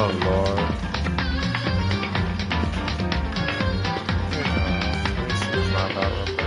Oh Lord. This is not Danganronpa.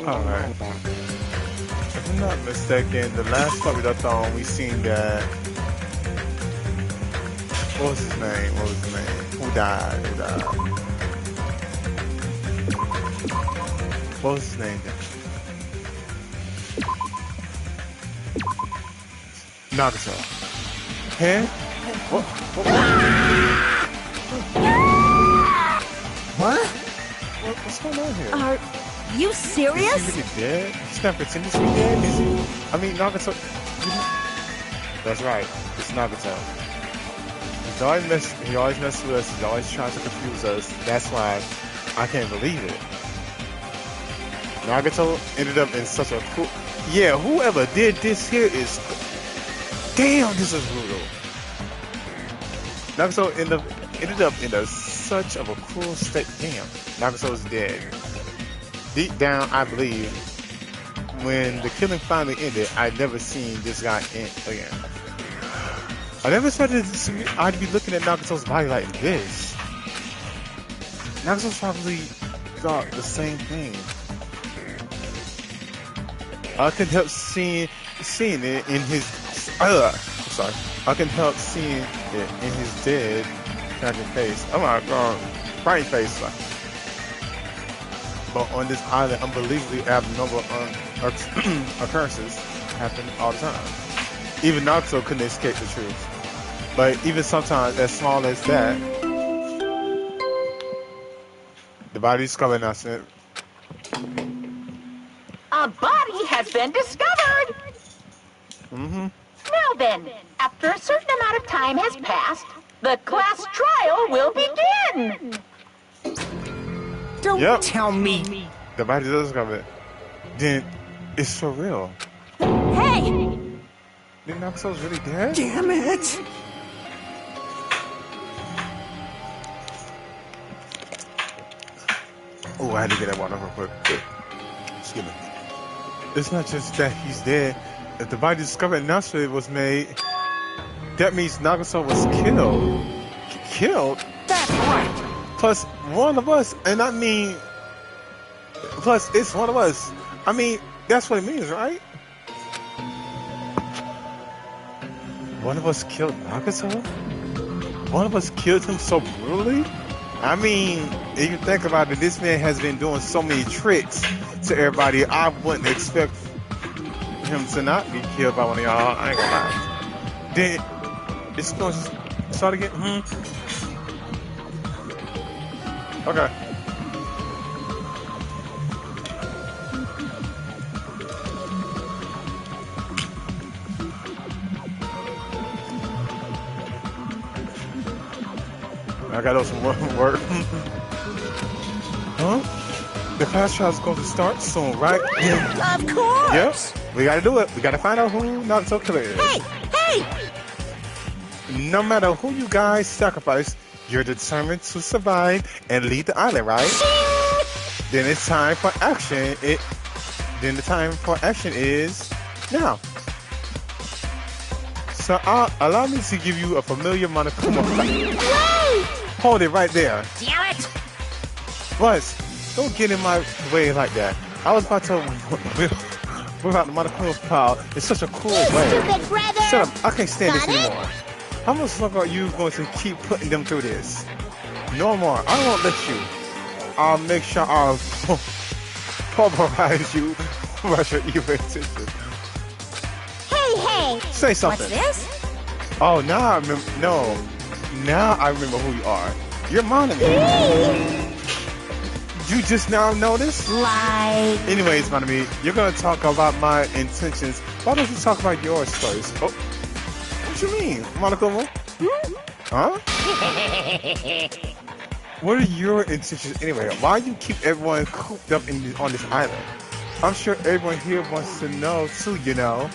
Alright. If I'm not mistaken, the last time we left on, we seen that. What was his name? What was his name? Who died? Who died? What was his name? Nagato. Huh? What? What's going on here? Are you serious? Is he really dead? He's not pretending to be dead, is he? I mean, Nagato. That's right. It's Nagato. He always messes with us. He always tries to confuse us. That's why I can't believe it. Nagato ended up in such a cool. Yeah, whoever did this here is. Damn, this is brutal. Nagato ended up in such of a cruel state. Damn, Nagato's dead. Deep down, I believe when the killing finally ended, I'd never seen this guy end again. I never expected I'd be looking at Nagato's body like this. Nagato's probably thought the same thing. I couldn't help seeing it in his. Sorry. I couldn't help seeing it in his dead, tragic face. Oh my god, frightened face. But on this island, unbelievably abnormal occurrences happen all the time. Even Nagato couldn't escape the truth. But even sometimes, as small as that, the body's covered now. A body has been discovered! Now then, after a certain amount of time has passed, the class trial will begin! Don't tell me. The body does cover. Then it's for real. Hey! Then Nagato's really dead? Damn it! Oh, I had to get that water real quick. Excuse me. It's not just that he's dead. If the body discovered announcement was made, that means Nagato was killed. Killed? That's right! Plus, one of us, and I mean, plus, it's one of us. I mean, that's what it means, right? One of us killed Nagato? One of us killed him so brutally? I mean, if you think about it, this man has been doing so many tricks to everybody, I wouldn't expect him to not be killed by one of y'all. I ain't gonna lie. Then, it's gonna start again? Okay. I gotta do some work. Huh? The class trial is going to start soon, right? Of course! Yep. We gotta do it. We gotta find out who Nagato killer is. Hey! Hey! No matter who you guys sacrifice, you're determined to survive and leave the island, right? Then it's time for action. Then the time for action is now. So allow me to give you a familiar Monokuma fight. Hold it right there. Damn it! What? Don't get in my way like that. I was about to whip out the Monochrome file in such a cool way. Stupid brother! Shut up. I can't stand Got this it? anymore. How much longer are you going to keep putting them through this? No more. I won't let you. I'll make sure I'll pulverize you about your evil intentions. Hey! Say something. What's this? Oh, now I remember. No. Now I remember who you are. You're Monomi. You just now noticed? Like... Anyways, Monomi, you're going to talk about my intentions. Why don't you talk about yours first? Oh, what you mean, Monokuma? Huh? What are your intentions anyway? Why do you keep everyone cooped up on this island? I'm sure everyone here wants to know too, you know.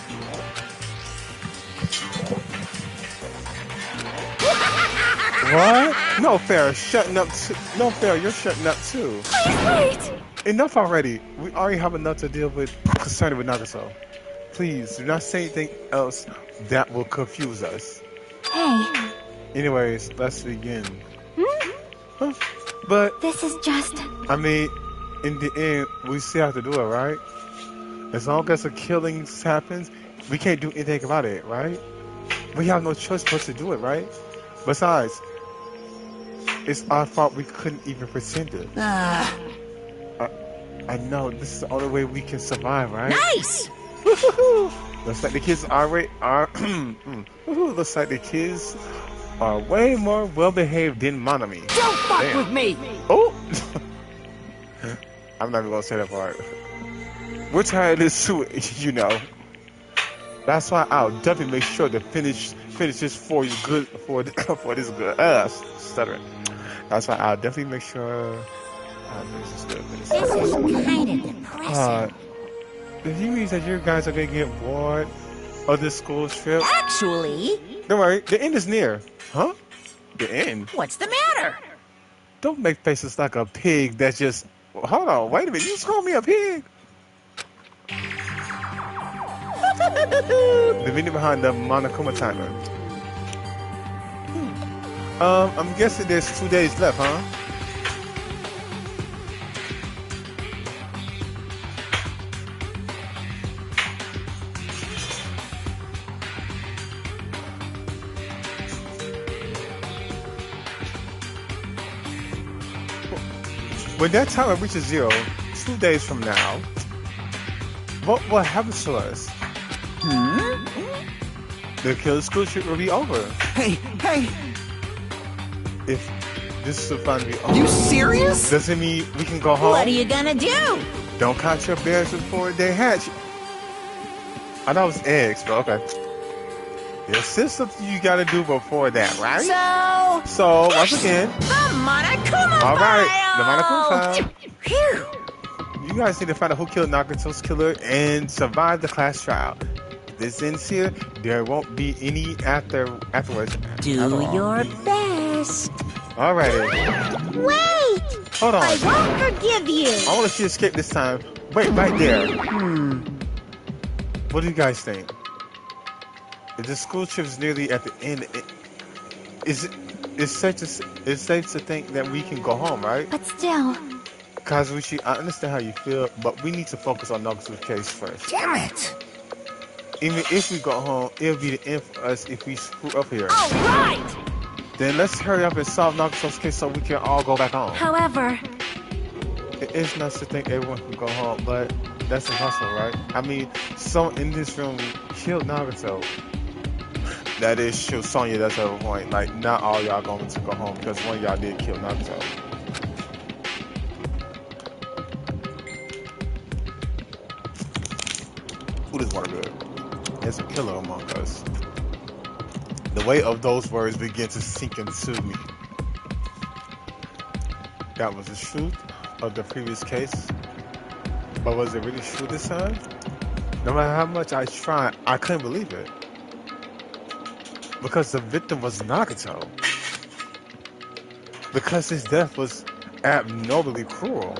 What? No fair, shutting up too. No fair, you're shutting up too. Wait! Enough already. We already have enough to deal with concerning with Nagato. Please, do not say anything else that will confuse us. Hey, Anyways, let's begin. Huh? But, this is just... I mean, in the end, we still have to do it, right? As long as a killing happens, we can't do anything about it, right? We have no choice but to do it, right? Besides, it's our fault we couldn't even pretend it. I know, this is the only way we can survive, right? Nice! Looks like the kids are looks like the kids are way more well behaved than Monomi. Don't fuck Damn. with me! Oh! I'm not even gonna say that part. We're tired of this too, you know. That's why I'll definitely make sure to finish this for you good for this good stuttering. That's why I'll definitely make sure finish this good. This is kind of depressing. If you mean that you guys are gonna get bored of this school trip, Actually, don't worry, the end is near. Huh? The end? what's the matter? Don't make faces like a pig that just... Hold on, wait a minute, you just called me a pig? The meaning behind the Monokuma timer. I'm guessing there's 2 days left, huh? When that timer reaches 0, 2 days from now, what will happen to us? The killer school trip will be over. Hey! If this is finally be over, You serious? does it mean we can go home? What are you gonna do? Don't count your bears before they hatch. I know it's eggs, but okay. There's still something you gotta do before that, right? So once again, The Monokuma all right, the file! Monokuma file. Phew! You guys need to find out who killed Nagato's killer and survive the class trial. If this ends here, there won't be any afterwards. Do your best. Alrighty. Wait! Hold on. I won't forgive you. I want to see you escape this time. Wait, right there. What do you guys think? If the school trip is nearly at the end, it's safe to think that we can go home, right? But still... Kazushi, I understand how you feel, but we need to focus on Nagato's case first. Damn it! Even if we go home, it'll be the end for us if we screw up here. All right! Then let's hurry up and solve Nagato's case so we can all go back home. However... It is nice to think everyone can go home, but that's impossible, right? I mean, someone in this room killed Nagato. That is true, Sonya, that's her point. Like, not all y'all going to go home because one of y'all did kill Nagato. Who does want to good? There's a killer among us. The weight of those words began to sink into me. That was the truth of the previous case. But was it really true this time? No matter how much I tried, I couldn't believe it. Because the victim was Nagato. Because his death was abnormally cruel.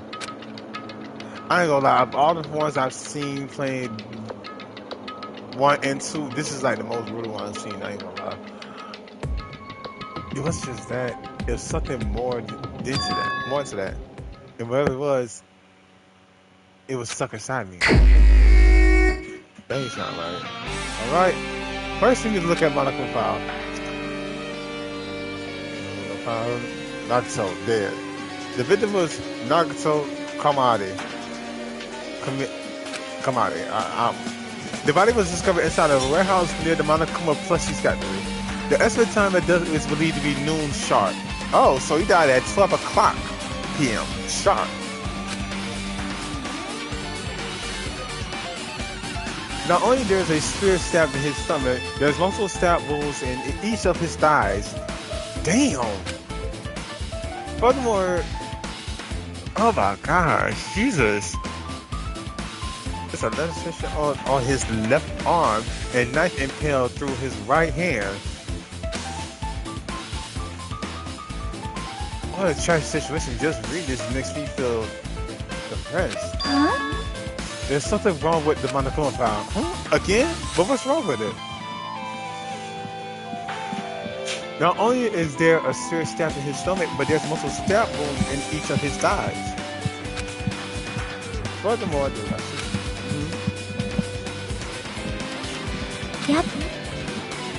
I ain't gonna lie, of all the ones I've seen playing 1 and 2, this is like the most brutal one I've seen, I ain't gonna lie. It was just that, there's something more into that, And whatever it was stuck inside me. That ain't not right. Alright. First we need to look at Monaco file. Nagato, dead. The victim was Nagato Kamade. Kamade. The body was discovered inside of a warehouse near the Monokuma plushies factory. The estimate time that death is believed to be noon sharp. Oh, so he died at 12 o'clock p.m. sharp. Not only there's a spear stabbed in his stomach, there's multiple stab wounds in each of his thighs. Damn! Furthermore, oh my gosh, Jesus! There's a letter section on his left arm and knife impaled through his right hand. What a tragic situation. Just reading this makes me feel depressed. Huh? There's something wrong with the Monokuma file. Huh? Again? But what's wrong with it? Not only is there a serious stab in his stomach, but there's multiple stab wounds in each of his thighs. Furthermore, Yep.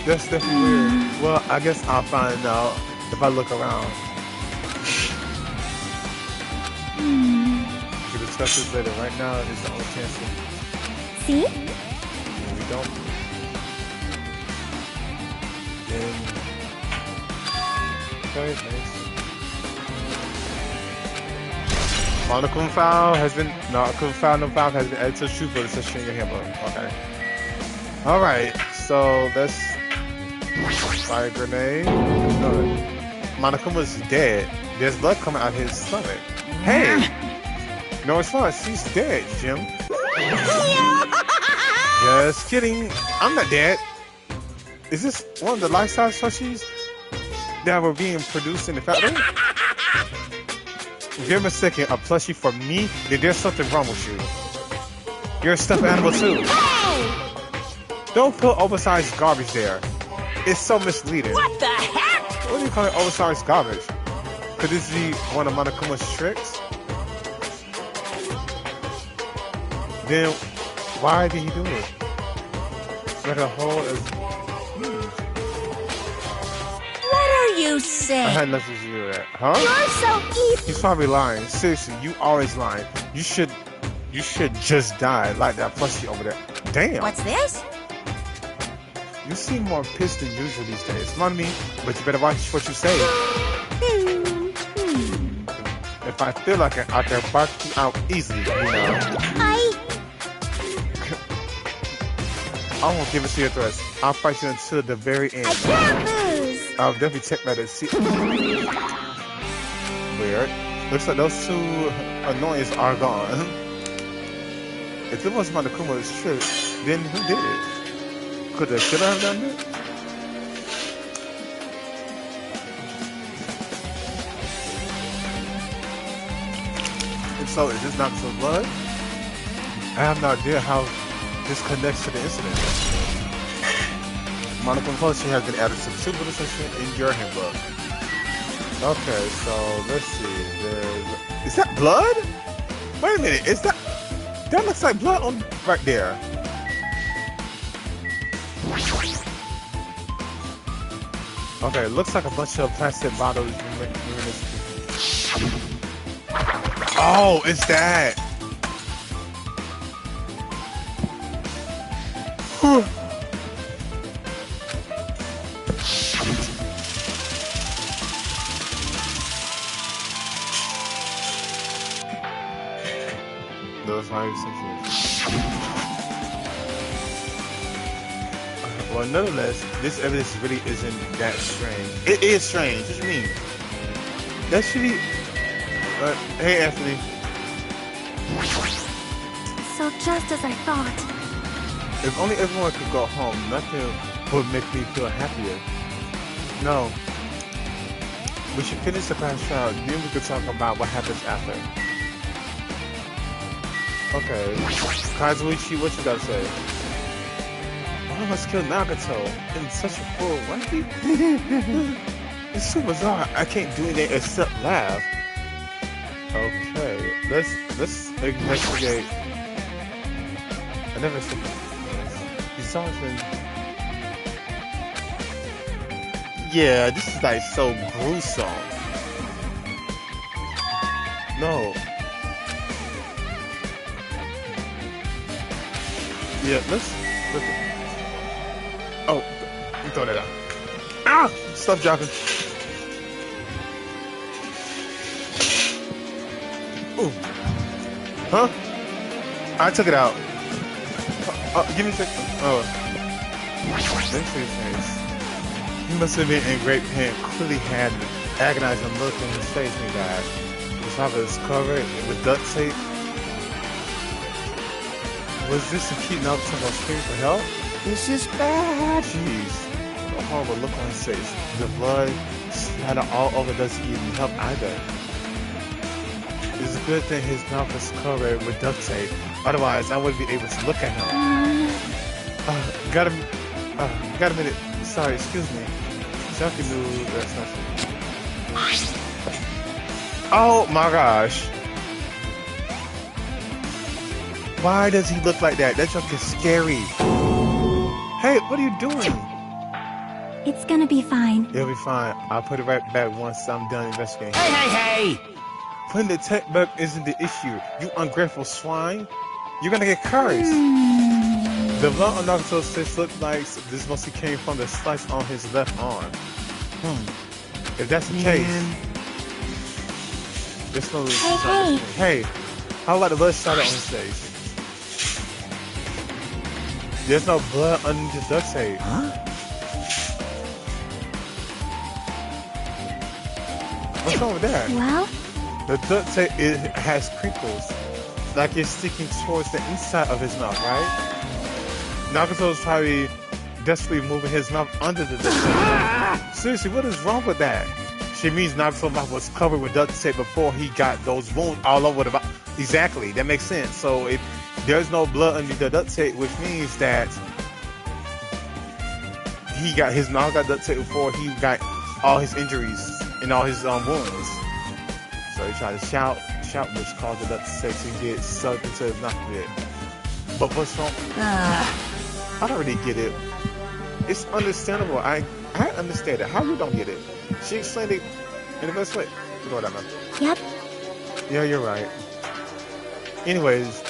that's definitely weird. Well, I guess I'll find out if I look around. We can discuss this later. Right now, it's the only chance to... See? When we don't... Then... Okay, next. Monokuma file has been... No file has been added to the shoe for the section in your handbook. Okay. Alright, so let's... Fire grenade. No, Monokuma's dead. There's blood coming out of his stomach. Hey! No, it's not. She's dead, Jim. Just kidding. I'm not dead. Is this one of the life-size plushies that were being produced in the factory? If you're mistaken a plushie for me, then there's something wrong with you. You're a stuffed animal too. Don't put oversized garbage there. It's so misleading. What the heck? What do you call it oversized garbage? Could this be one of Monokuma's tricks? Then why did he do it? Like a hole is What are you I saying? had nothing to do with that. Huh? You're so evil. He's probably lying. Seriously, you always lying. You should just die like that plushie over there. Damn. What's this? You seem more pissed than usual these days. Not me, but you better watch what you say. If I feel like it, I can bark you out easily, you know. I won't give it to your threats. I'll fight you until the very end. I can't lose. I'll definitely check that and see. Weird. Looks like those two annoyances are gone. If it was Monokuma's trick, then who did it? Could the killer have done it? If so, is this Nagaso's blood? I have no idea how this connects to the incident. Monokuma Poetry has been added to the super section in your handbook. Okay, so let's see. Is that blood? Wait a minute, is that looks like blood on right there. Okay, looks like a bunch of plastic bottles. Oh, it's that. Those are well, nonetheless, this evidence really isn't that strange. It is strange. What do you mean? That should be. Hey, Anthony. So just as I thought. If only everyone could go home, nothing would make me feel happier. No. We should finish the class trial, then we could talk about what happens after. Okay. Kazuichi, what you gotta say? Why must kill Nagato in such a cruel way? It's so bizarre. I can't do anything except laugh. Okay. let's investigate. I never seen this. He's often. Yeah, this is like so gruesome. No. Yeah, let's look at. Oh, you throw that out. Ah! Stop dropping. Ooh. Huh? I took it out. Give me a second. Oh. Let's see his face. He must have been in great pain. Clearly had an agonizing look on his face when he died. His mouth was covered with duct tape. Was this to keep Naruto screaming for help? This is bad. Jeez. A horrible look on his face. The blood splattered all over doesn't even help either. It's a good thing his mouth was covered with duct tape. Otherwise, I wouldn't be able to look at him. Got a minute. Sorry, excuse me. Chucky knew that's nothing. Oh my gosh. Why does he look like that? That junk is scary. Hey, what are you doing? It's gonna be fine. It'll be fine. I'll put it right back once I'm done investigating. Hey! Putting the tech back isn't the issue. You ungrateful swine. You're gonna get cursed. The blood on Naruto's face looked like this mostly came from the slice on his left arm. If that's the case, there's no. Hey, how about the blood shot on his face? There's no blood underneath the duct tape. Huh? What's wrong with that? Well? The duct tape has crinkles, like it's sticking towards the inside of his mouth, right? Naruto's probably desperately moving his mouth under the duct tape. Seriously, what is wrong with that? She means Naruto's mouth was covered with duct tape before he got those wounds all over the body. Exactly, that makes sense. So if there's no blood under the duct tape, which means that he got his mouth got duct tape before he got all his injuries and all his wounds. So he tried to shout, which caused the duct tape to get sucked into his mouth a bit. But what's wrong? I don't really get it. It's understandable. I understand it. How you don't get it? She explained it in the best way. You know what I mean? Yep. Yeah, you're right. Anyways,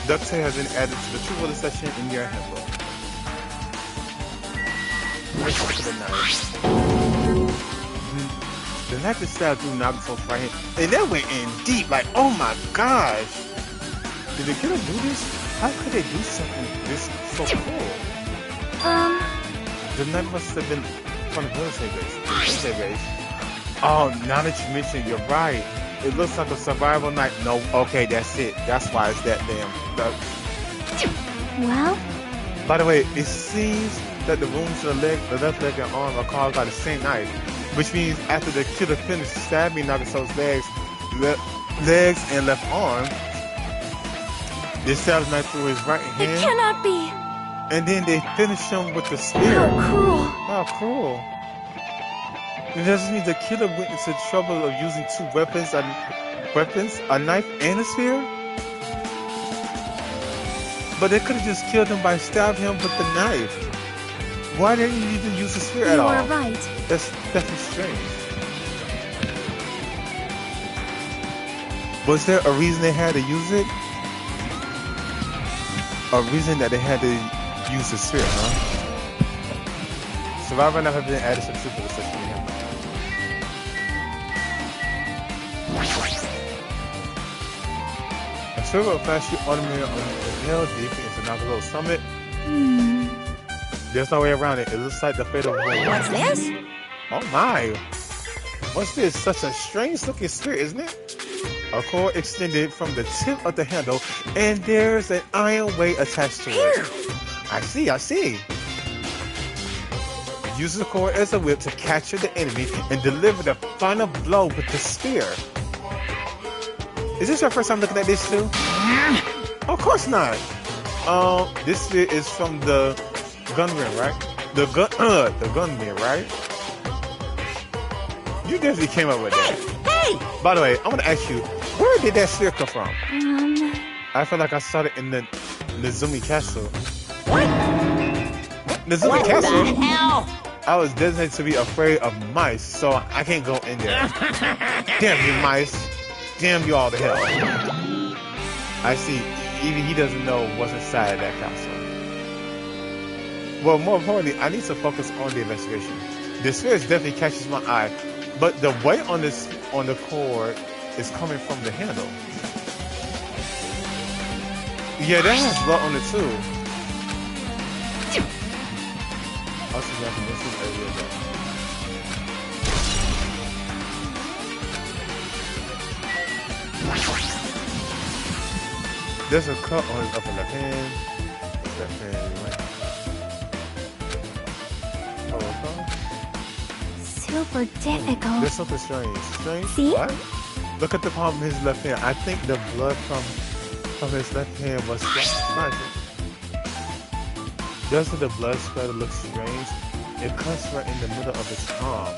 duct tape has been added to the true section in your handbook. Let's look at the knife. The knife is stabbed through Naruto's right hand, and that went in deep. Like, oh my gosh! Did the killer do this? How could they do something this so cool? The knife must have been from the military base. Oh, now that you mention, you're right. It looks like a survival knife. No, okay, that's it. That's why it's that damn. Well? By the way, it seems that the wounds to the left leg and arm are caused by the same knife, which means after the killer finished stabbing Naruto's legs and left arm, they stabbed the knife through his right hand. It cannot be. And then they finished him with the spear. How cruel. How cruel. It doesn't mean the killer went into trouble of using two weapons, a knife and a spear? But they could have just killed him by stabbing him with the knife. Why didn't you even use the spear at all? You are right. That's strange. Was there a reason they had to use it? A reason that they had to use the spear, huh? Survivor never been added to the super section. A silver flash shoot automated on the hill deep into Naruto's summit. There's no way around it. It looks like the fatal blow. What's this? Oh my! What's this? Such a strange looking spear, isn't it? A cord extended from the tip of the handle, and there's an iron weight attached to it. I see. Use the cord as a whip to capture the enemy and deliver the final blow with the spear. Is this your first time looking at this too? Of course not. This spear is from the gunman, right? The gunman, right? You definitely came up with that. By the way, I want to ask you, where did that sphere come from? Um, I feel like I saw it in the Nizumi Castle. What? Nizumi What Castle? the hell? I was designated to be afraid of mice, so I can't go in there. Damn you, mice. Damn you all to hell. I see. Even he doesn't know what's inside of that castle. Well, more importantly, I need to focus on the investigation. The sphere definitely catches my eye, but the weight on the cord is coming from the handle. Yeah, that has blood on it too. Also, you have to miss this earlier though. There's a cut on his upper left hand. Left hand, right. super difficult. There's something strange. Strange? See? What? Look at the palm of his left hand. I think the blood from his left hand was splashing. Doesn't the blood splatter look strange? It cuts right in the middle of his palm.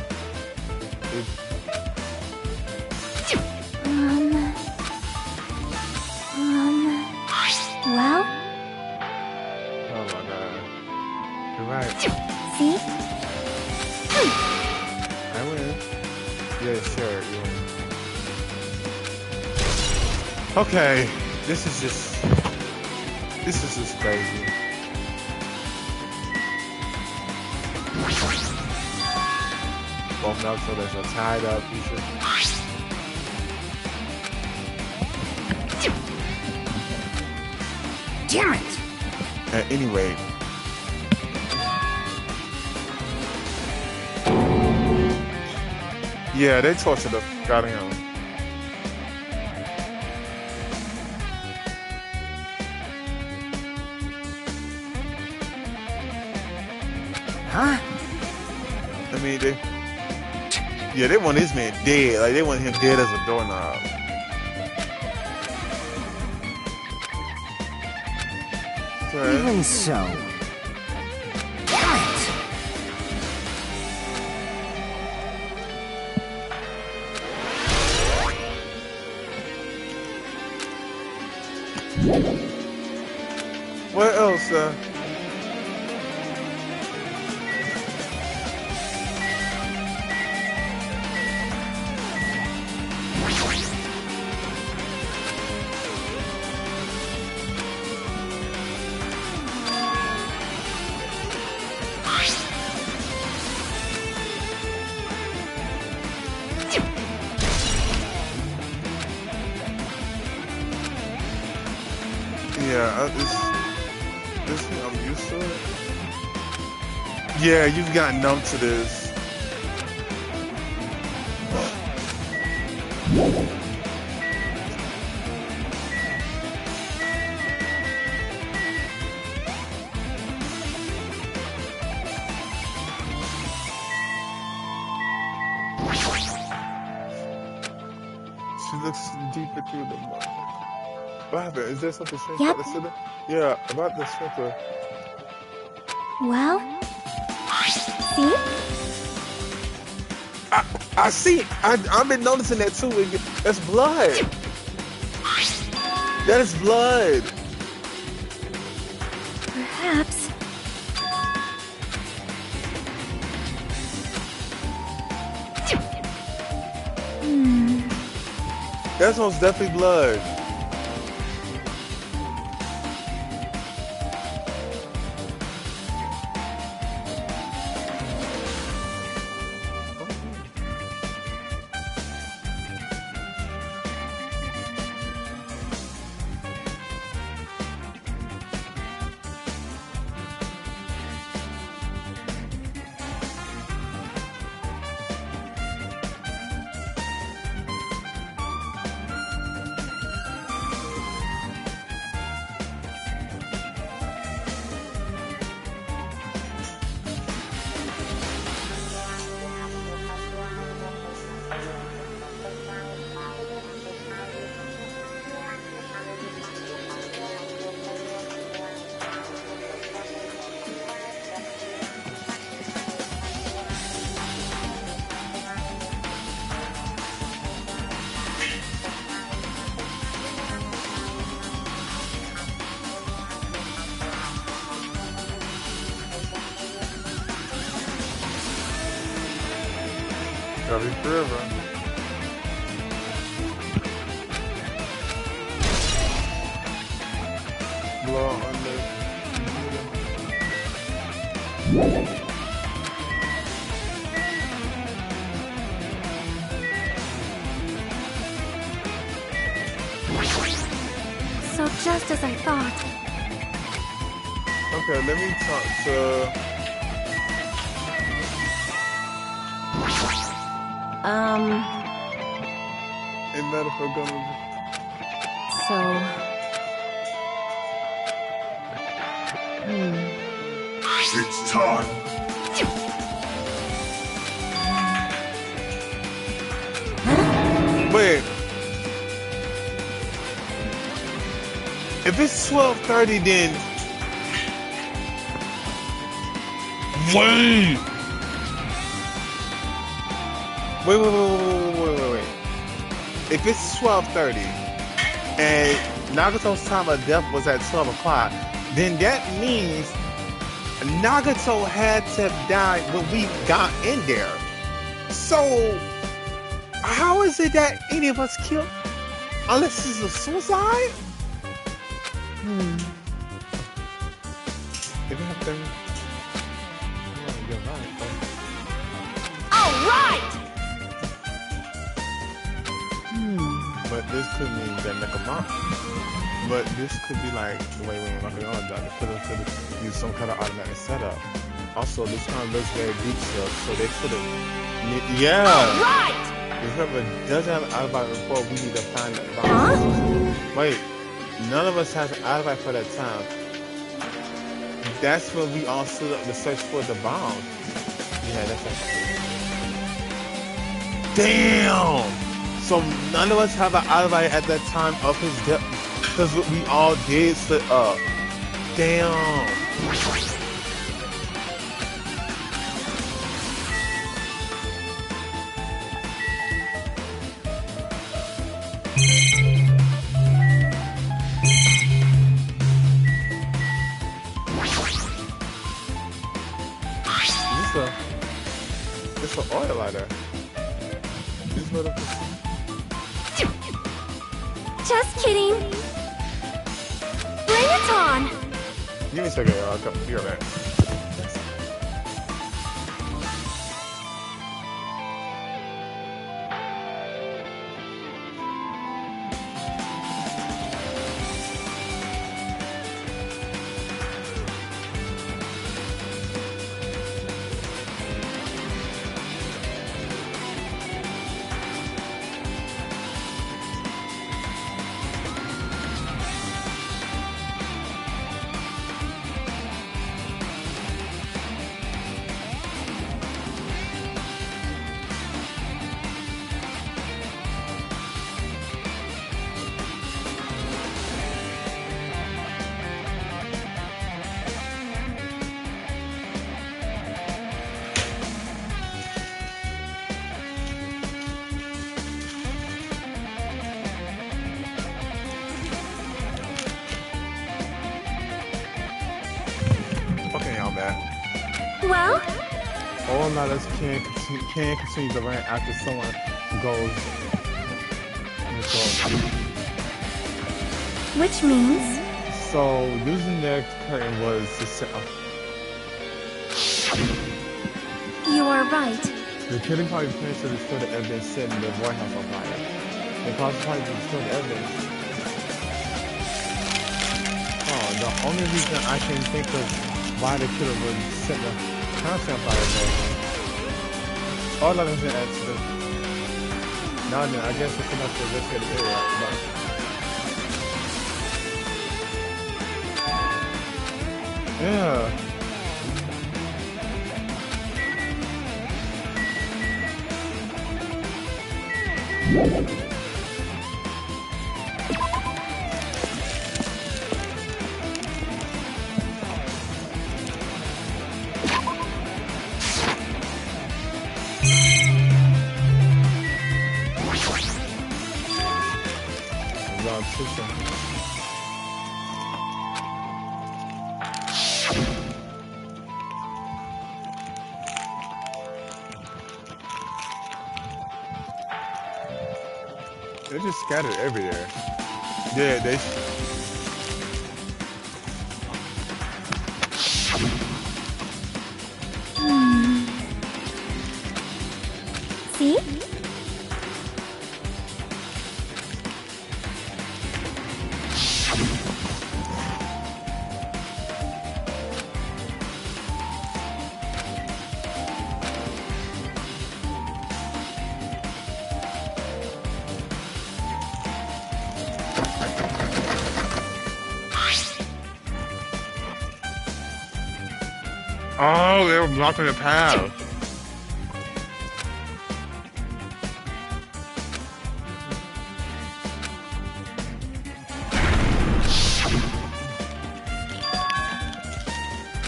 Well? Oh my god. You're right. See? I win. Yeah, sure. You win. Okay. This is just crazy. Both Naruto's are tied up. You should. Damn it! Anyway. Yeah, they tortured the fuck out of him. Huh? I mean, they want this man dead. Like, they want him dead as a doorknob. Okay. Even so. Damn it! What else, Yeah, this thing I'm used to it. Yeah, you've gotten numb to this. She looks deeper through the mud. What happened? Is there something strange Yep. about the center? Yeah, about the center. Well? See? I see it. I've been noticing that too. That's blood. That is blood. Perhaps. That's most definitely blood. Gotta be forever. Blow on the. So just as I thought. Okay, let me talk to. Ain't that if we're gonna. So. It's time. Wait. If it's 12:30, then. Wait. Wait. If it's 12:30 and Nagato's time of death was at 12 o'clock, then that means Nagato had to have died when we got in there. So, how is it that any of us killed? Unless it's a suicide? If you have 30. All right! But this could mean that Nekomata. But this could be like the way when Nekomata died. They could have used some kind of automatic setup. Also, this kind of looks very detailed, so they could have. Yeah! All right! If whoever doesn't have an alibi report, we need to find it. Huh? Wait, none of us has an alibi for that time. That's when we all stood up to search for the bomb. Yeah, that's it. Damn! So none of us have an alibi at that time of his death because we all did split up. Damn! It's an oil lighter. This motherfucker. Just kidding. Bring it on. Give me a second, I'll come. Be right back. Okay, y'all back. Well, All lighters can continue to run after someone goes. which means So using their curtain was to set up. you are right. The killing party plans to destroy the evidence set in the White House on fire. They caused the party to destroy the evidence. Oh, the only reason I can think of why the killer would set the house on fire was all of them was an accident. Now then, I guess it's enough to investigate the area. But yeah. Long system. They're just scattered everywhere. Yeah, they. See? Oh, they were blocking the path.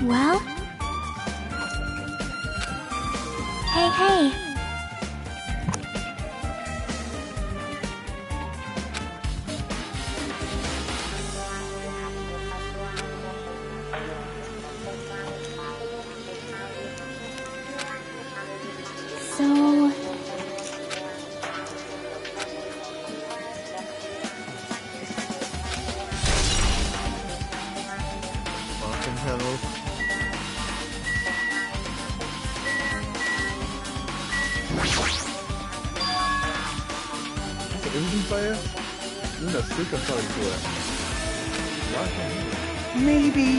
Well? Hey, hey. So... Blocking panels. Everything player? This is a super fun to it. Maybe.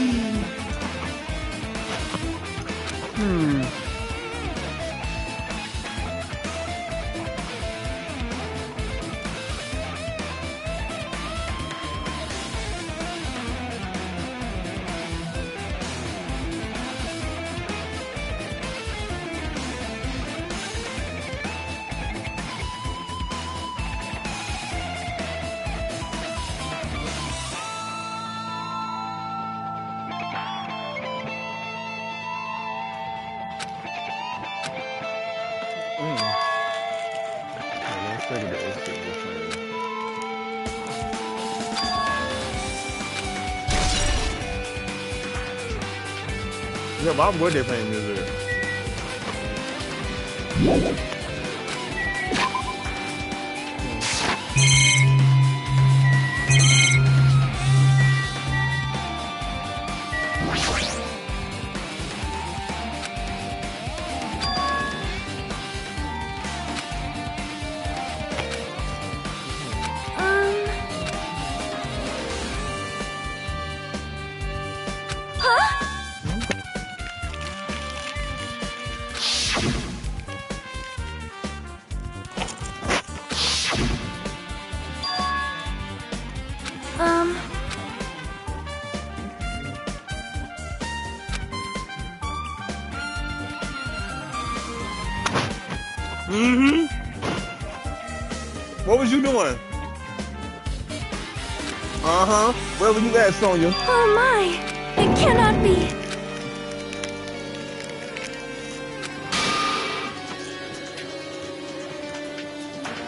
Yeah, why would they playing music? What was you doing? Uh-huh. Where were you at, Sonya? Oh my! It cannot be!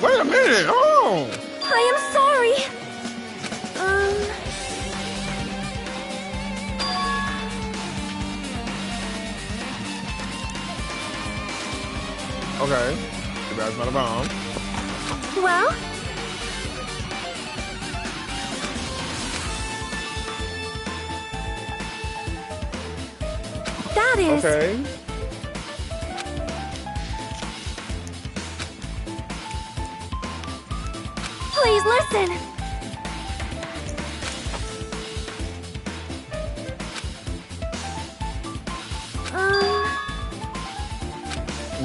Wait a minute! Oh! I am sorry! Okay. That's not a bomb. Well? That is... Okay. Please listen!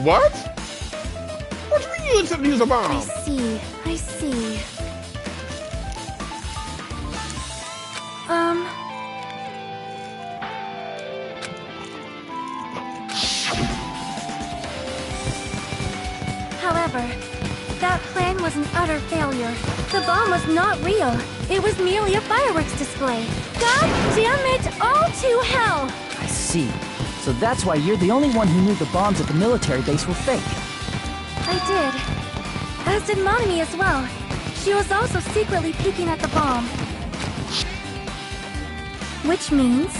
What? What do you mean you attempt to use a bomb? I see. I see. However, that plan was an utter failure. The bomb was not real. It was merely a fireworks display. God damn it all to hell! I see. So that's why you're the only one who knew the bombs at the military base were fake. I did. As did Monami as well. She was also secretly peeking at the bomb. Which means...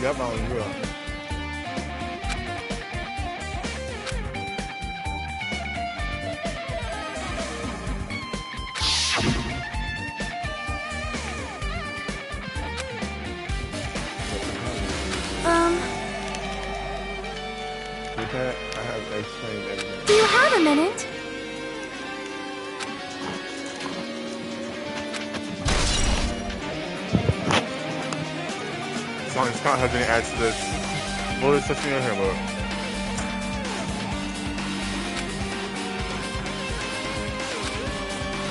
that bomb was real. With that, I have explained everything. Do you have a minute? As long as Scott has any add to this. What is touching your hair, bro?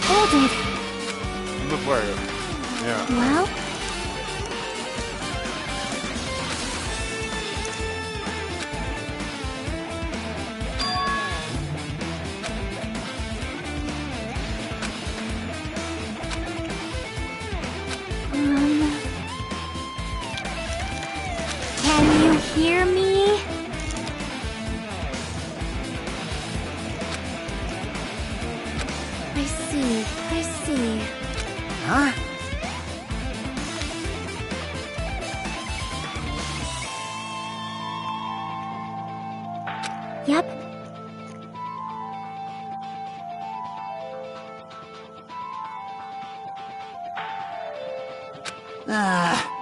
Hold it. Look where you. Yeah. Well? Can you hear me? I see. I see. Huh? Yep. Ah.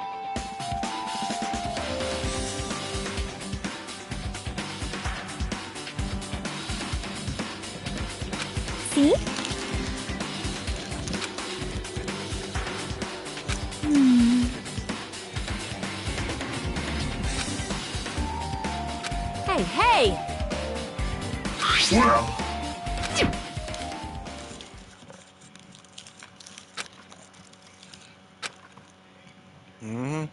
See? Hey, hey! Well, Mm-hmm.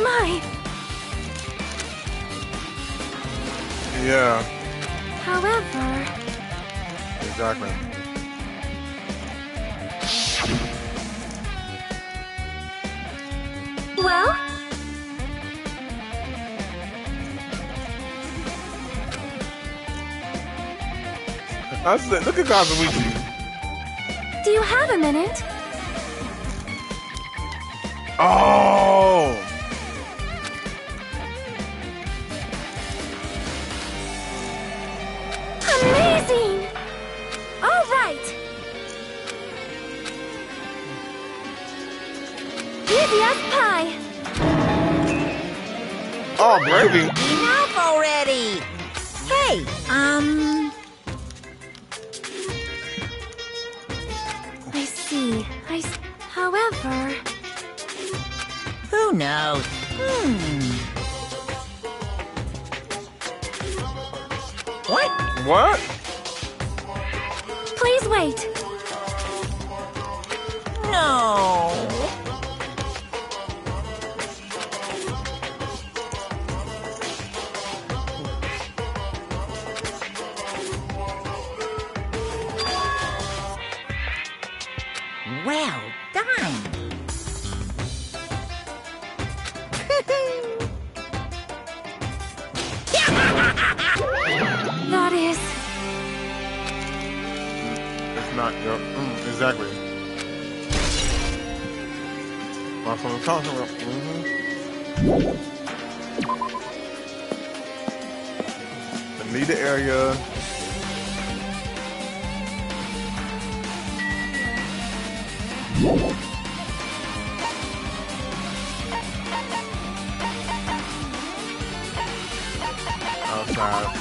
My. Yeah, However, exactly. well, I said, look at Kazuichi. do you have a minute? Oh! Amazing! All right. Easy as pie. Oh, Brady. Enough already! Hey, I see. However, who knows? What? What? please wait. No. Well done. That is... It's not your... exactly. That's what I'm talking about. The meter area. Outside.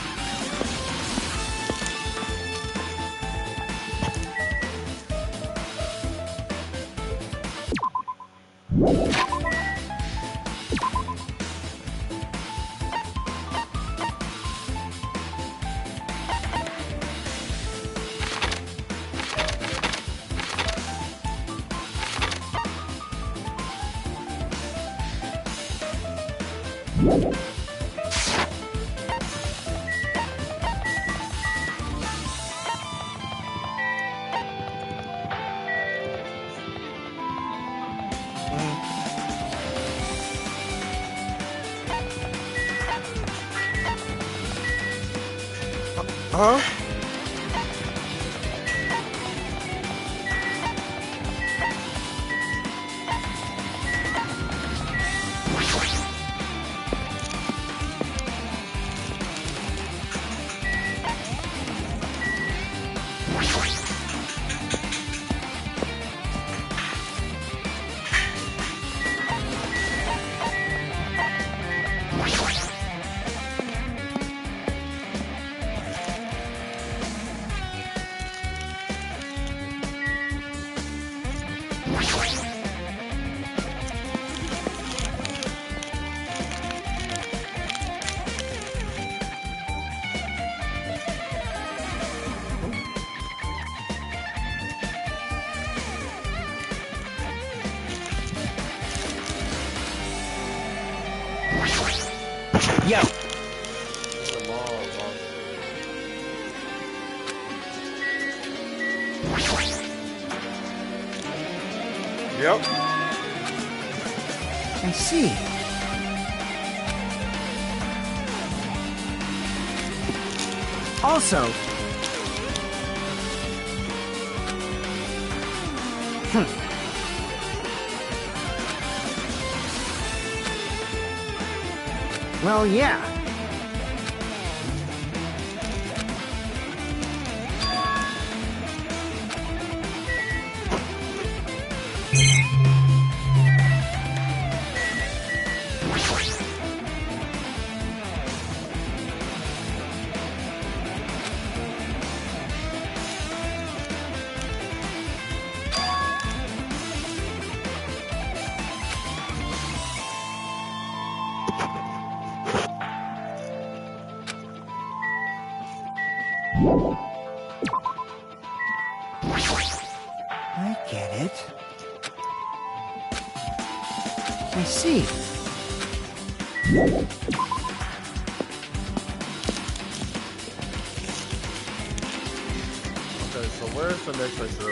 Huh? Yo! Yep. I see. Also... Well, yeah. I get it. I see. Okay, so where's the next place to go?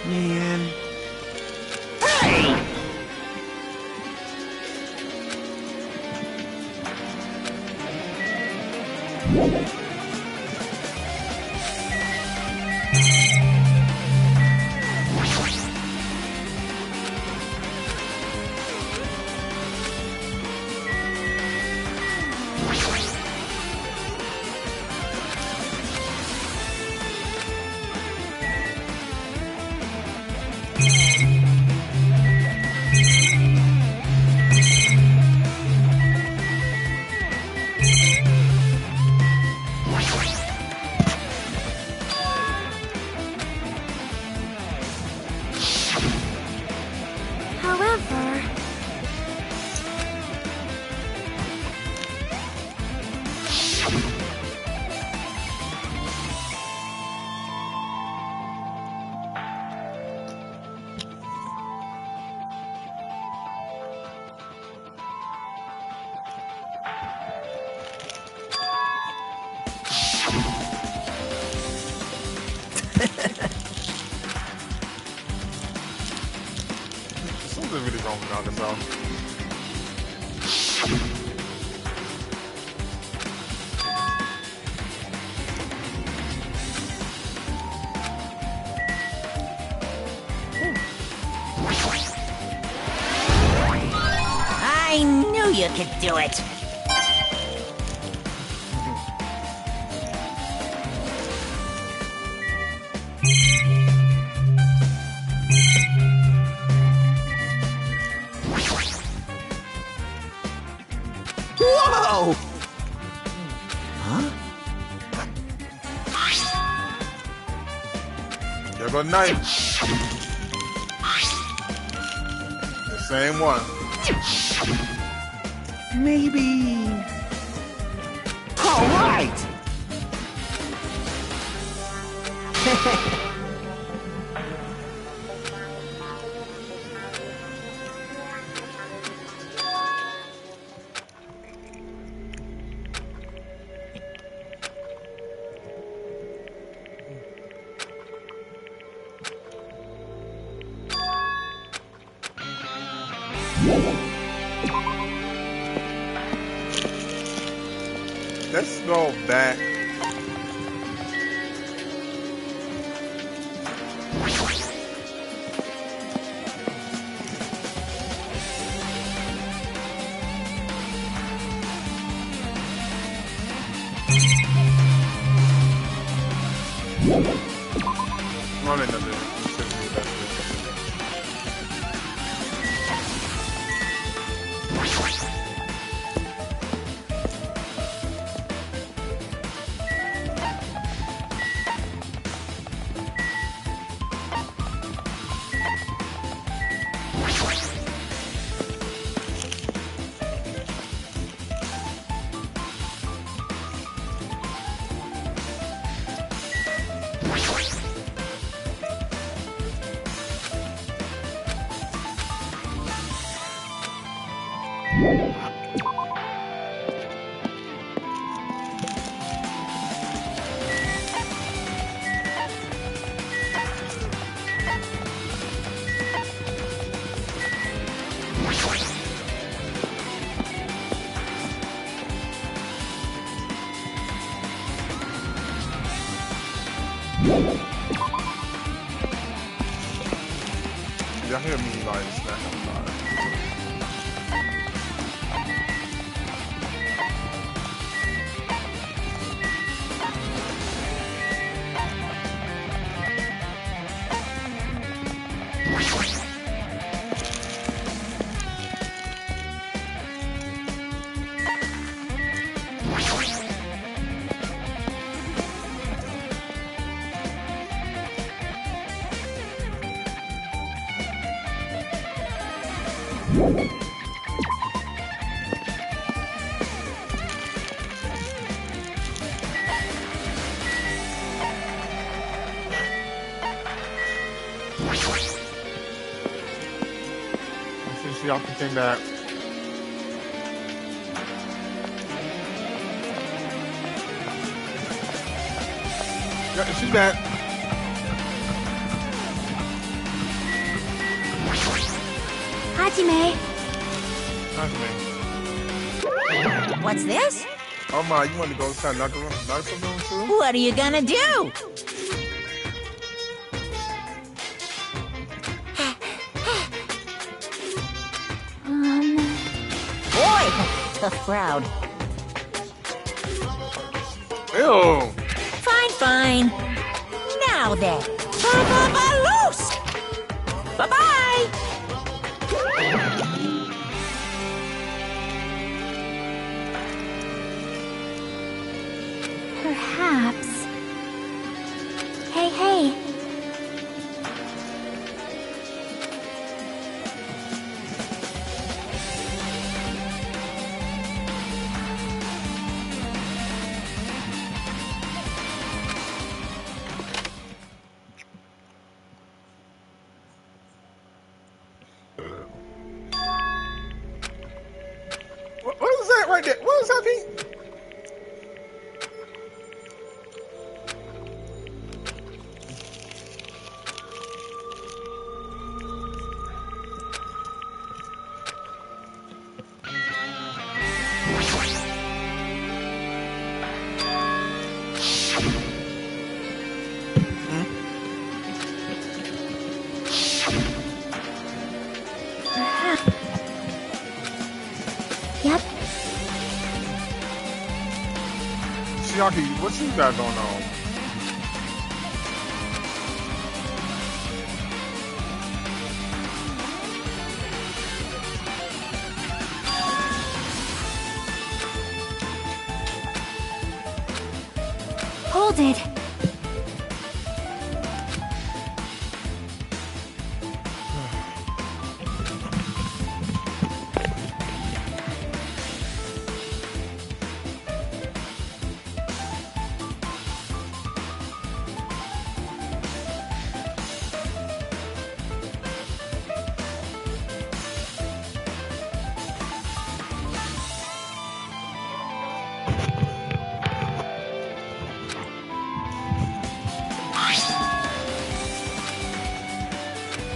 Man. However, Something's really wrong with Arkansas. I knew you could do it. Whoa! Huh? There go knife. The same one. Maybe. All right. let's go back. One another. Y'all hear me like snack on fire. Since y'all can think that yeah, she's back. Hajime. What's this? Oh my, you want to go inside Danganronpa room too? What are you gonna do? Boy, tough crowd. Ew. Fine. Now then, loose. Bye-bye. Perhaps. Hey. What was that right there? What was that, Pete? Yep. Shiaki, what you got going on? Hold it.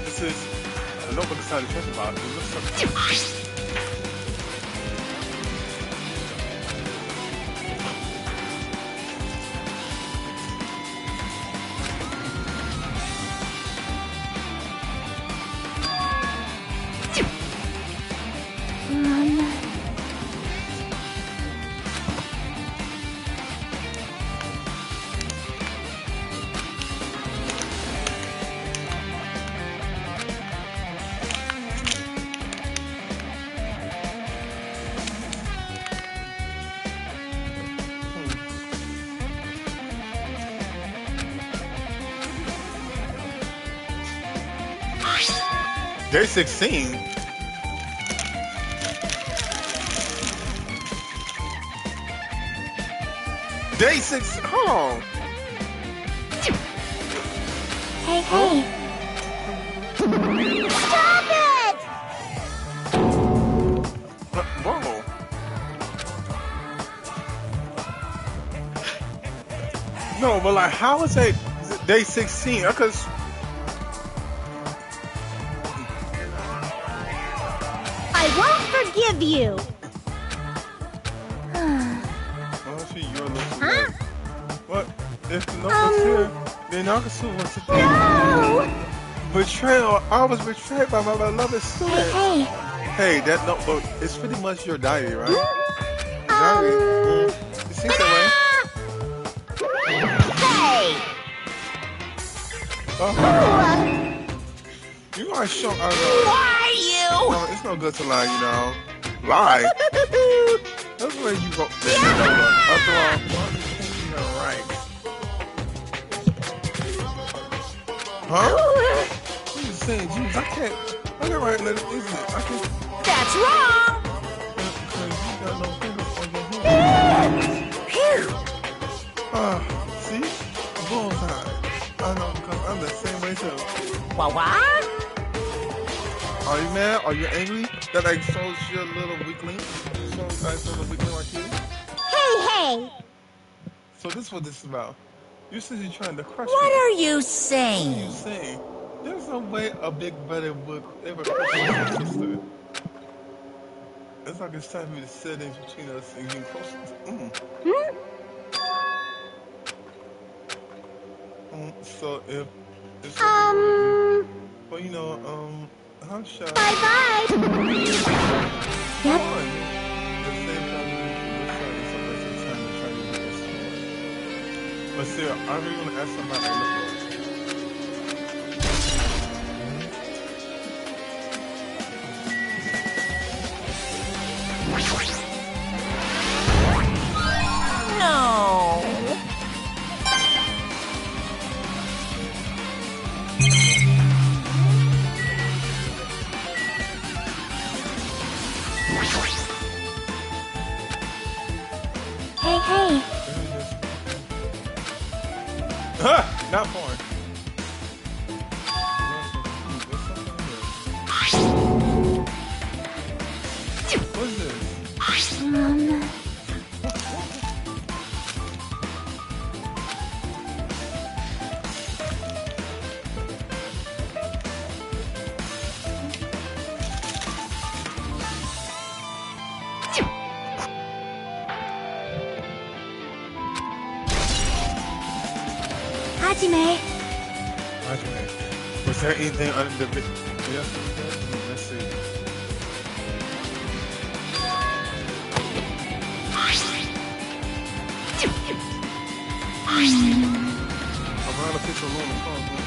This is a local decided to think about. It looks like Day 16. Day 6. Hold on. Hey, hey. Stop it! Whoa. No, but like, how is it day 16? Because I won't forgive you. well, see, you're looking what? If the note was here, then Nagasu was to No! betrayal. I was betrayed by my beloved student. Hey, Hey, that notebook is pretty much your diary, right? Diary. It seems that way. Hey! You are sure. I know. Why you? No, it's no good to lie, you know. Lie. That's where you go. After all, you're right. Huh? What are you saying, Jesus? I can't write letters easily. I can't. That's wrong! Because you got no fingers on your hand. Phew! See? Bullseye. I know, because I'm the same way too. What? Are you mad? Are you angry that I exposed your little weakling? So I told a weakling like you? hey, hey. So this is what this is about. You said you're trying to crush What me. are you What are you saying? saying? There's no way a big brother would ever crush your sister. It's like it's time for me to set in between us and getting closer. So if well, you know, how shall Bye-bye. Yep. But still, I really want to ask somebody. No. Hey, hey. Not porn. What's this? Hajime. Was there anything under the bit? Yeah. Let's see. I'm around a picture of Luna Kong, man.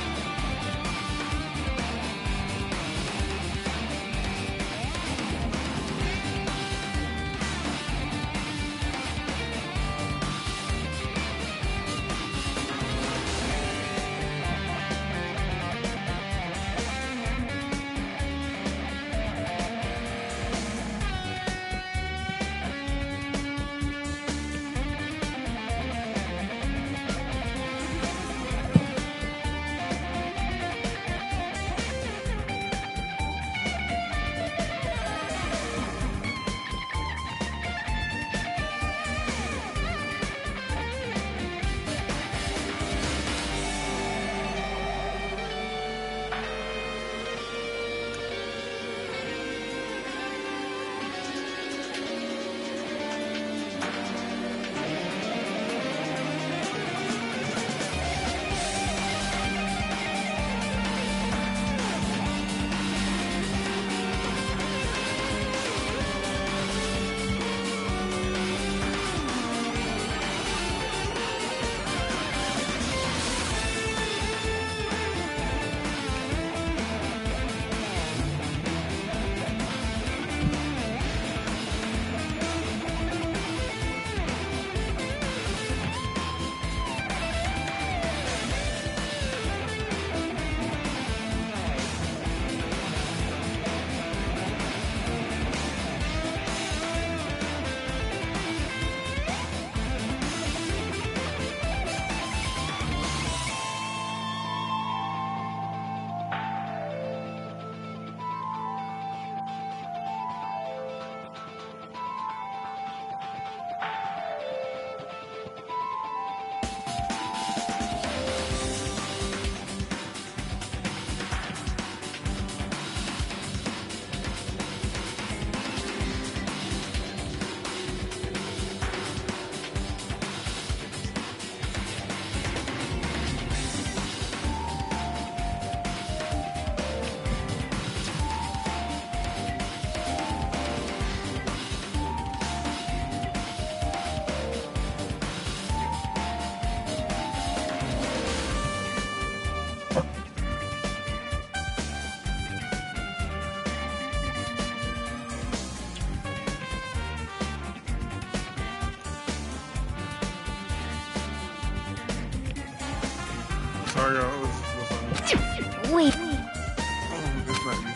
Wait. Oh, this might be.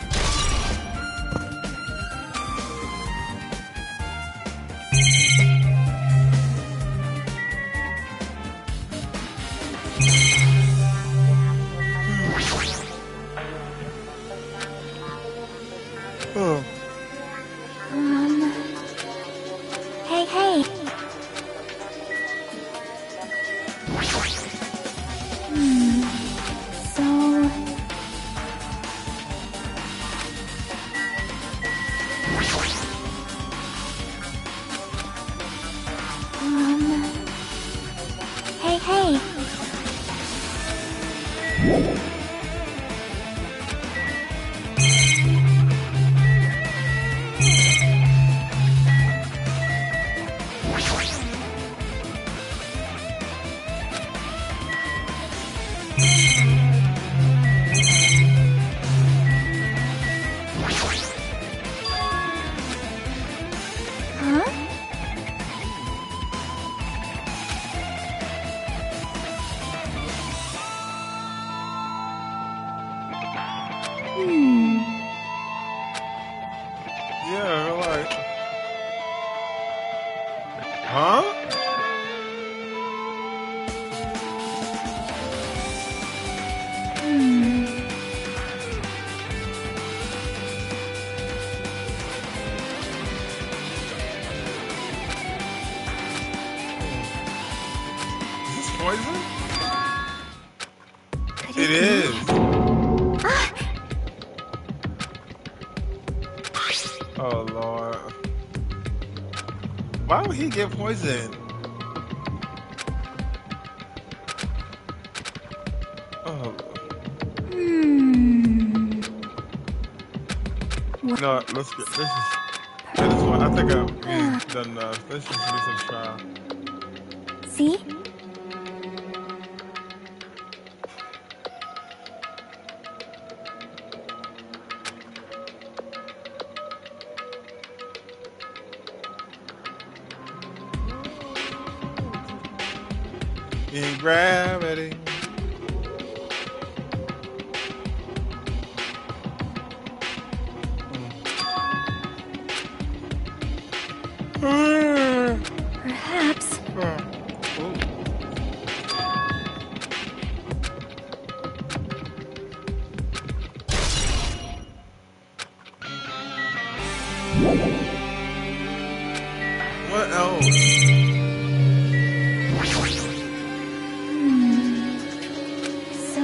Oh. Hey, hey. So... Hey, hey. Huh? Yeah, like. Huh? Is this poison? It is. Oh Lord. Why would he get poisoned? Oh. No, let's get this is this one. I think we've done enough. Let's just do some trial. See? In gravity. Perhaps. What else? So...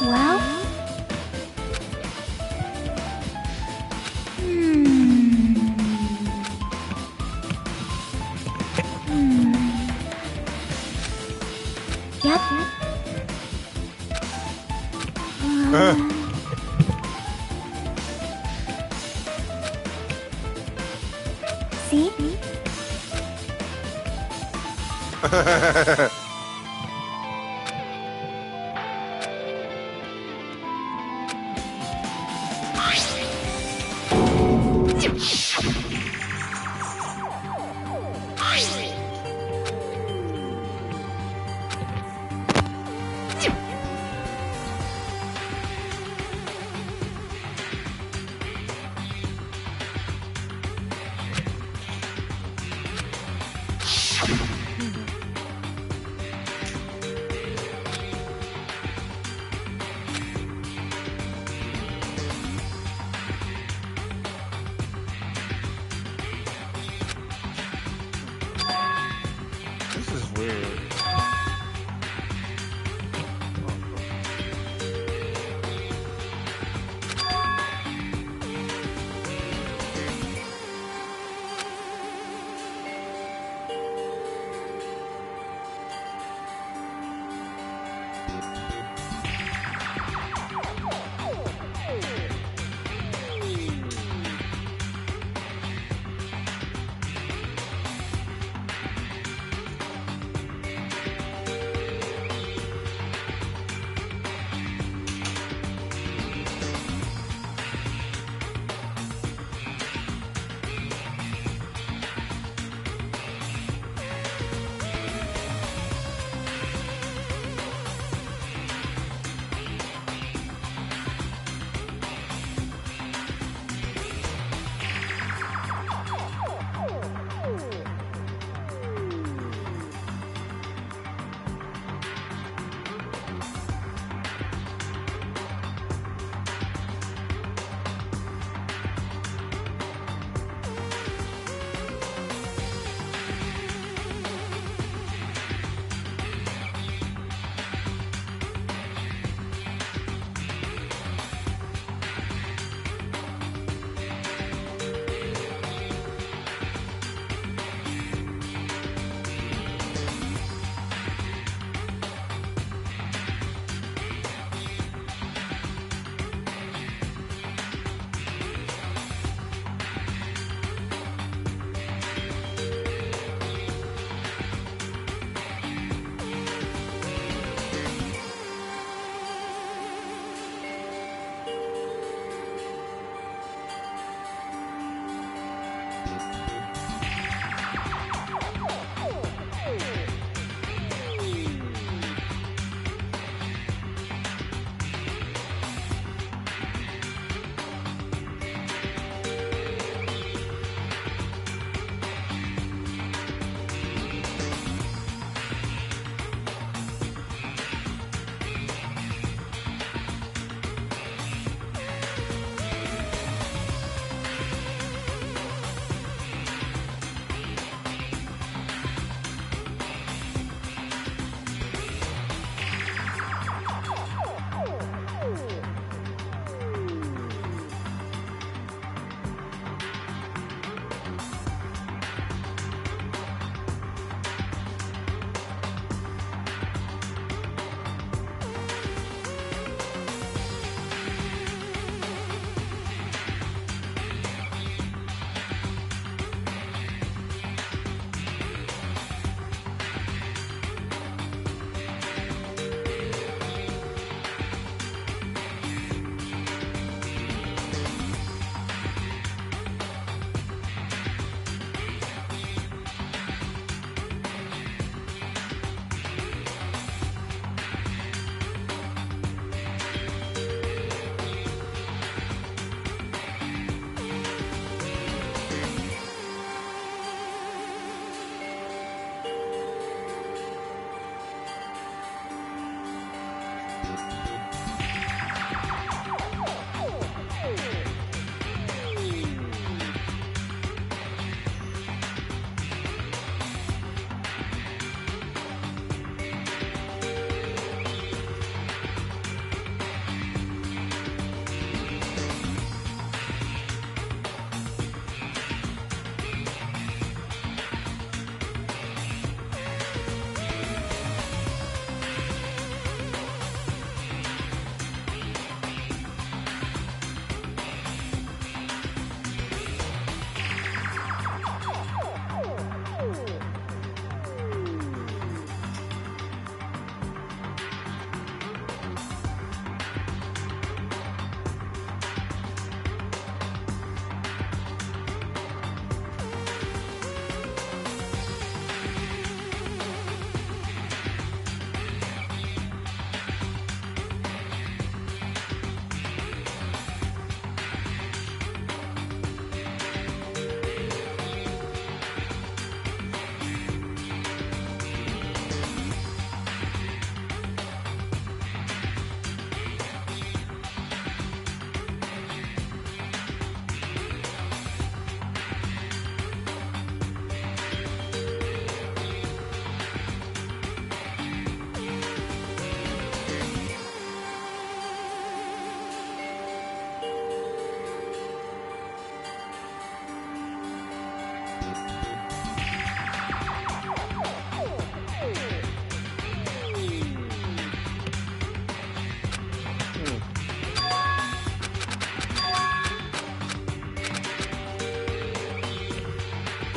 Well... Yep. See? This is weird.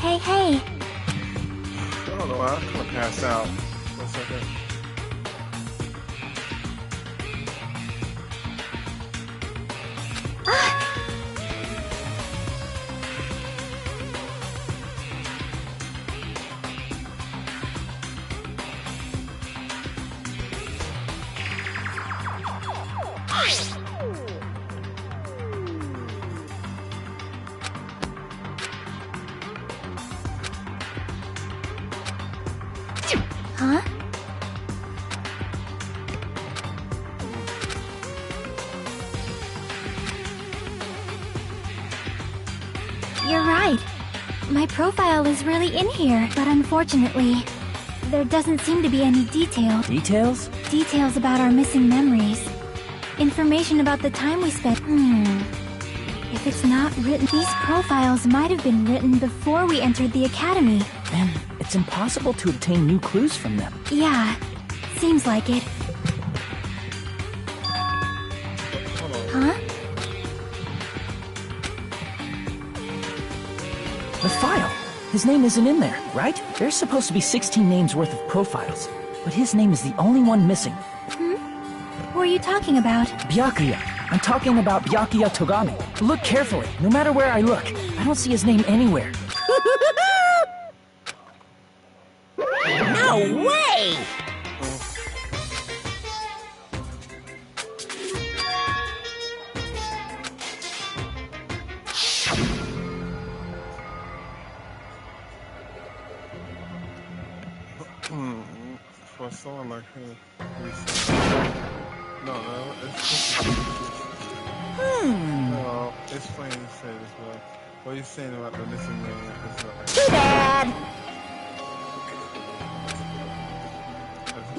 Hey, hey. I don't know why I'm gonna pass out. One second. Huh? You're right. My profile is really in here, but unfortunately, there doesn't seem to be any detail. Details? Details about our missing memories. Information about the time we spent. If it's not written, these profiles might have been written before we entered the academy. Then it's impossible to obtain new clues from them. Yeah, seems like it. Huh? The file. His name isn't in there, right? There's supposed to be 16 names worth of profiles, but his name is the only one missing. Who are you talking about? Byakuya. I'm talking about Byakuya Togami. Look carefully. No matter where I look, I don't see his name anywhere. No way! For someone like him, no, it's plain to say this, but what you're saying about the missing name is Too bad!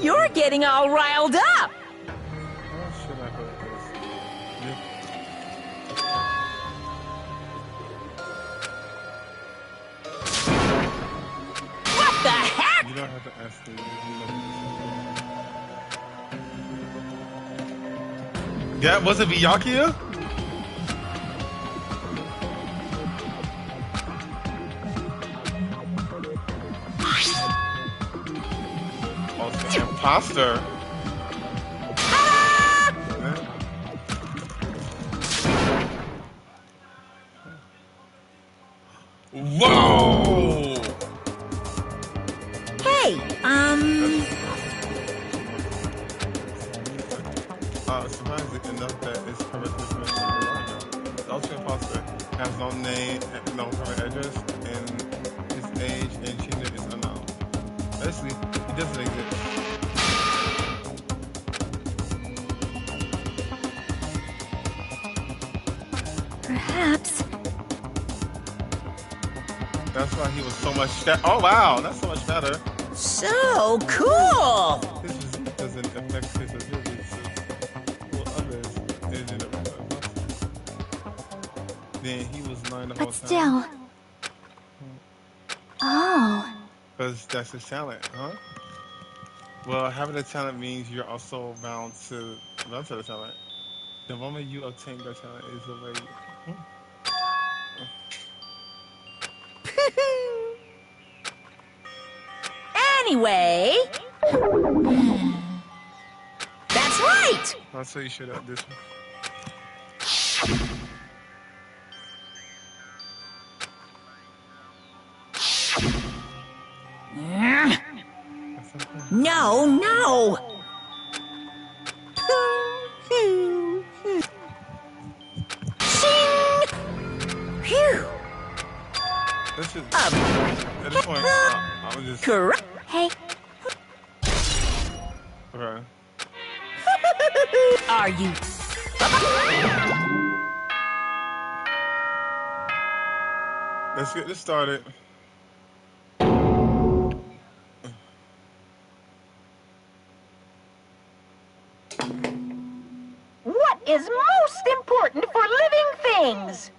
You're getting all riled up! how should I put this? What the heck? You don't have to ask me. That was it Byakuya? Imposter. Whoa! Hey, Surprising enough that it's covered with the ultra imposter has no name, no current address, and his age and gender is unknown. Basically, he doesn't exist. Perhaps. That's why he was so much oh wow, that's so much better. so cool! His disease doesn't affect his abilities to fool others. Then he was lying the whole But time. still. Oh. Because that's his talent, huh? Well, having a talent means you're also bound to the talent. The moment you obtain the talent is the way. Anyway... That's right! I'll tell you shit out this one. No, no! Shing! Phew! This is, at this point, I was just. Correct. Hey. Okay. Are you... Let's get this started. What is most important for living things?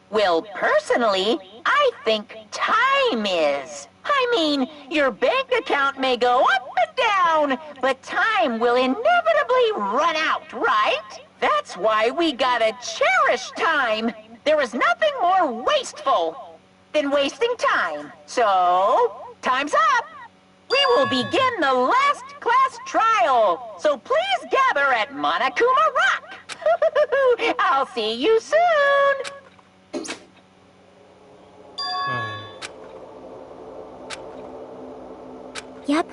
Well, personally, I think time is. I mean, your bank account may go up and down, but time will inevitably run out, right? That's why we gotta cherish time. There is nothing more wasteful. than wasting time. So, time's up. We will begin the last class trial. So please gather at Monokuma Rock. I'll see you soon. Yep.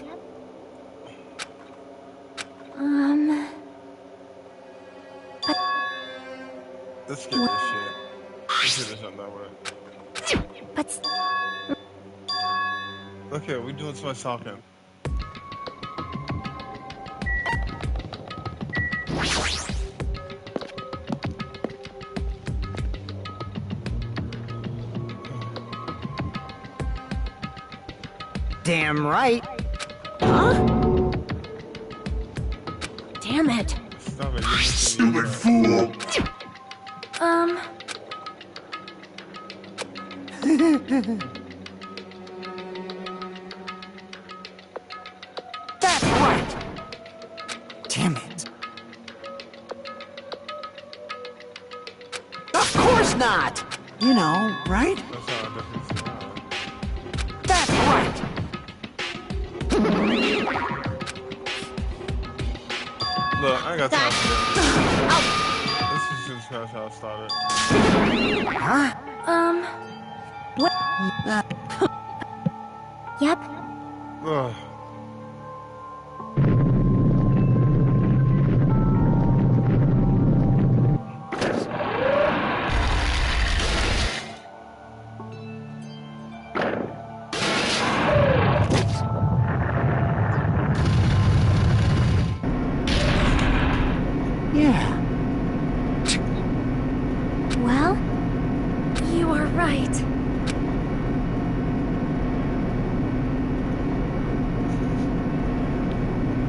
Let's skip this shit. Let's get this something over. But... Look here, we doing so much talking. Damn right. Huh? Damn it. Stop it, you're Stupid fool! That's right. Damn it. Of course not. You know, right? That's how I definitely see that. That's right. Look, I ain't got time for this. This is just how I started. Huh? What? Yep. Ugh. Yeah. Well, you are right.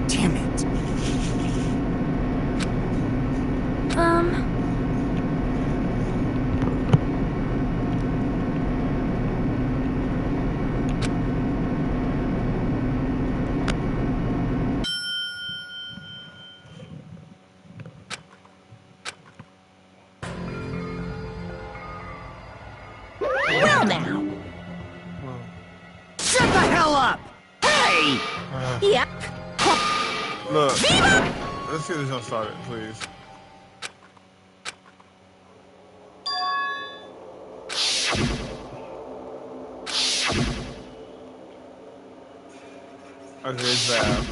Damn it. Well now. Shut the hell up! Hey! Yep. Look, let's get this one started, please. Okay, it's bad.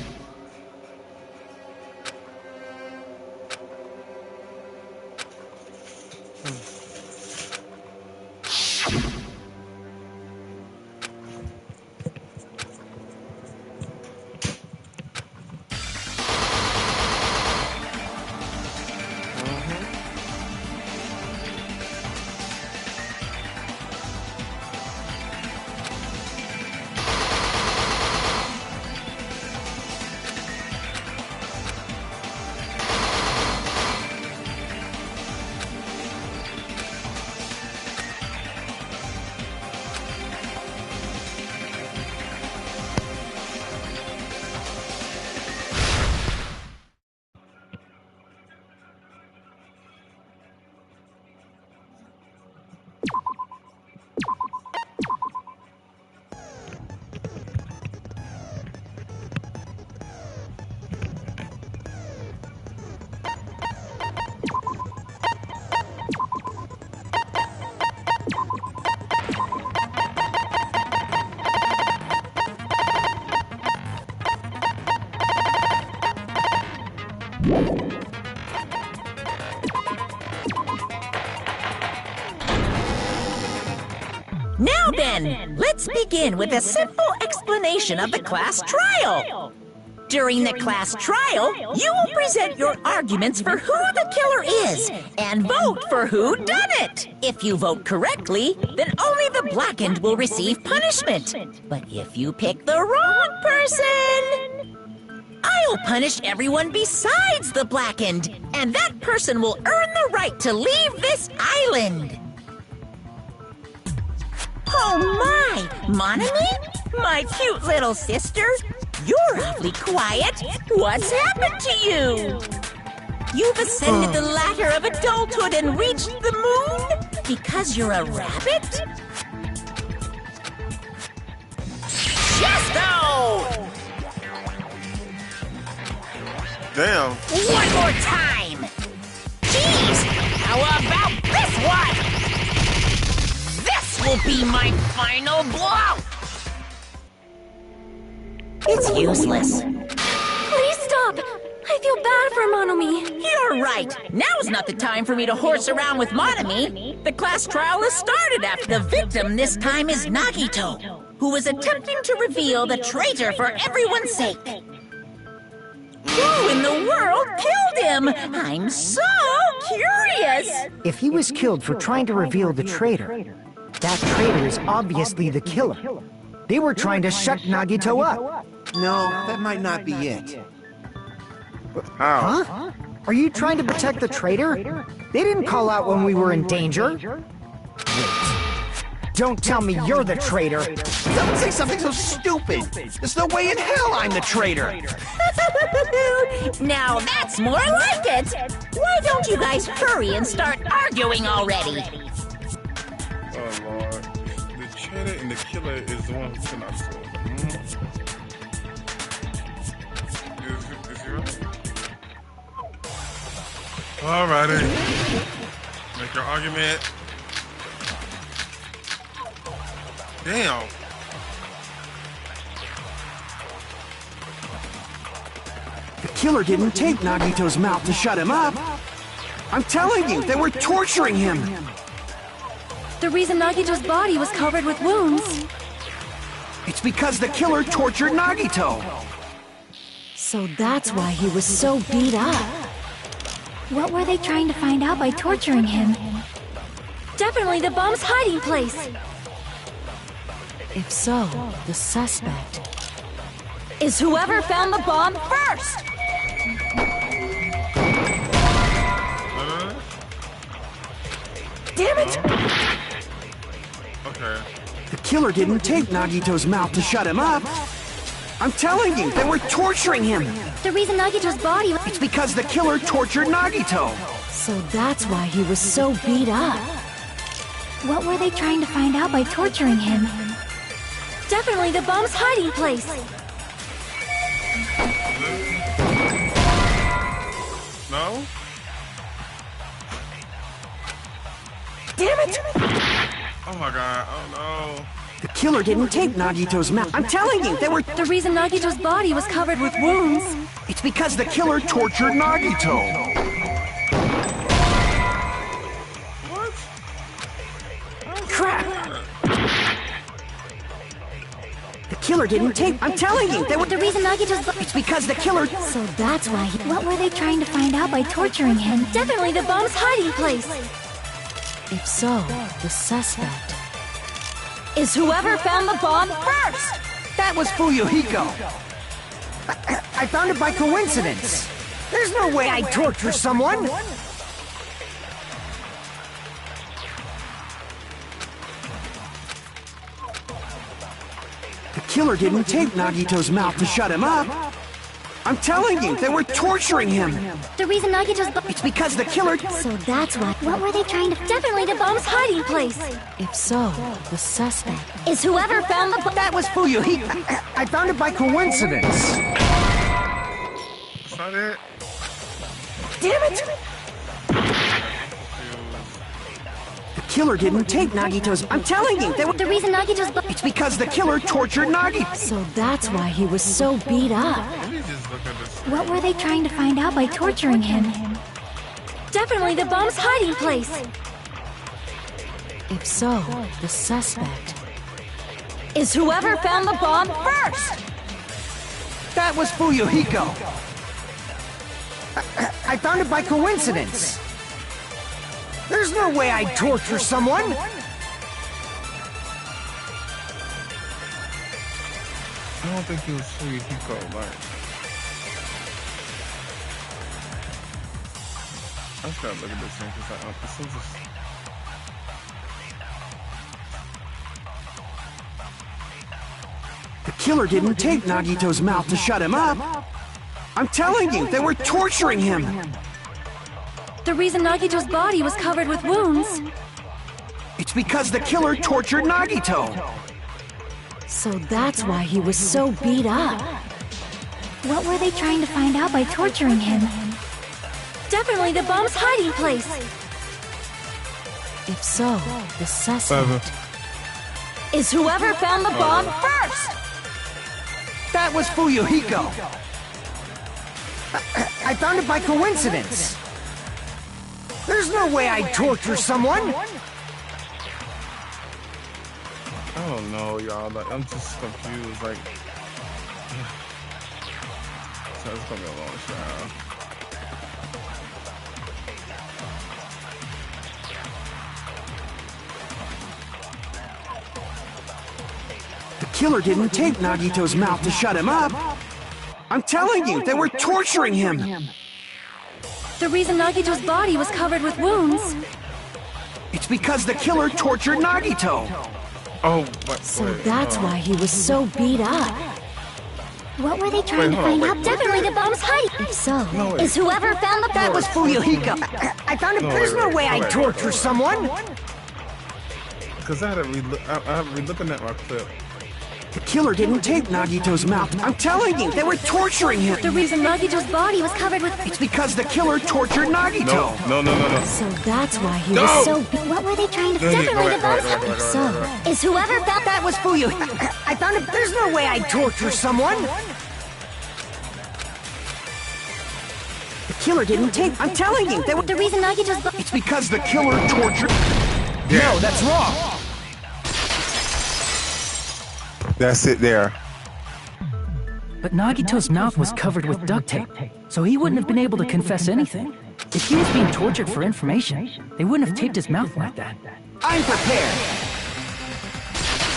Now then, let's begin with a simple explanation of the class trial. During the class trial, you will present your arguments for who the killer is and vote for who done it. If you vote correctly, then only the blackened will receive punishment. But if you pick the wrong person, I'll punish everyone besides the blackened, and that person will earn the right to leave this island. Oh my, Monami? My cute little sister? You're awfully quiet. What's happened to you? You've ascended the ladder of adulthood and reached the moon? Because you're a rabbit? Damn. One more time! Jeez! How about this one? This will be my final blow! It's useless. Please stop! I feel bad for Monomi. You're right. Now's not the time for me to horse around with Monomi. The class trial has started after the victim this time is Nagito, who is attempting to reveal the traitor for everyone's sake. Who in the world killed him? I'm so curious. If he was killed for trying to reveal the traitor, that traitor is obviously the killer. They were trying to shut Nagito up. No, that might not be it. How? Huh? Are you trying to protect the traitor? They didn't call out when we were in danger. Wait. Don't tell me you're the traitor. Don't say something so stupid. There's no way in hell I'm the traitor. Now that's more like it. Why don't you guys hurry and start arguing already? Oh Lord. The traitor and the killer is the one who cannot score. Is he right? Alrighty. Make your argument. Damn. The killer didn't tape Nagito's mouth to shut him up. I'm telling you, they were torturing him. The reason Nagito's body was covered with wounds. It's because the killer tortured Nagito. So that's why he was so beat up. What were they trying to find out by torturing him? Definitely the bomb's hiding place. If so, the suspect is whoever found the bomb first. Damn it! Okay. The killer didn't tape Nagito's mouth to shut him up. I'm telling you, they were torturing him. The reason Nagito's body was... It's because the killer tortured Nagito. So that's why he was so beat up. What were they trying to find out by torturing him? Definitely the bomb's hiding place. No? Damn it! Oh my god. Oh no. The killer didn't tape Nagito's mouth. I'm telling you, they were... The reason Nagito's body was covered with wounds. It's because the killer tortured Nagito. What? Crap! The killer didn't tape... I'm telling you, they were... The reason Nagito's body... It's because the killer... So that's why he... What were they trying to find out by torturing him? Definitely the bomb's hiding place. If so, the suspect is whoever found the bomb first. That was Fuyuhiko. I found it by coincidence. There's no way I'd torture someone. The killer didn't tape Nagito's mouth to shut him up. I'm telling you, they were torturing him. The reason Nagito's body... It's because the killer... So that's why... What were they trying to... Definitely the bomb's hiding place. If so, the suspect is whoever found the... That was Fuyuhiko. I found it by coincidence. That's not it. Damn it! The killer didn't tape Nagito's... I'm telling you, they were... The reason Nagito's body... It's because the killer tortured Nagito. So that's why he was so beat up. Let me just look at this. What were they trying to find out by torturing him? Definitely the bomb's hiding place. If so, the suspect is whoever found the bomb first. That was Fuyuhiko. I found it by coincidence. There's no way I'd torture someone. I don't think he was Fuyuhiko, like. I just gotta look at this thing because this is just... The killer didn't tape Nagito's mouth to shut him up. I'm telling you, they were torturing him. The reason Nagito's body was covered with wounds. It's because the killer tortured Nagito. So that's why he was so beat up. What were they trying to find out by torturing him? Definitely the bomb's hiding place! If so, the suspect is whoever found the bomb first! That was Fuyuhiko. I found it by coincidence. There's no way I'd torture someone. I don't know, y'all. Like, I'm just confused. Like, so it's gonna be a long trial. The killer didn't tape Nagito's mouth to shut him up. I'm telling you, they were torturing him. The reason Nagito's body was covered with wounds. It's because the killer tortured Nagito. Oh, but So that's why he was so beat up. What were they trying to find out? Definitely the bomb's hiding. If so, is whoever found the bomb. That was Fuyuhiko. I found it. There's no way I'd torture someone. Because I had to be looking at my clip. The killer didn't tape Nagito's mouth. I'm telling you, they were torturing him. The reason Nagito's body was covered with... It's because the killer tortured Nagito. No. So that's why he was so... What were they trying to... Definitely the bomb's hiding. If so, is whoever found... That was Fuyu. I found it. There's no way I'd torture someone. The killer didn't tape... I'm telling you, they were... The reason Nagito's... It's because the killer tortured... No, that's wrong. That's it there. But Nagito's mouth was covered with duct tape, so he wouldn't have been able to confess anything. If he was being tortured for information, they wouldn't have taped his mouth like that. I'm prepared.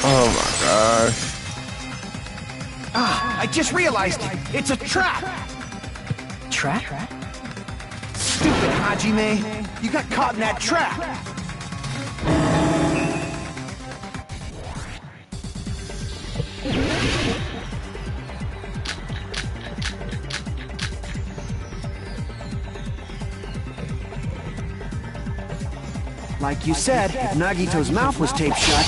Oh my gosh. I just realized it. It's a trap. Trap? Stupid Hajime. You got caught in that trap. Like you said, if Nagito's mouth was taped shut,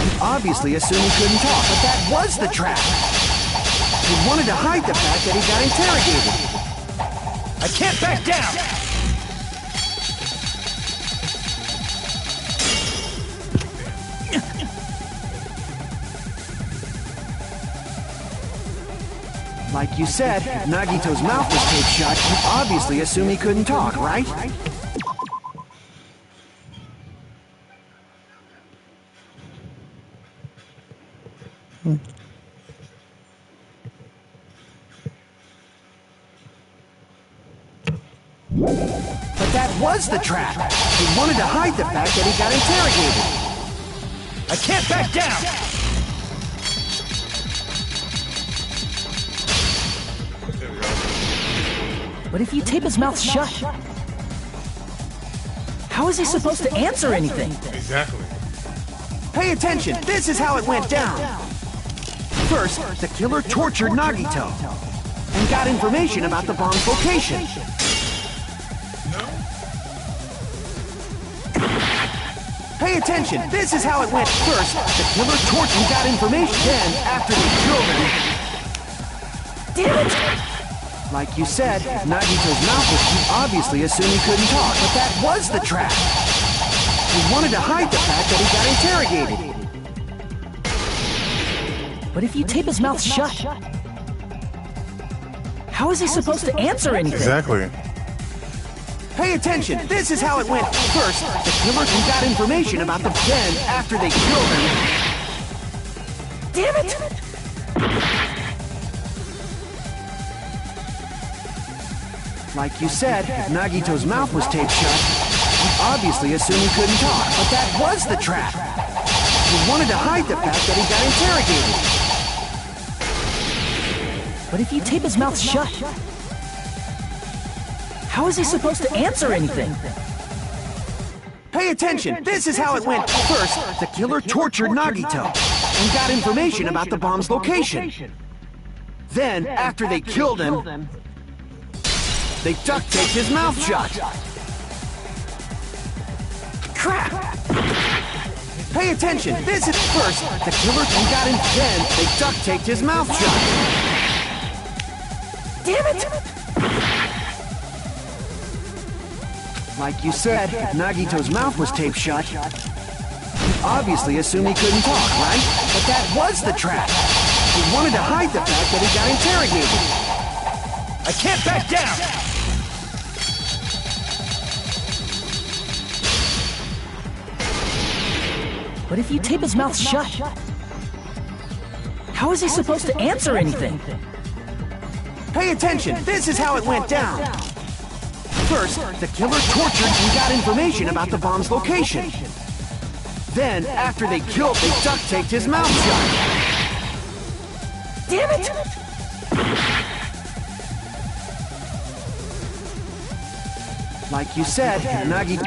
you obviously assumed he couldn't talk, but that was the trap. He wanted to hide the fact that he got interrogated. I can't back down! Like you said, if Nagito's mouth was taped shut, you obviously assumed he couldn't talk, right? But that was the trap. He wanted to hide the fact that he got interrogated. I can't back down! But if you tape his mouth shut, how is he supposed to answer anything? Exactly. Pay attention, this is how it went down. First, the killer tortured Nagito and got information about the bomb's location. Pay attention, this is how it went. First, the killer tortured and got information. Then, after they killed him... Damn it! Like you said, if Nagito's mouth was... You obviously assumed he couldn't talk, but that was the trap. He wanted to hide the fact that he got interrogated. But if you tape his mouth shut, how is he supposed to answer anything? Exactly. Pay attention, this is how it went. First, the killer got information about the... Then, after they killed him... Damn it! Like you said, if Nagito's mouth was taped shut, you obviously assumed he couldn't talk, but that was the trap. He wanted to hide the fact that he got interrogated. But if you tape his mouth shut, how is he supposed to answer anything? Pay attention, this is how it went. First, the killer tortured Nagito and got information about the bomb's location. Then, after they killed him, they duct taped his mouth shut. Crap! Pay attention, this is... First, the killer got him, then they duct taped his mouth shut. Damn it! Like you said, Nagito's mouth was taped shut. He obviously assumed he couldn't talk, right? But that was the trap. He wanted to hide the fact that he got interrogated. I can't back down! But if you tape his mouth shut, how is he supposed to answer anything? Pay attention, this is how it went down. First, the killer tortured and got information about the bomb's location. Then, after they killed, they duct taped his mouth shut. Damn it! Like you said, Nagi...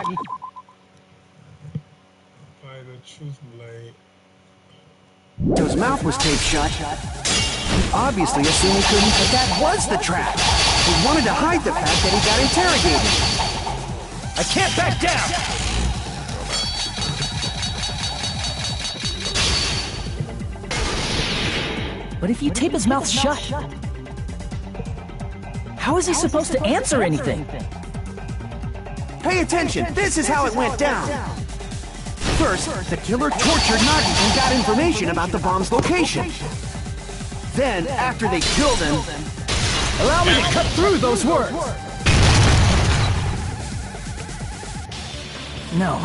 His mouth was taped shut. He obviously assumed he couldn't, but that was the trap. He wanted to hide the fact that he got interrogated. I can't back down! But if you tape his mouth shut, how is he supposed to answer anything? Pay attention, this is how it went down. First, the killer tortured Nagi and got information about the bomb's location. Then, after they killed him... Allow me to cut through those words! No,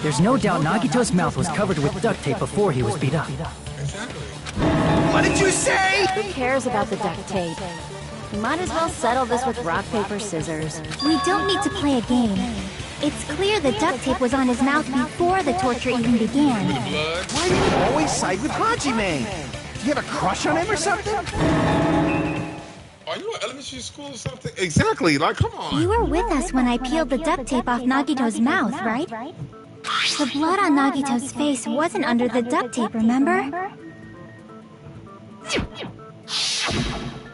there's no doubt Nagito's mouth was covered with duct tape before he was beat up. What did you say? Who cares about the duct tape? We might as well settle this with rock, paper, scissors. We don't need to play a game. It's clear the duct tape was on his mouth before the torture even began. Why do you always side with Hajime? Do you have a crush on him or something? Are you in elementary school or something? Exactly, like, come on. You were with us when I peeled the duct tape off Nagito's mouth, right? The blood on Nagito's face wasn't under the duct tape, remember?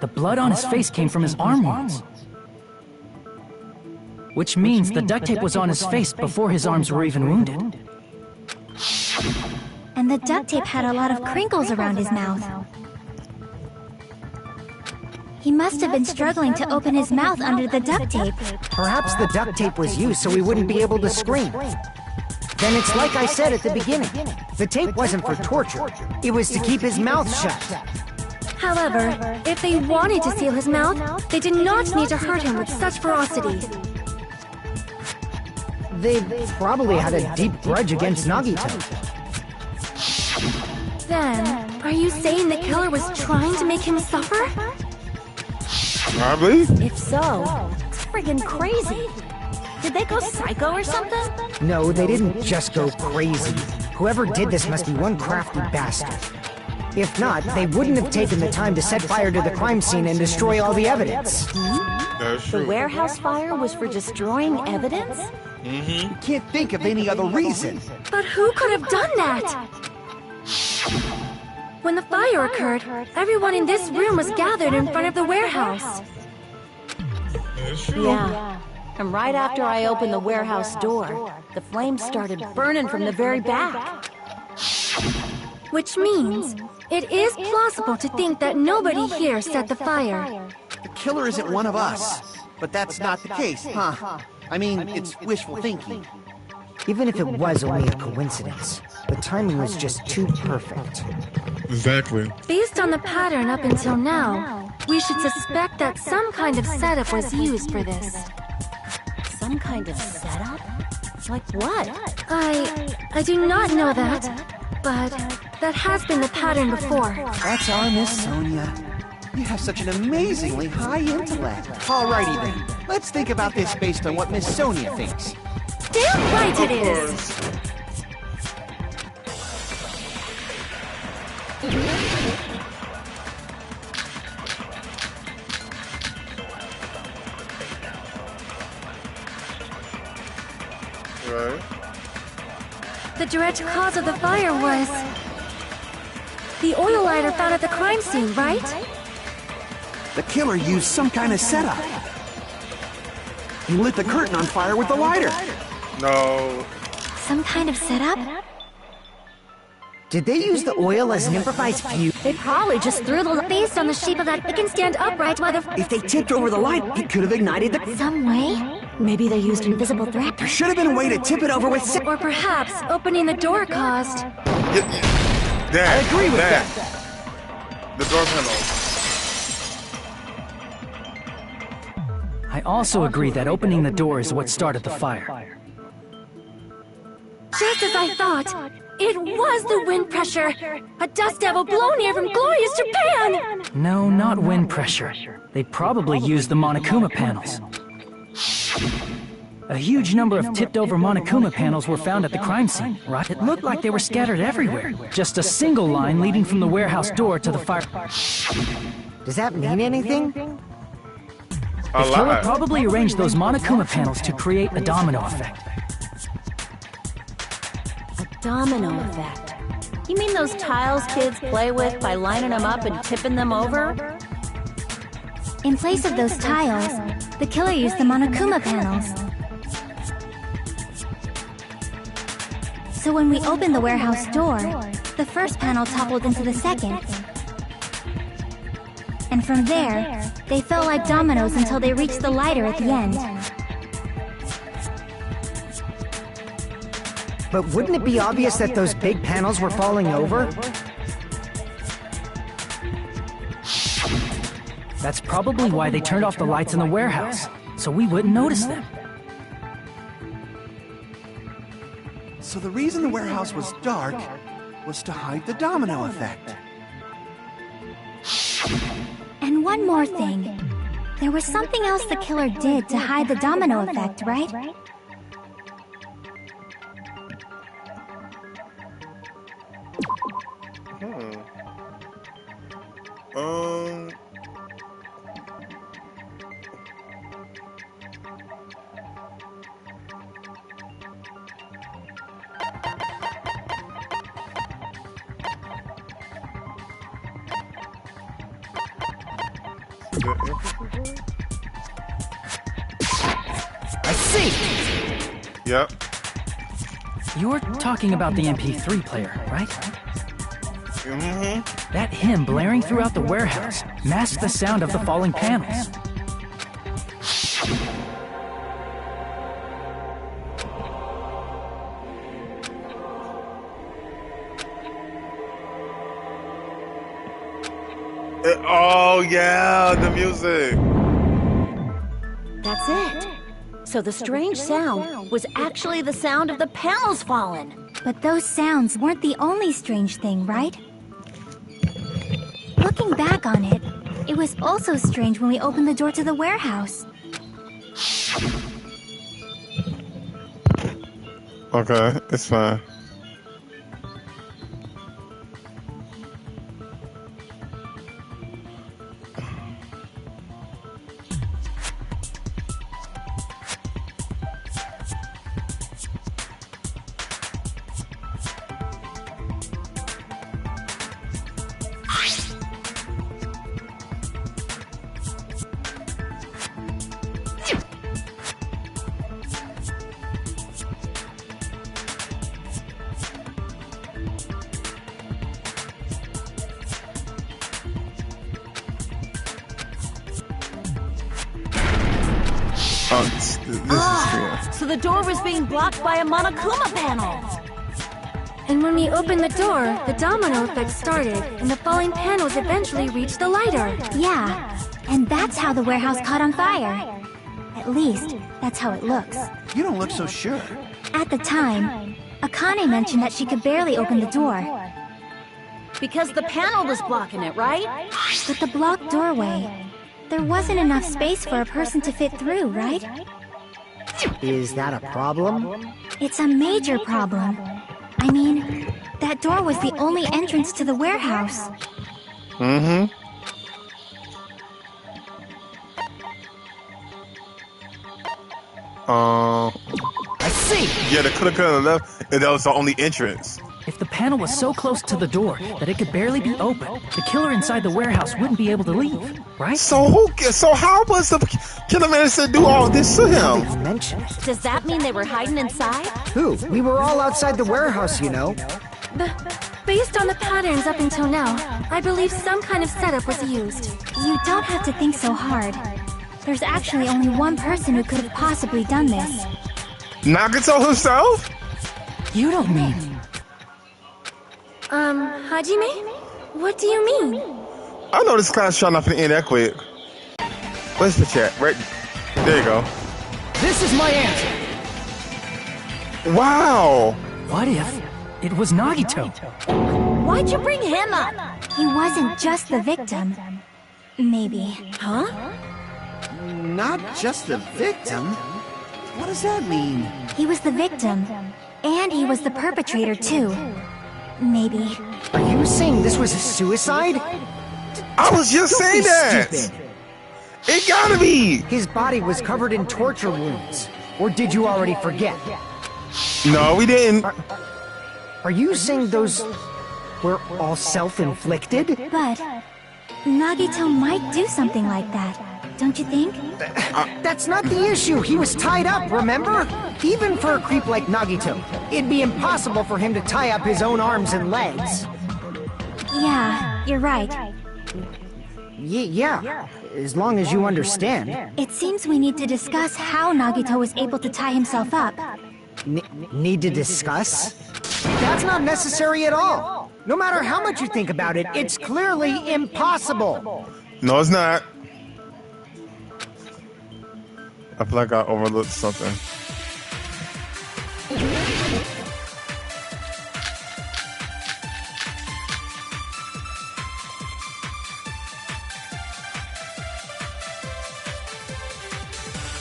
The blood on his face came from his arm wounds. Which means the duct tape was on his face before his arms were even wounded. And the duct tape had a lot of crinkles around his mouth. He must have been struggling to open his mouth under the duct tape. Perhaps the duct tape was used so he wouldn't be able to scream. Then it's like I said at the beginning. The tape wasn't for torture. It was to keep his mouth shut. However, if they wanted to seal his mouth, they did not need to hurt him with such ferocity. They probably had a deep grudge against Nagito. Then, are you saying the killer was trying to make him suffer? Probably. If so, it's friggin' crazy. Did they go psycho or something? No, they didn't just go crazy. Whoever did this must be one crafty bastard. If not, they wouldn't have taken the time to set fire to the crime scene and destroy all the evidence. That's true. The warehouse fire was for destroying evidence? You can't think of any other reason. But who could have done that? When the fire occurred, everyone in this room was gathered in front of the warehouse. That's true. Yeah. And right after I opened the warehouse door, the flames started burning from the very back. Which means it is plausible to think that nobody here set the fire. The killer isn't one of us. But that's not the case, huh? I mean, it's wishful thinking. Even if it was only a coincidence, the timing was just too perfect. Exactly. Based on the pattern up until now, we should suspect that some kind of setup was used for this. Some kind of setup? Like what? I do not know that, but that has been the pattern before. That's our Miss Sonia. You have such an amazingly high intellect. Alrighty then, let's think about this based on what Miss Sonia thinks. Damn right it is! Right. The direct cause of the fire was the oil lighter found at the crime scene, right? The killer used some kind of setup. He lit the curtain on fire with the lighter. No. Some kind of setup? Did they use the oil as an improvised fuse? They probably just threw the based on the shape of that. It can stand upright while the. If they tipped over the light, it could have ignited the... Some way? Maybe they used invisible thread. There should have been a way to tip it over with... Or perhaps opening the door caused. I agree with that. The door panel. I also agree that opening the door is what started the fire. Just as I thought. It was the wind pressure! A dust devil blown here from glorious Japan! No, not wind pressure. They probably used the Monokuma panels. A huge number of tipped-over Monokuma panels were found at the crime scene, right? It looked like they were scattered everywhere. Just a single line leading from the warehouse door to the fire... Does that mean anything? The killer probably arranged those Monokuma panels to create a domino effect. Domino effect. You mean those tiles kids play with by lining them up and tipping them over? In place of those tiles, the killer used the Monokuma panels. So when we opened the warehouse door, the first panel toppled into the second. And from there, they fell like dominoes until they reached the lighter at the end. But wouldn't it be obvious that those big panels were falling over? That's probably why they turned off the lights in the warehouse, so we wouldn't notice them. So the reason the warehouse was dark was to hide the domino effect. And one more thing. There was something else the killer did to hide the domino effect, right? I see! Yep. You're talking about the MP3 player, right? Mm-hmm. That hymn blaring throughout the warehouse masked the sound of the falling panels. Oh, yeah, the music. That's it. So the strange sound was actually the sound of the panels falling. But those sounds weren't the only strange thing, right? Looking back on it, it was also strange when we opened the door to the warehouse. Okay, it's fine. This is true. So the door was being blocked by a Monokuma panel. And when we opened the door, the domino effect started, and the falling panels eventually reached the lighter. Yeah, and that's how the warehouse caught on fire. At least, that's how it looks. You don't look so sure. At the time, Akane mentioned that she could barely open the door. Because the panel was blocking it, right? But the blocked doorway, there wasn't enough space for a person to fit through, right? Is that a problem? It's a major problem. I mean, that door was the only entrance to the warehouse. Mm-hmm. I see! Yeah, they could have left, and that was the only entrance. If the panel was so close to the door that it could barely be opened, the killer inside the warehouse wouldn't be able to leave, right? So how was the killer managed to do all this to him? Mentioned. Does that mean they were hiding inside? Who? We were all outside the warehouse, you know. Based on the patterns up until now, I believe some kind of setup was used. You don't have to think so hard. There's actually only one person who could have possibly done this. Nagato himself? You don't mean... Hajime? What do you mean? I know this class trying not to end that quick. Where's the chat? Right there you go. This is my answer. Wow. What if it was Nagito? Why'd you bring him up? He wasn't just the victim. Maybe. Huh? Not just the victim? What does that mean? He was the victim. And he was the perpetrator, too. Maybe. Are you saying this was a suicide? I was just Don't saying be that. stupid. It gotta be. His body was covered in torture wounds. Or did you already forget? No, we didn't. Are you saying those were all self-inflicted? But Nagito might do something like that, don't you think? That's not the issue. He was tied up, remember? Even for a creep like Nagito, it'd be impossible for him to tie up his own arms and legs. Yeah, you're right. Yeah, as long as you understand. It seems we need to discuss how Nagito was able to tie himself up. Need to discuss? That's not necessary at all. No matter how much you think about it, it's clearly impossible. No, it's not. I feel like I overlooked something.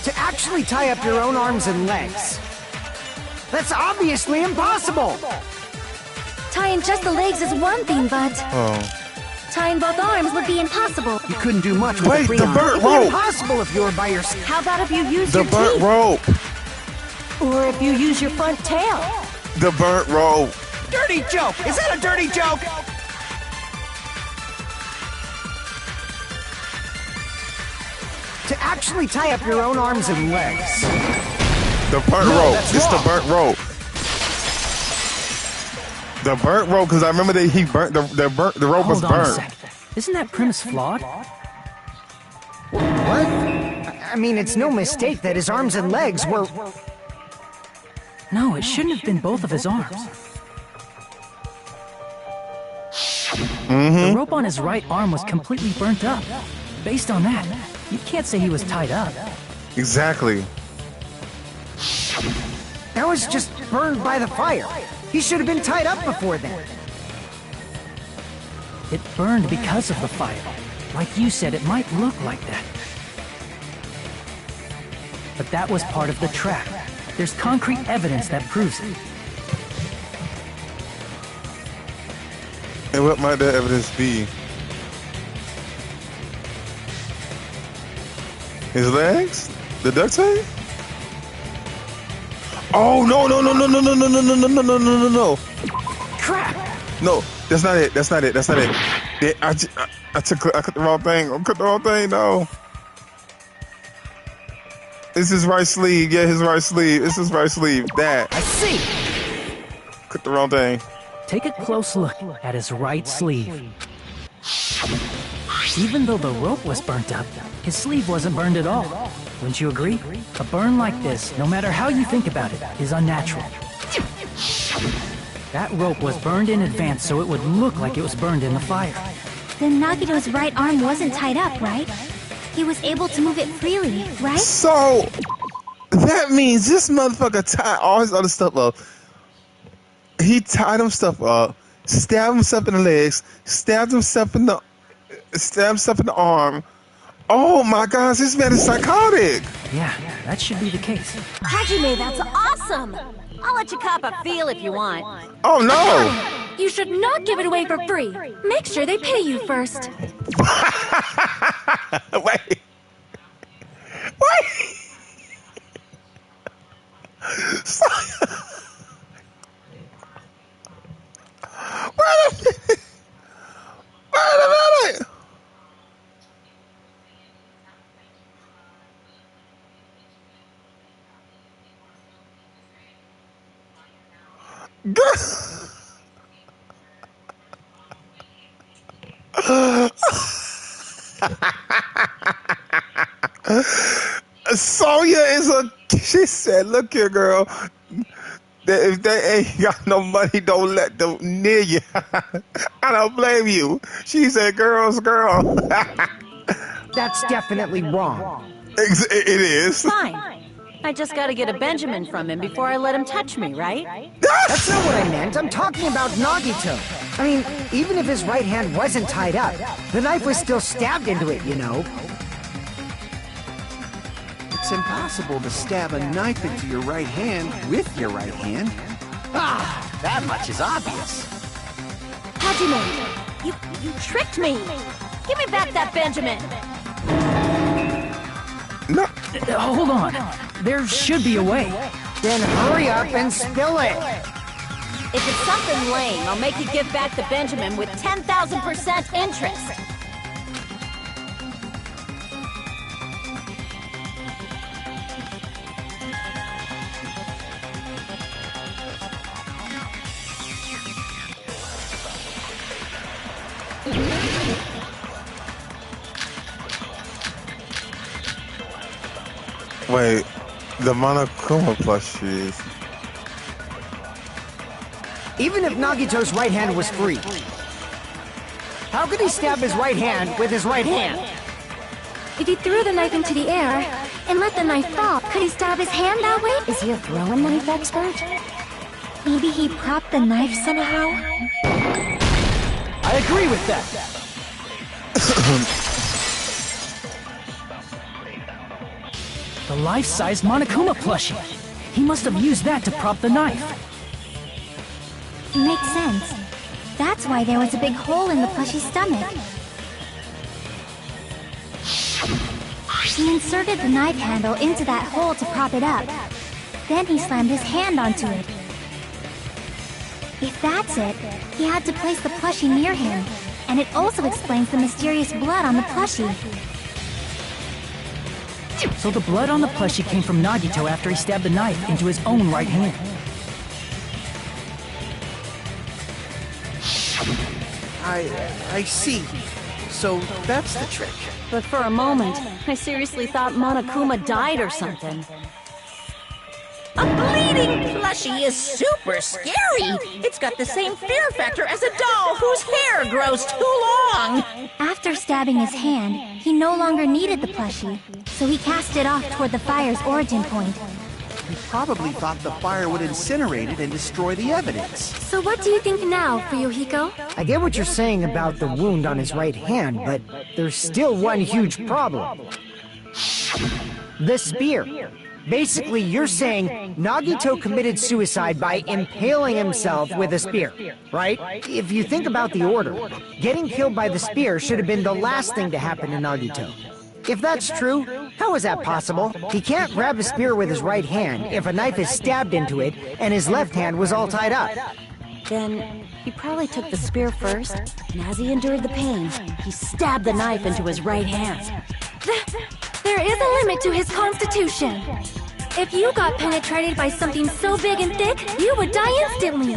To actually tie up your own arms and legs. That's obviously impossible. Tying just the legs is one thing, but Oh. tying both arms would be impossible. You couldn't do much with Wait, a free the arm. burnt It'd be rope. impossible if you were by yourself. How about if you use The your burnt teeth? rope. Or if you use your front tail? The burnt rope. Dirty joke! Is that a dirty joke? To actually tie up your own arms and legs. The burnt No, rope. that's It's wrong. the burnt rope. The burnt rope, because I remember that he burnt the rope was Hold on a burnt. sec. Isn't that premise flawed? What? I mean, it's no mistake that his arms and legs were... No, it shouldn't have been both of his arms. The rope on his right arm was completely burnt up. Based on that, you can't say he was tied up. Exactly. That was just burned by the fire. He should have been tied up before then. It burned because of the fire. Like you said, it might look like that. But that was part of the trap. There's concrete evidence that proves it. And what might that evidence be? His legs? The duct tape? Oh no no no no no no no no no no no no no no no! Crap! No, that's not it. That's not it. That's not it. Yeah, I cut the wrong thing. I cut the wrong thing. No. It's his right sleeve. Yeah, his right sleeve. It's his right sleeve. That. I see! Cut the wrong thing. Take a close look at his right sleeve. Even though the rope was burnt up, his sleeve wasn't burned at all. Wouldn't you agree? A burn like this, no matter how you think about it, is unnatural. That rope was burned in advance so it would look like it was burned in the fire. Then Nagito's right arm wasn't tied up, right? He was able to move it freely, right? So that means this motherfucker tied all his other stuff up. He tied himself up, stabbed himself in the legs, stabbed himself in the arm. Oh my gosh, this man is psychotic. Yeah, that should be the case. Hajime, that's awesome! I'll let you cop a feel if you want. Oh no. You should not give it away for free. Make sure they pay you first. Wait. Wait a minute. Wait a minute. Sonya is a. She said, "Look here, girl. If they ain't got no money, don't let them near you." I don't blame you. She said, "Girls, girl." That's definitely wrong. It is. Fine. I just gotta get a Benjamin from him before I let him touch me, right? That's not what I meant. I'm talking about Nagito. I mean, even if his right hand wasn't tied up, the knife was still stabbed into it, you know. It's impossible to stab a knife into your right hand with your right hand. Ah, that much is obvious. Hajime, you tricked me. Give me back that Benjamin. No. Hold on. There should be a way. Then hurry up and spill it. If it's something lame, I'll make you give back the Benjamin with 10,000% interest. Wait, the Monokuma plushies. Even if Nagito's right hand was free, how could he stab his right hand with his right hand? If he threw the knife into the air and let the knife fall, could he stab his hand that way? Is he a throwing knife expert? Maybe he propped the knife somehow? I agree with that. The life-size Monokuma plushie. He must have used that to prop the knife. Makes sense. That's why there was a big hole in the plushie's stomach. He inserted the knife handle into that hole to prop it up. Then he slammed his hand onto it. If that's it, he had to place the plushie near him. And it also explains the mysterious blood on the plushie. So the blood on the plushie came from Nagito after he stabbed the knife into his own right hand. I see. So that's the trick. But for a moment, I seriously thought Monokuma died or something. A bleeding plushie is super scary. It's got the same fear factor as a doll whose hair grows too long. After stabbing his hand, he no longer needed the plushie, so he cast it off toward the fire's origin point. He probably thought the fire would incinerate it and destroy the evidence. So what do you think now, Fuyuhiko? I get what you're saying about the wound on his right hand, but there's still one huge problem. The spear. Basically, you're saying Nagito committed suicide by impaling himself with a spear, right? If you think about the order, getting killed by the spear should have been the last thing to happen to Nagito. If that's true, how is that possible? He can't grab a spear with his right hand if a knife is stabbed into it and his left hand was all tied up. Then he probably took the spear first, and as he endured the pain, he stabbed the knife into his right hand. There is a limit to his constitution. If you got penetrated by something so big and thick, you would die instantly.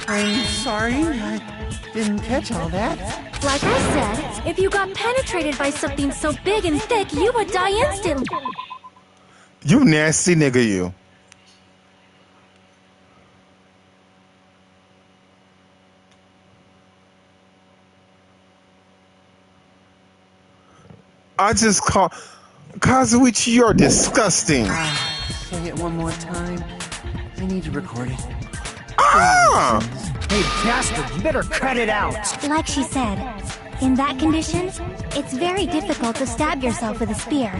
I'm sorry, I didn't catch all that. Like I said, if you got penetrated by something so big and thick, you would die instantly. You nasty nigga, you. I just call Kazuichi, you're disgusting. Say it one more time. I need to record it. Ah! Hey, bastard, you better cut it out. Like she said, in that condition, it's very difficult to stab yourself with a spear.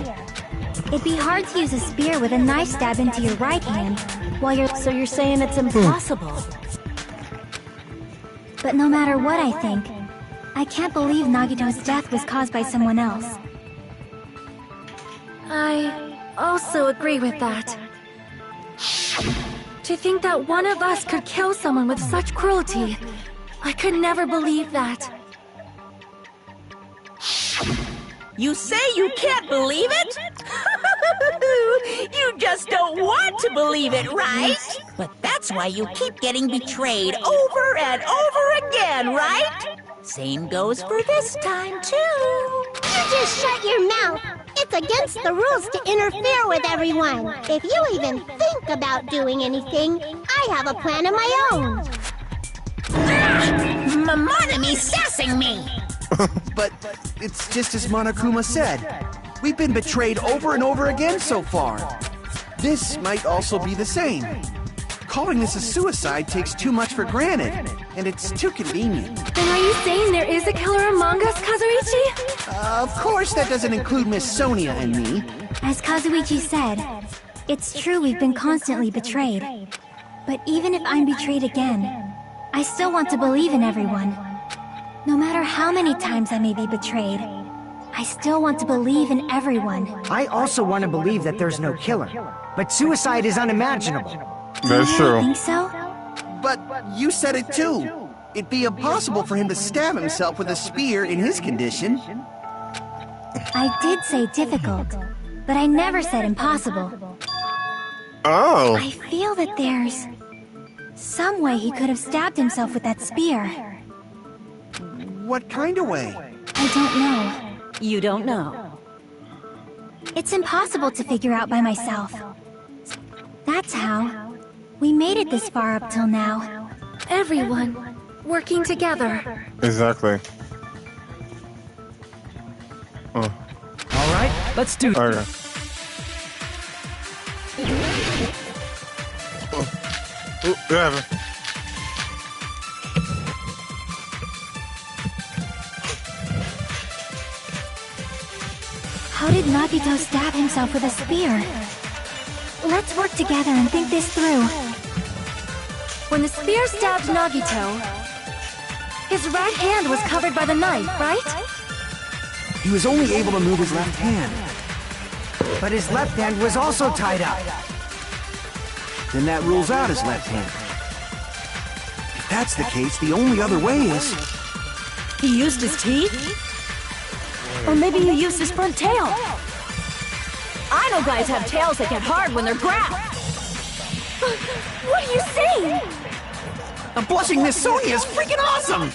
It'd be hard to use a spear with a knife stab into your right hand while you're... So you're saying it's impossible? But no matter what I think, I can't believe Nagito's death was caused by someone else. I also agree with that. To think that one of us could kill someone with such cruelty, I could never believe that. You say you can't believe it? You just don't want to believe it, right? But that's why you keep getting betrayed over and over again, right? Same goes for this time, too. You just shut your mouth. It's against the rules to interfere with everyone. If you even think about doing anything, I have a plan of my own. Monomi's sassing me! But it's just as Monokuma said. We've been betrayed over and over again so far. This might also be the same. Calling this a suicide takes too much for granted, and it's too convenient. Then are you saying there is a killer among us, Kazuichi? Of course that doesn't include Miss Sonia and me. As Kazuichi said, it's true we've been constantly betrayed. But even if I'm betrayed again, I still want to believe in everyone. No matter how many times I may be betrayed, I still want to believe in everyone. I also want to believe that there's no killer. But suicide is unimaginable. That's Do you true. think so? But you said it too. It'd be impossible for him to stab himself with a spear in his condition. I did say difficult, but I never said impossible. Oh. I feel that there's some way he could have stabbed himself with that spear. What kind of way? I don't know. You don't know. It's impossible to figure out by myself. That's how we made it this far up till now. Everyone working together. Exactly. Oh. All right, let's do Okay. Oh, whatever. How did Nagito stab himself with a spear? Let's work together and think this through. When the spear stabbed Nagito, his right hand was covered by the knife, right? He was only able to move his left hand. But his left hand was also tied up. Then that rules out his left hand. If that's the case, the only other way is... He used his teeth? Or maybe he used his front tail. I know guys have tails that get hard when they're grabbed. What are you saying? A blushing Miss Sonia is freaking awesome!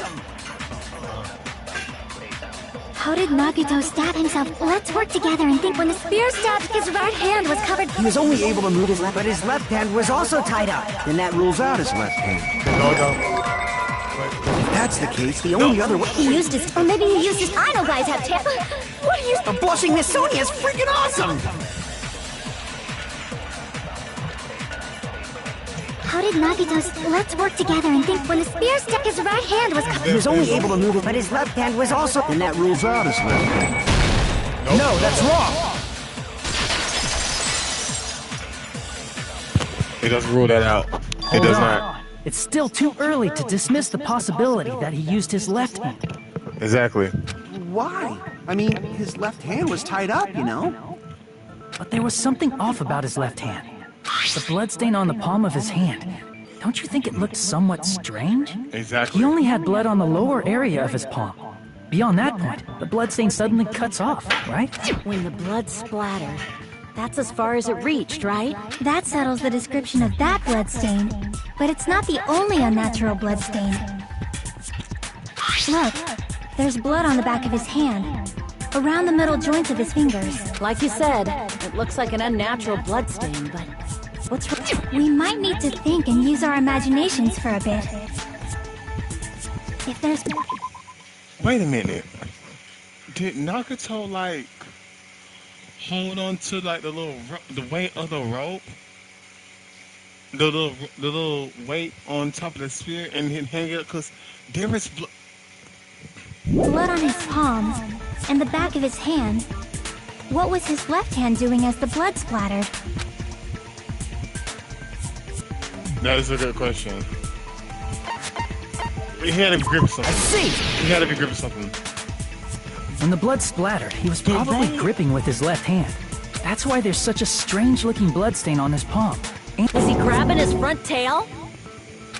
How did Nagito stab himself? Let's work together and think when the spear stabbed, his right hand was covered. He was only able to move his left... But his left hand was also tied up. Then that rules out his left hand. No, no. If that's the case, the only other way... He used his, or maybe he used his. I know guys have tails. What are you? A blushing Miss Sonia is freaking awesome! How did Nagito? Let's work together and think when the spear stabbed, his right hand was covered. He was only able to move his... But his left hand was also... Then that rules out his left hand. No, that's wrong. It doesn't rule that out. It Hold does on. not. It's still too early to dismiss the possibility that he used his left hand. Exactly. Why? I mean, his left hand was tied up, you know? But there was something off about his left hand. The bloodstain on the palm of his hand. Don't you think it looked somewhat strange? Exactly. He only had blood on the lower area of his palm. Beyond that point, the bloodstain suddenly cuts off, right? When the blood splattered, that's as far as it reached, right? That settles the description of that bloodstain, but it's not the only unnatural bloodstain. Look, there's blood on the back of his hand, around the middle joints of his fingers. Like you said, it looks like an unnatural bloodstain, but what's wrong? We might need to think and use our imaginations for a bit. If there's... Wait a minute. Did Nagato like hold on to like the weight of the rope? The little weight on top of the spear and then hang it because there is blood on his palm and the back of his hand. What was his left hand doing as the blood splattered? That is a good question. He had to grip something. I see! He had to be gripping something. When the blood splattered, he was probably gripping with his left hand. That's why there's such a strange-looking bloodstain on his palm. Was he grabbing his front tail?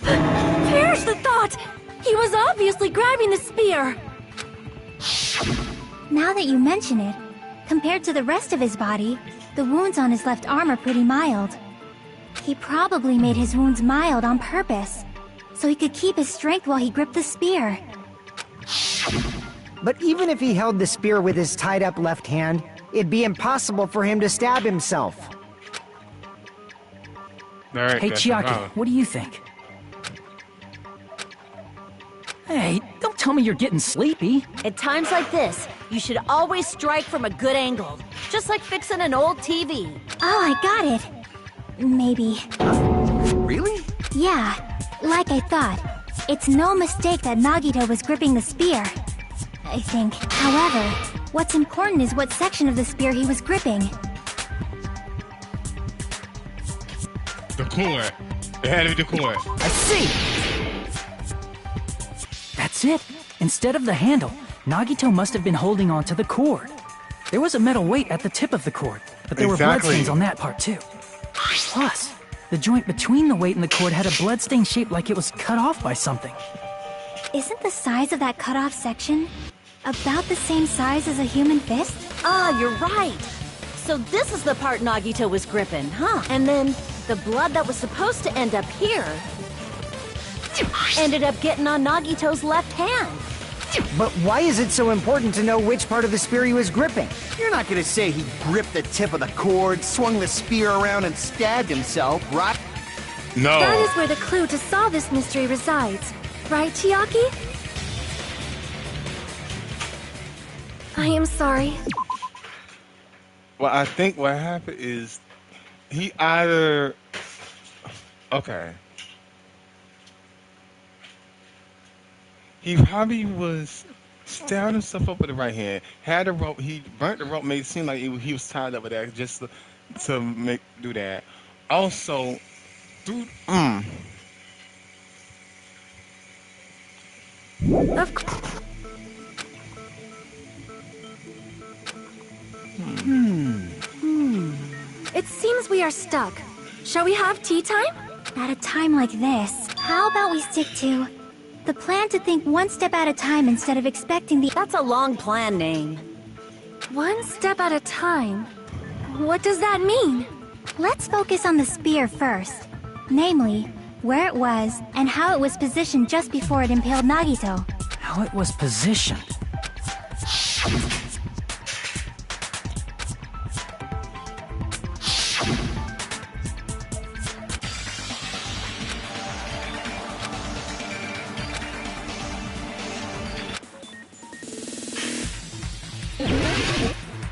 Perish the thought! He was obviously grabbing the spear! Now that you mention it, compared to the rest of his body, the wounds on his left arm are pretty mild. He probably made his wounds mild on purpose, so he could keep his strength while he gripped the spear. But even if he held the spear with his tied-up left hand, it'd be impossible for him to stab himself. All right, Hey, that's Chiaki, wrong. what do you think? Hey, don't tell me you're getting sleepy. At times like this, you should always strike from a good angle. Just like fixing an old TV. Oh, I got it. Maybe. Really? Yeah, like I thought. It's no mistake that Nagito was gripping the spear, I think. However, what's important is what section of the spear he was gripping. The cord. It had to be the cord. I see! That's it. Instead of the handle, Nagito must have been holding on to the cord. There was a metal weight at the tip of the cord, but there were Exactly. bloodstains on that part too. Plus, the joint between the weight and the cord had a bloodstain shaped like it was cut off by something. Isn't the size of that cut-off section about the same size as a human fist? Ah, you're right. So this is the part Nagito was gripping, huh? And then the blood that was supposed to end up here ended up getting on Nagito's left hand. But why is it so important to know which part of the spear he was gripping? You're not gonna say he gripped the tip of the cord, swung the spear around, and stabbed himself, right? No. That is where the clue to solve this mystery resides. Right, Chiaki? I am sorry. Well, I think what happened is he either. Okay. He probably was stabbing himself up with the right hand. Had the rope. He burnt the rope. Made it seem like he was tied up with that just to do that. Also, through. Of course. It seems we are stuck. Shall we have tea time? At a time like this, how about we stick to the plan to think one step at a time instead of expecting the... That's a long plan name. One step at a time? What does that mean? Let's focus on the spear first. Namely, where it was and how it was positioned just before it impaled Nagito. How it was positioned.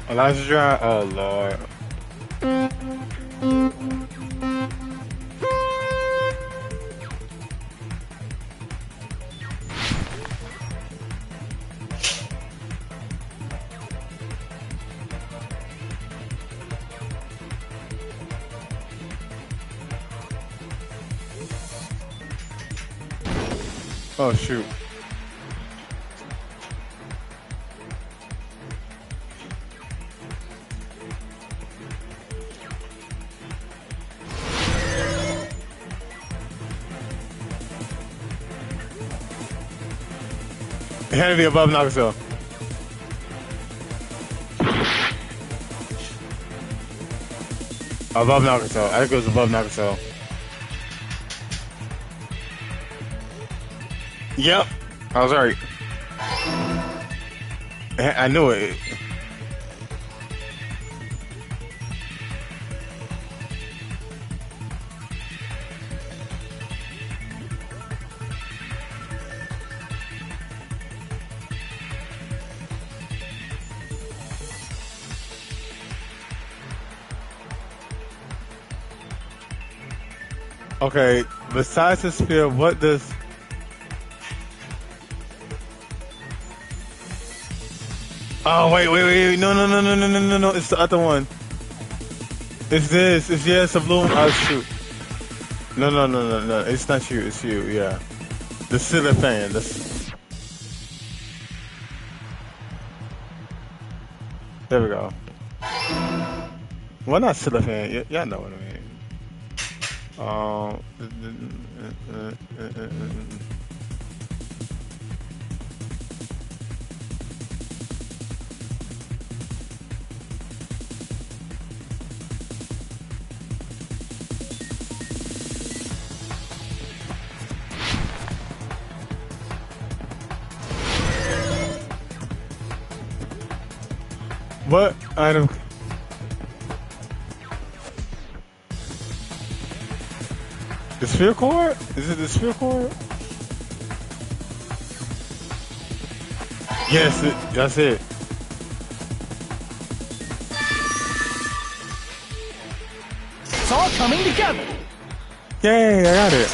Elijah Dry. Oh Lord. Oh shoot. It had to be above Nagato. Above Nagato. I think it was above Nagato. Yep. I was right. I knew it. Okay, besides the spear, what does... Oh, wait, no, it's the other one. It's this, it's a blue one. Oh, shoot. No, it's not you, it's you, yeah. The ceiling fan, there we go. Well, not ceiling fan, y'all know what I mean. What item? The sphere cord? Is it the sphere cord? Yes, that's it. It's all coming together. Yay, I got it.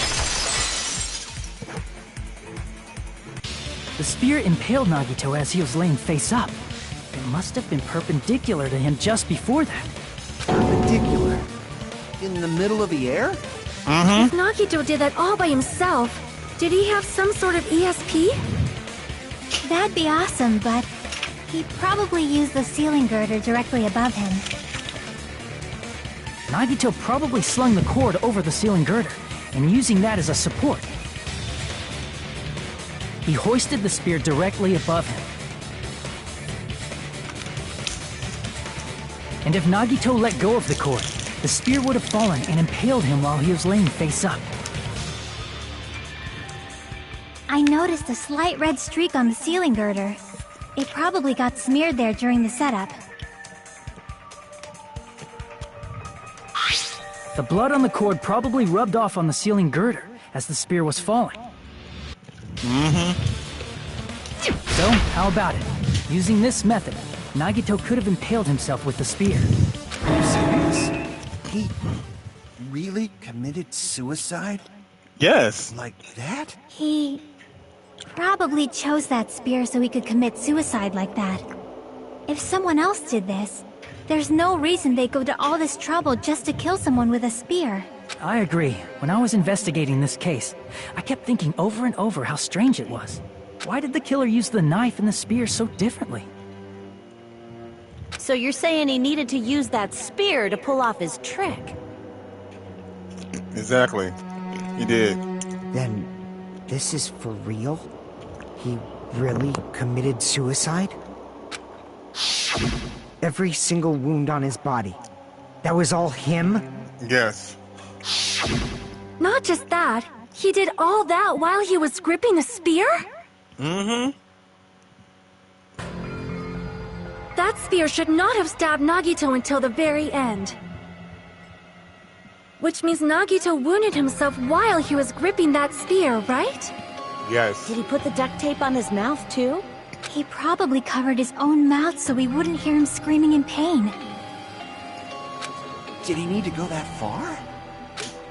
The spear impaled Nagito as he was laying face up. It must have been perpendicular to him just before that. Perpendicular? In the middle of the air? If Nagito did that all by himself, did he have some sort of ESP? That'd be awesome, but he probably used the ceiling girder directly above him. Nagito probably slung the cord over the ceiling girder, and using that as a support. He hoisted the spear directly above him. And if Nagito let go of the cord, the spear would have fallen and impaled him while he was laying face up. I noticed a slight red streak on the ceiling girder. It probably got smeared there during the setup. The blood on the cord probably rubbed off on the ceiling girder as the spear was falling. So, how about it? Using this method, Nagito could have impaled himself with the spear. Are you serious? He really committed suicide? Yes. Like that? He probably chose that spear so he could commit suicide like that. If someone else did this, there's no reason they'd go to all this trouble just to kill someone with a spear. I agree. When I was investigating this case, I kept thinking over and over how strange it was. Why did the killer use the knife and the spear so differently? So you're saying he needed to use that spear to pull off his trick? Exactly. He did. Then, this is for real? He really committed suicide? Every single wound on his body. That was all him? Yes. Not just that, he did all that while he was gripping the spear? That spear should not have stabbed Nagito until the very end. Which means Nagito wounded himself while he was gripping that spear, right? Yes. Did he put the duct tape on his mouth, too? He probably covered his own mouth so we wouldn't hear him screaming in pain. Did he need to go that far?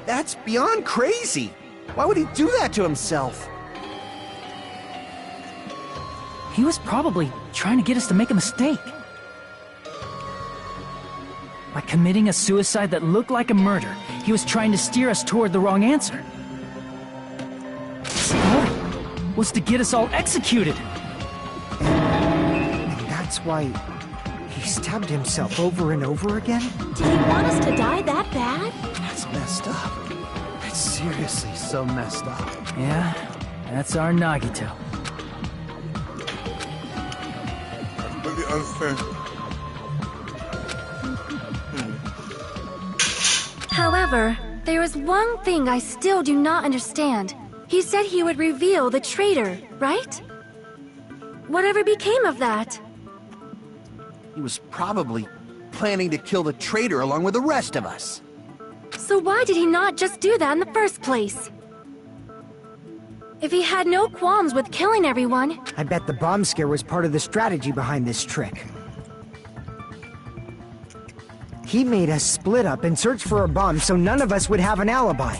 That's beyond crazy! Why would he do that to himself? He was probably trying to get us to make a mistake. By committing a suicide that looked like a murder, he was trying to steer us toward the wrong answer. His goal was to get us all executed. And that's why he stabbed himself over and over again? Did he want us to die that bad? That's messed up. It's seriously so messed up. Yeah, that's our Nagito. Let me understand. However, there is one thing I still do not understand. He said he would reveal the traitor, right? Whatever became of that? He was probably planning to kill the traitor along with the rest of us. So why did he not just do that in the first place? If he had no qualms with killing everyone... I bet the bomb scare was part of the strategy behind this trick. He made us split up and search for a bomb so none of us would have an alibi.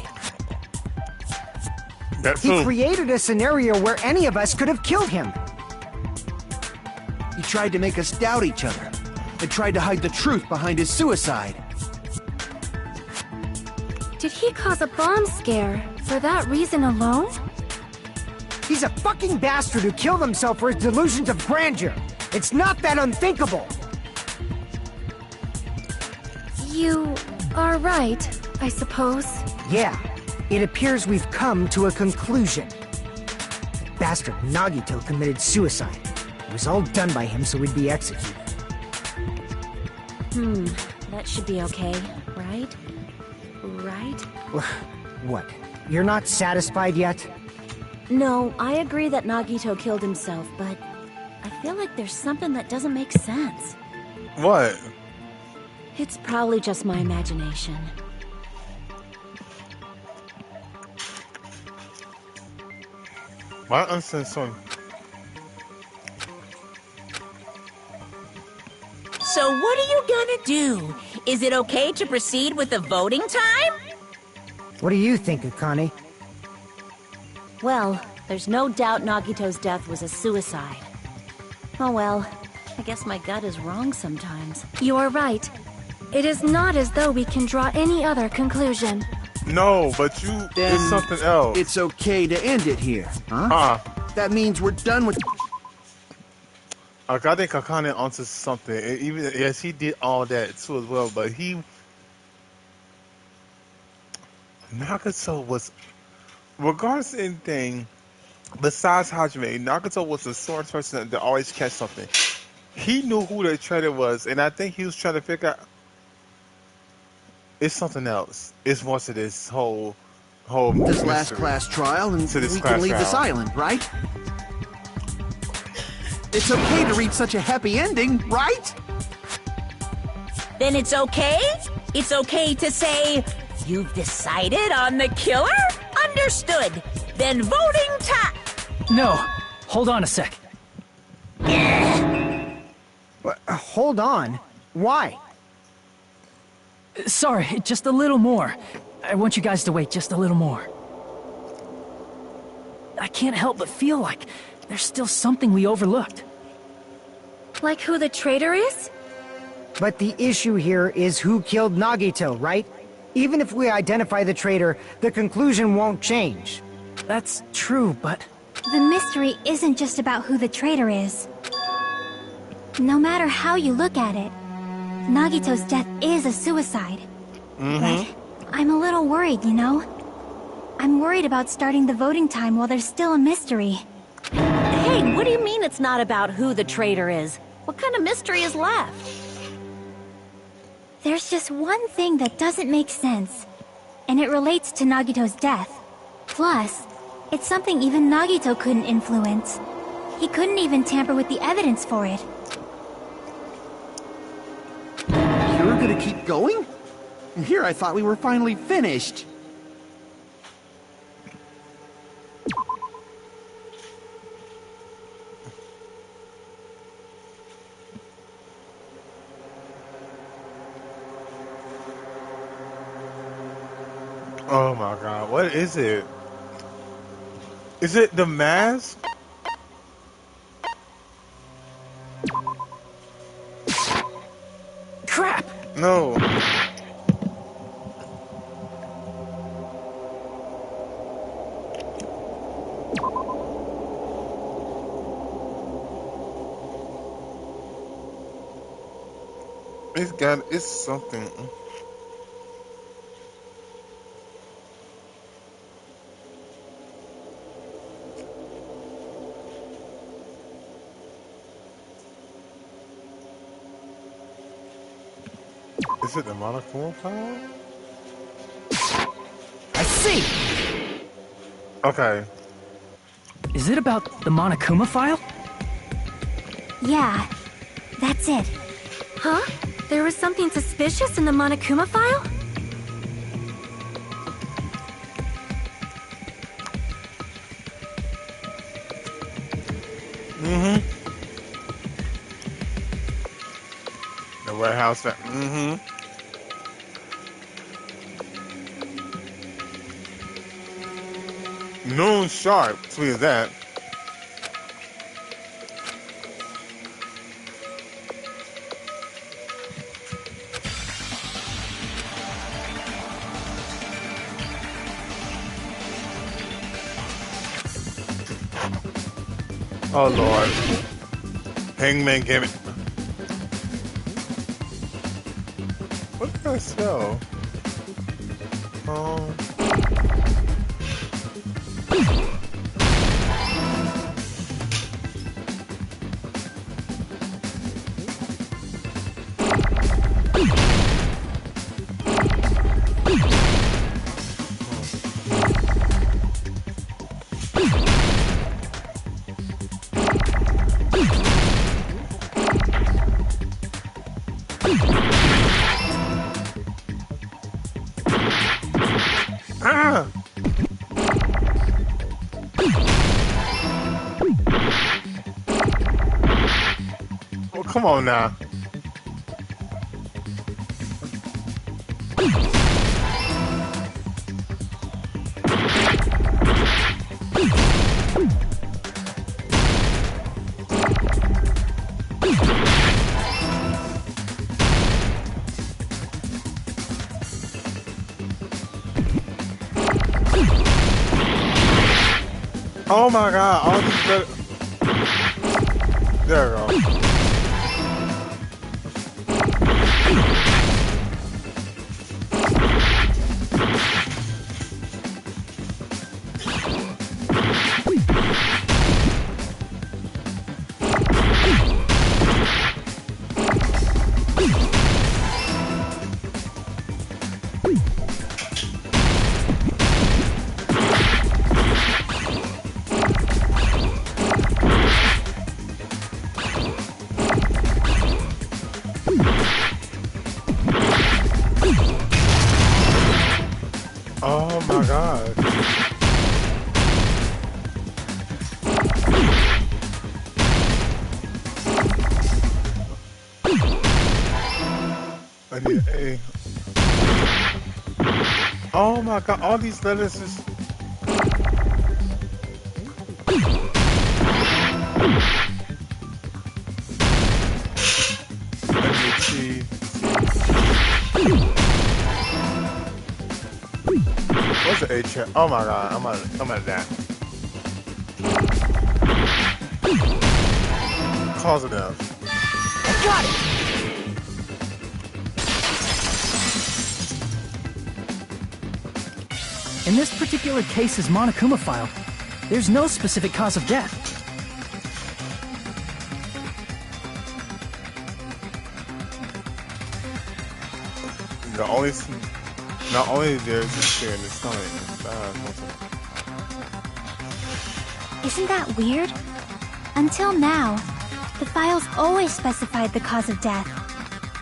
That's He true. created a scenario where any of us could have killed him. He tried to make us doubt each other, and tried to hide the truth behind his suicide. Did he cause a bomb scare for that reason alone? He's a fucking bastard who killed himself for his delusions of grandeur. It's not that unthinkable. You are right, I suppose. Yeah, it appears we've come to a conclusion. The bastard Nagito committed suicide. It was all done by him so we'd be executed. That should be okay, right? Right? What? You're not satisfied yet? No, I agree that Nagito killed himself, but I feel like there's something that doesn't make sense. What? It's probably just my imagination. Why understand son? So what are you gonna do? Is it okay to proceed with the voting time? What do you think, Akane? Well, there's no doubt Nagito's death was a suicide. Oh well, I guess my gut is wrong sometimes. You are right. It is not as though we can draw any other conclusion. No, but you Then it's something else. It's okay to end it here, huh? That means we're done with... Like, I think Akane answers something. Even yes, he did all that too as well, but Nagato was, regardless of anything, besides Hajime, Nagato was the sort of person that always catch something. He knew who the traitor was, and I think he was trying to figure out it's something else. It's more to this whole this last mystery. class trial, and To this we class can leave this trial. island, right? It's okay to reach such a happy ending, right? Then it's okay? It's okay to say, you've decided on the killer? Understood. Then voting time. No, hold on a sec. Hold on. Why? Sorry, just a little more. I want you guys to wait just a little more. I can't help but feel like there's still something we overlooked. Like who the traitor is? But the issue here is who killed Nagito, right? Even if we identify the traitor, the conclusion won't change. That's true, but... The mystery isn't just about who the traitor is. No matter how you look at it, Nagito's death is a suicide. But I'm a little worried, you know? I'm worried about starting the voting time while there's still a mystery. Hey, what do you mean it's not about who the traitor is? What kind of mystery is left? There's just one thing that doesn't make sense, and it relates to Nagito's death. Plus, it's something even Nagito couldn't influence. He couldn't even tamper with the evidence for it. You're gonna keep going? Here I thought we were finally finished. Oh my god, what is it? Is it the mask? Crap! No. It's something. Is it the Monochrome file? I see! Okay. Is it about the Monokuma file? Yeah, that's it. Huh? There was something suspicious in the Monokuma file? The warehouse. Noon sharp between that. Oh Lord. Hangman gave it. What did I smell? Come on now. Oh my god, all these there we go. Oh my god. I need a. Oh my god, all these letters is. Let me see. What's the H? Oh my god, I'm out of that. Cause enough. I got it! In this particular case's Monokuma file, there's no specific cause of death. Not only there's a spear in the stomach. Isn't that weird? Until now, the files always specified the cause of death.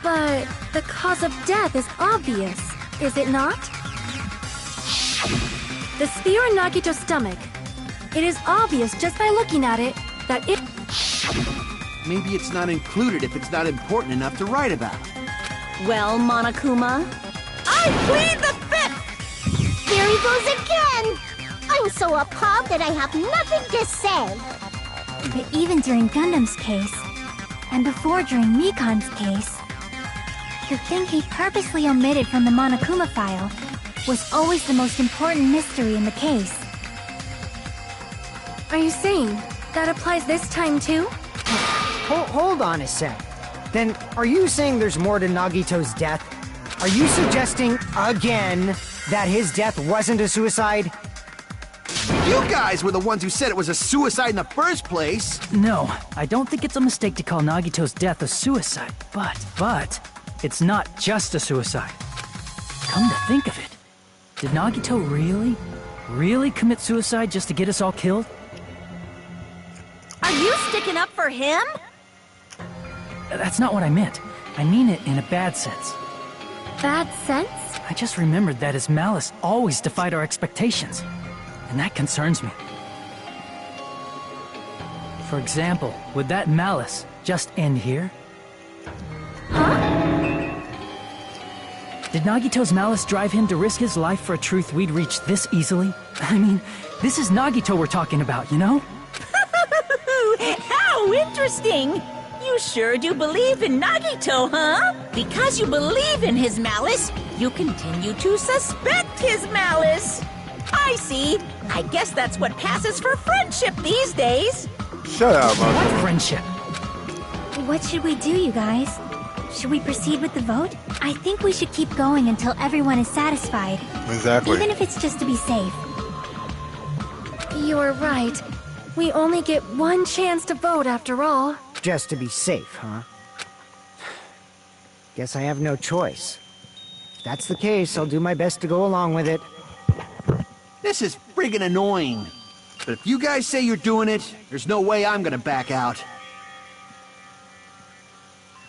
But the cause of death is obvious, is it not? The spear in Nagito's stomach. It is obvious just by looking at it that it... Maybe it's not included if it's not important enough to write about. Well, Monokuma, I plead the fifth! There he goes again! I'm so appalled that I have nothing to say. But even during Gundam's case, and before during Mikan's case, the thing he purposely omitted from the Monokuma file was always the most important mystery in the case. are you saying that applies this time too? Hold on a sec. Then, are you saying there's more to Nagito's death? Are you suggesting, again, that his death wasn't a suicide? You guys were the ones who said it was a suicide in the first place! No, I don't think it's a mistake to call Nagito's death a suicide, but it's not just a suicide. Come to think of it, did Nagito really commit suicide just to get us all killed? Are you sticking up for him? That's not what I meant. I mean it in a bad sense. Bad sense? I just remembered that his malice always defied our expectations. And that concerns me. For example, would that malice just end here? Huh? Did Nagito's malice drive him to risk his life for a truth we'd reach this easily? I mean, this is Nagito we're talking about, you know? How interesting! You sure do believe in Nagito, huh? Because you believe in his malice, you continue to suspect his malice. I see. I guess that's what passes for friendship these days. Shut up, What Marco. friendship? What should we do, you guys? Should we proceed with the vote? I think we should keep going until everyone is satisfied. Exactly. Even if it's just to be safe. You're right. We only get one chance to vote after all. Just to be safe, huh? Guess I have no choice. If that's the case, I'll do my best to go along with it. This is friggin' annoying. But if you guys say you're doing it, there's no way I'm gonna back out.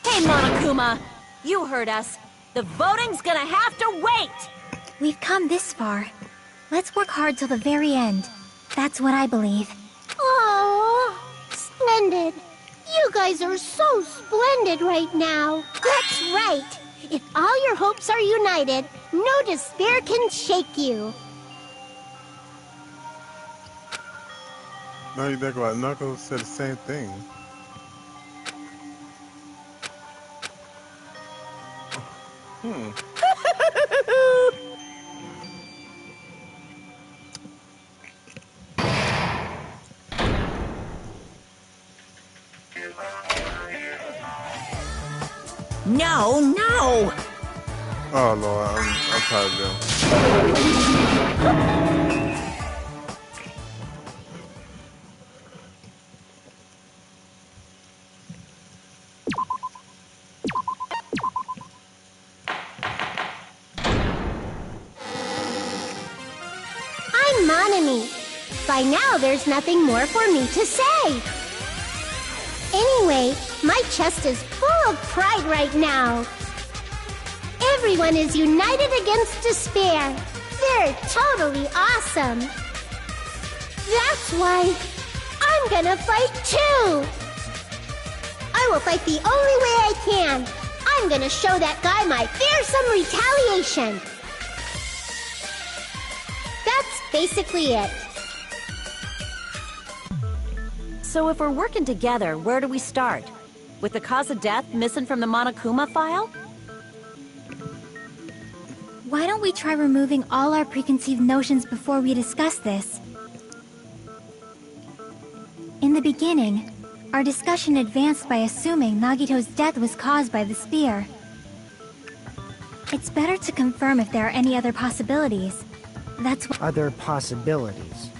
Hey, Monokuma! You heard us. The voting's gonna have to wait! We've come this far. Let's work hard till the very end. That's what I believe. Oh, splendid. You guys are so splendid right now. That's right. If all your hopes are united, no despair can shake you. Now you think about it, Knuckles said the same thing. No, no! Oh Lord, I'm tired of them. I'm Monami. By now, there's nothing more for me to say. Anyway, my chest is full of pride right now. Everyone is united against despair. They're totally awesome. That's why I'm gonna fight too. I will fight the only way I can. I'm gonna show that guy my fearsome retaliation. That's basically it. So if we're working together, where do we start? With the cause of death missing from the Monokuma file? Why don't we try removing all our preconceived notions before we discuss this? In the beginning, our discussion advanced by assuming Nagito's death was caused by the spear. It's better to confirm if there are any other possibilities. That's what— Other possibilities.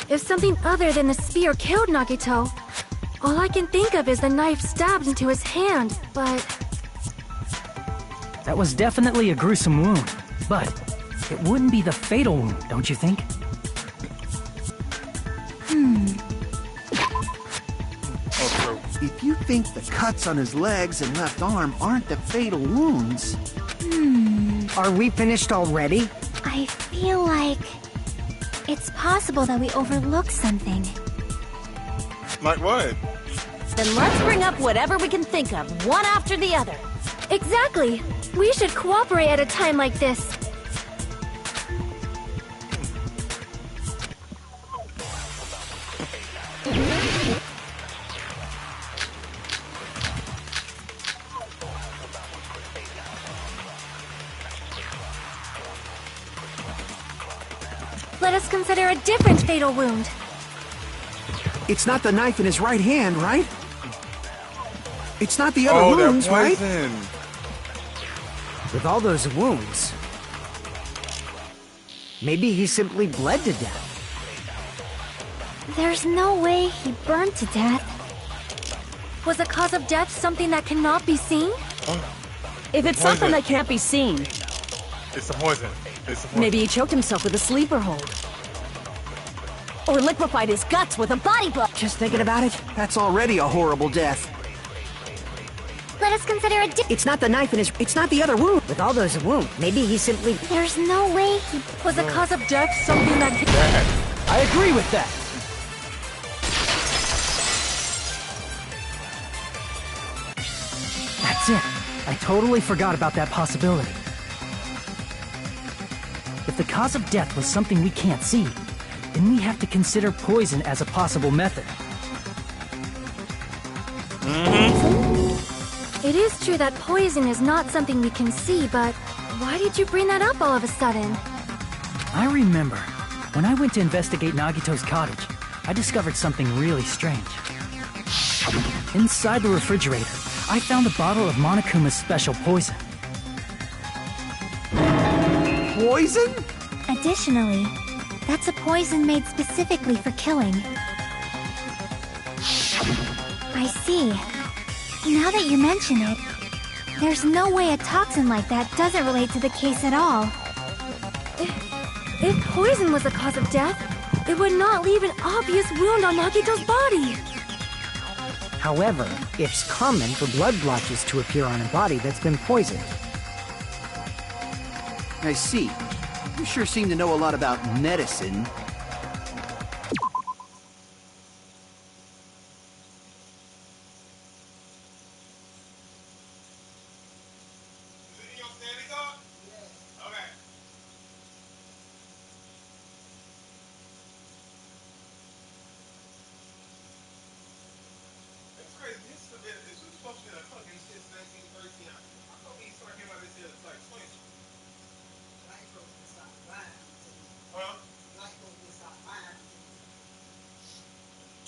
If something other than the spear killed Nagito, all I can think of is the knife stabbed into his hand, but... That was definitely a gruesome wound, but it wouldn't be the fatal wound, don't you think? If you think the cuts on his legs and left arm aren't the fatal wounds... Are we finished already? I feel like it's possible that we overlooked something. Like what? Then let's bring up whatever we can think of, one after the other. Exactly! We should cooperate at a time like this. Let us consider a different fatal wound. It's not the knife in his right hand, right? It's not the other wounds, right? With all those wounds, maybe he simply bled to death. There's no way he burned to death. Was the cause of death something that cannot be seen? If it's something that can't be seen, It's the poison. It's the poison. maybe he choked himself with a sleeper hold. Or liquefied his guts with a body blow. Just thinking about it, That's already a horrible death. Let us consider a different— it's not the knife in his— it's not the other wound. With all those wounds, maybe he simply— There's no way he— Was the cause of death something that can— I agree with that. That's it. I totally forgot about that possibility. If the cause of death was something we can't see, then we have to consider poison as a possible method. It is true that poison is not something we can see, but why did you bring that up all of a sudden? I remember, when I went to investigate Nagito's cottage, I discovered something really strange. Inside the refrigerator, I found a bottle of Monokuma's special poison. Poison? Additionally, that's a poison made specifically for killing. I see. Now that you mention it, there's no way a toxin like that doesn't relate to the case at all. If poison was the cause of death, it would not leave an obvious wound on Nagito's body. However, it's common for blood blotches to appear on a body that's been poisoned. I see. You sure seem to know a lot about medicine.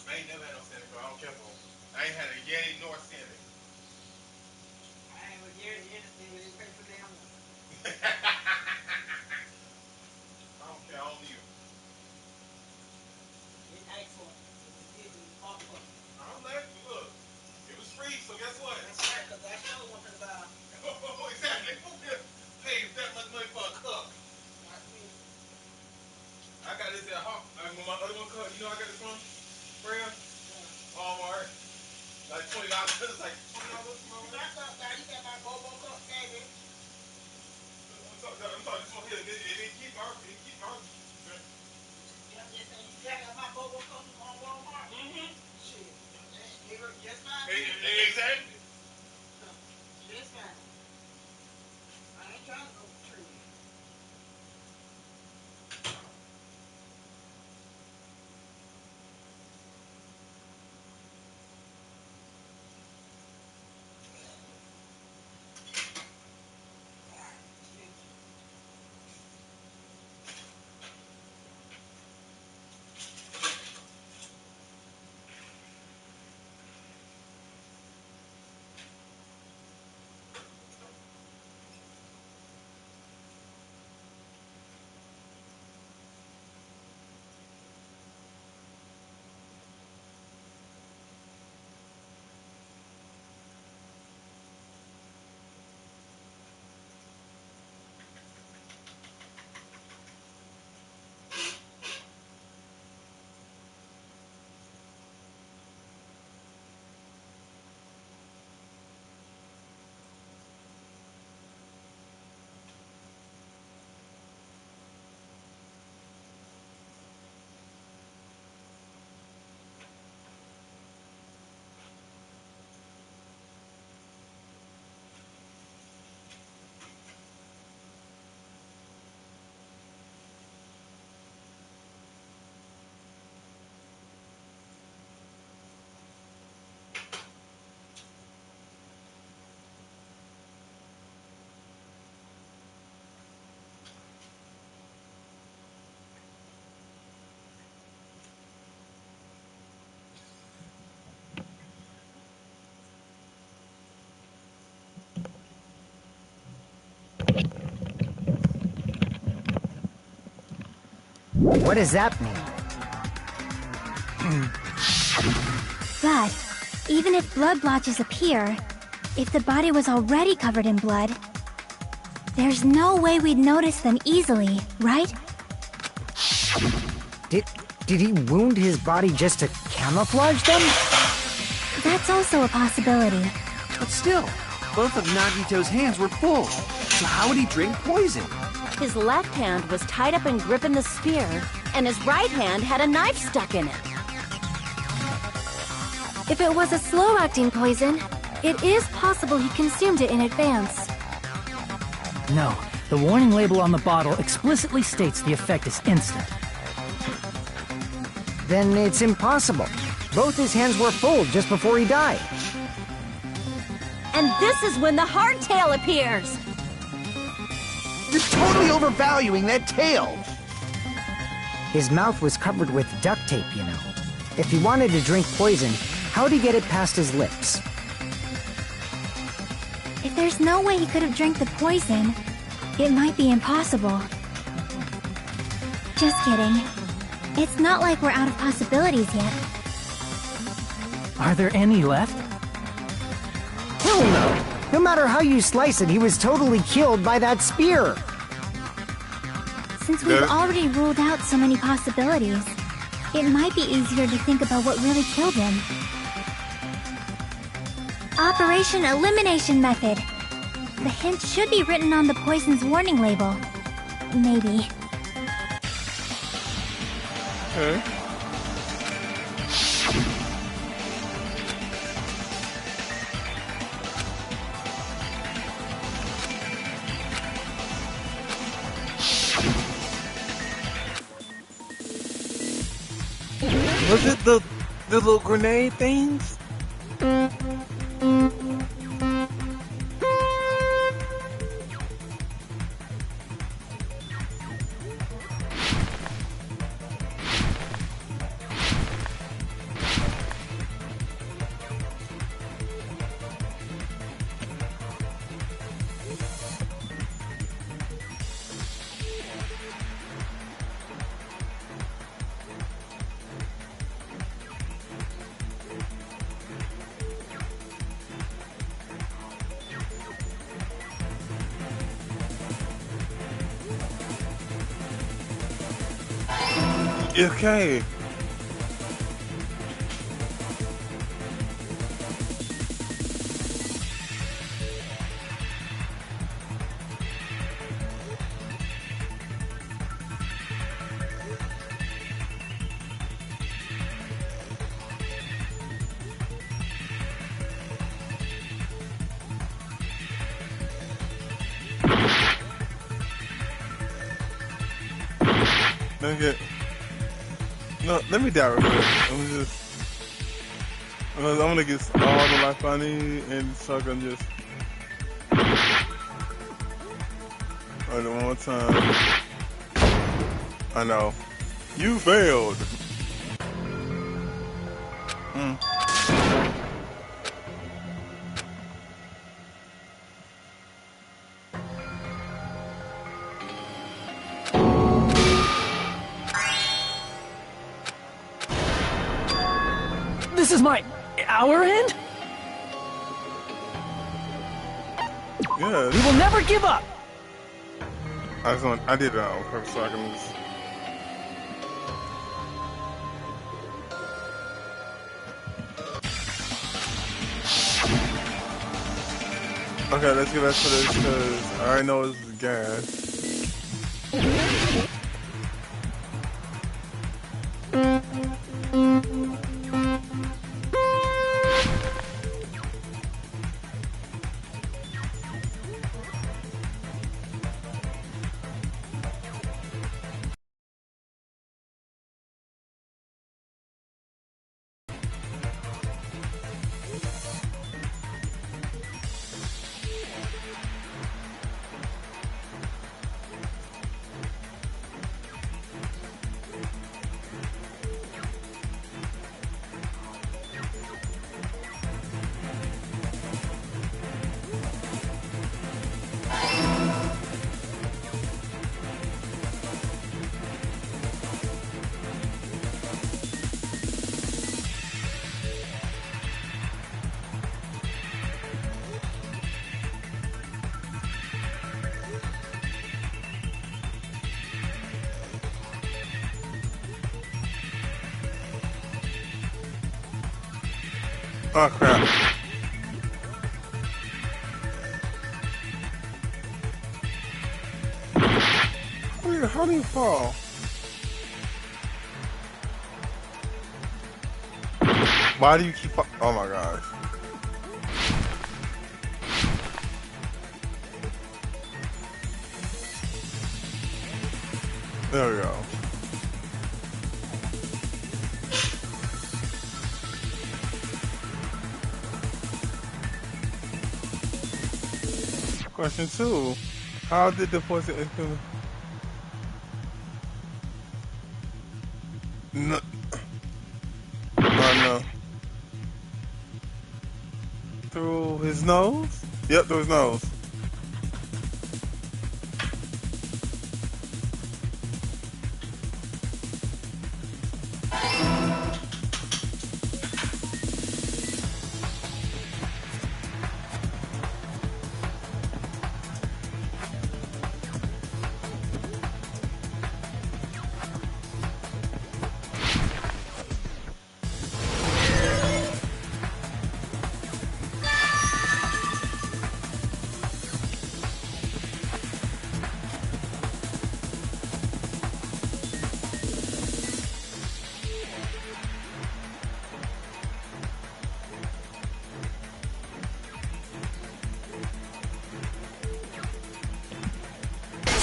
I ain't never had no Santa Claus. I don't care for him. I ain't had a Yeti nor Santa. I ain't with Yeti anything, but they pay for damn one. I don't care. I don't need him. Didn't ask for it. It was fought for it. I don't like it. Look, it was free, so guess what? That's right, because that's the other one for the bar. Oh, exactly. Who pays that much money for a cup? Not me. I got this at Hawk. When my other one cut, you know I got this from? Freya? Walmart. Like $20. It's like $20. I thought that you got my Bobo cup, baby. I'm talking this one here. It didn't keep our. Yeah, I'm just saying, you got my Bobo cup on Walmart. Mm-hmm. Shit. Just fine. Exactly. Just fine. I ain't trying to go for tree. What does that mean? But even if blood blotches appear, if the body was already covered in blood, there's no way we'd notice them easily, right? Did he wound his body just to camouflage them? That's also a possibility. But still, both of Nagito's hands were full. So how would he drink poison? His left hand was tied up and gripping the spear, and his right hand had a knife stuck in it. If it was a slow-acting poison, it is possible he consumed it in advance. No, the warning label on the bottle explicitly states the effect is instant. Then it's impossible. Both his hands were full just before he died. And this is when the hardtail appears! You're totally overvaluing that tail! His mouth was covered with duct tape, you know. If he wanted to drink poison, how'd he get it past his lips? If there's no way he could have drank the poison, it might be impossible. Just kidding. It's not like we're out of possibilities yet. Are there any left? Hell no! No matter how you slice it, he was totally killed by that spear! Since we've already ruled out so many possibilities, it might be easier to think about what really killed him. Operation Elimination Method. The hint should be written on the poison's warning label. Maybe. Okay. Was it the little grenade things? Okay. Okay. No, let me die real quick. I'm gonna get all the life I need and so I can just. Alright, one more time. I know. You failed. This is our end? Yeah. We will never give up! I did it on purpose so I can just... Okay, let's get back to this because I already know it's gas. Oh crap. How do you fall? Why do you keep fall? Oh my gosh. There we go. Question 2. How did the poison include... No. Oh no. Through his nose? Yep, through his nose.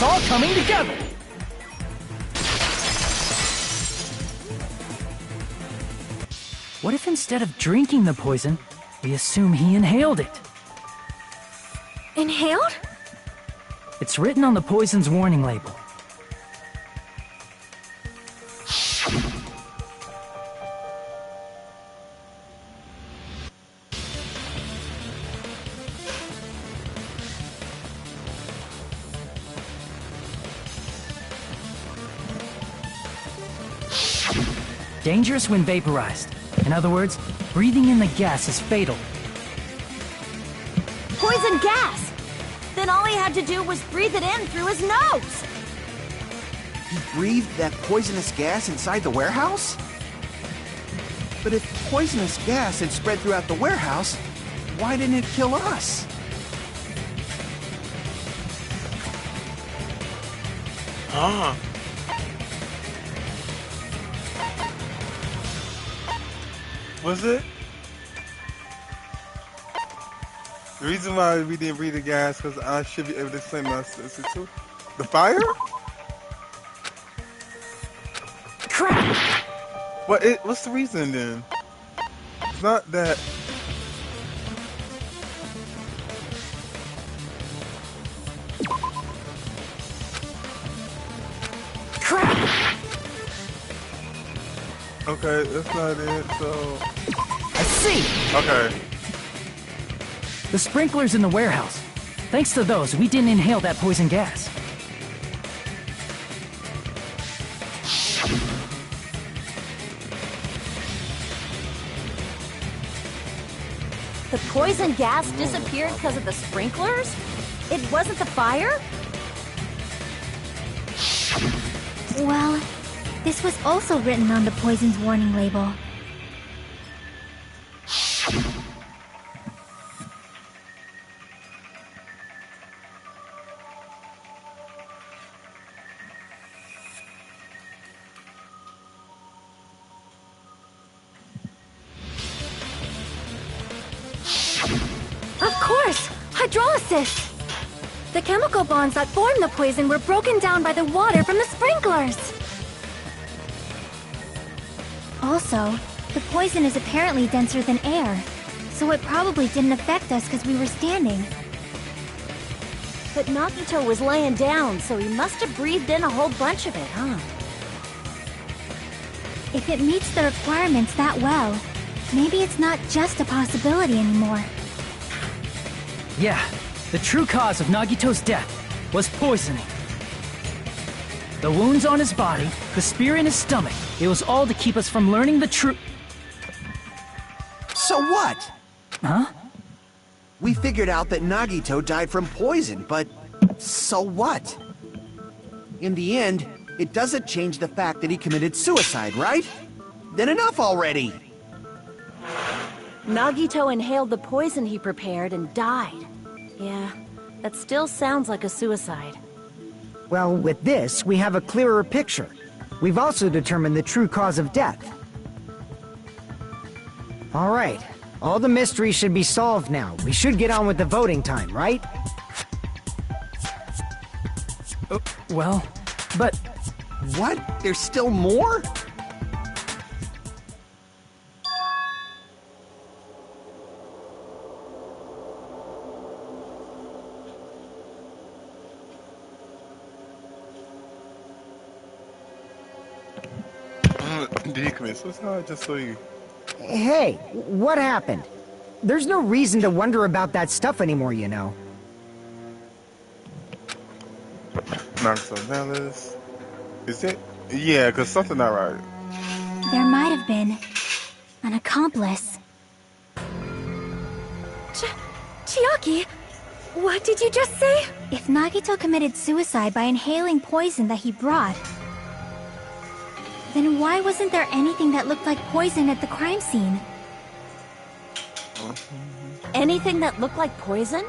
It's all coming together! What if instead of drinking the poison, we assume he inhaled it. Inhaled? It's written on the poison's warning label. Dangerous when vaporized. In other words, breathing in the gas is fatal. Poison gas! Then all he had to do was breathe it in through his nose! He breathed that poisonous gas inside the warehouse? But if poisonous gas had spread throughout the warehouse, why didn't it kill us? Ah. Was it? The reason why we didn't breathe the gas because I should be able to explain my sister too. The fire? Crap! What's the reason then? It's not that. Crap! Okay, that's not it. So. I see! Okay. The sprinklers in the warehouse. Thanks to those, we didn't inhale that poison gas. The poison gas disappeared because of the sprinklers? It wasn't the fire? Well, this was also written on the poison's warning label. Of course! Hydrolysis! The chemical bonds that formed the poison were broken down by the water from the sprinklers! Also, the poison is apparently denser than air, so it probably didn't affect us because we were standing. But Nagito was laying down, so he must have breathed in a whole bunch of it, huh? If it meets the requirements that well, maybe it's not just a possibility anymore. Yeah, the true cause of Nagito's death was poisoning. The wounds on his body, the spear in his stomach, it was all to keep us from learning the truth. So what? Huh? We figured out that Nagito died from poison, but so what? In the end, it doesn't change the fact that he committed suicide, right? Then enough already! Nagito inhaled the poison he prepared and died. Yeah, that still sounds like a suicide. Well, with this, we have a clearer picture. We've also determined the true cause of death. All right, all the mysteries should be solved now. We should get on with the voting time, right? Well, but... What? There's still more? Did he commit suicide? Just so you. Hey, what happened? There's no reason to wonder about that stuff anymore, you know. Marcus Ornelas. Is it? Yeah, because something not right. There might have been an accomplice. Chiaki, what did you just say? If Nagito committed suicide by inhaling poison that he brought, then why wasn't there anything that looked like poison at the crime scene? Anything that looked like poison?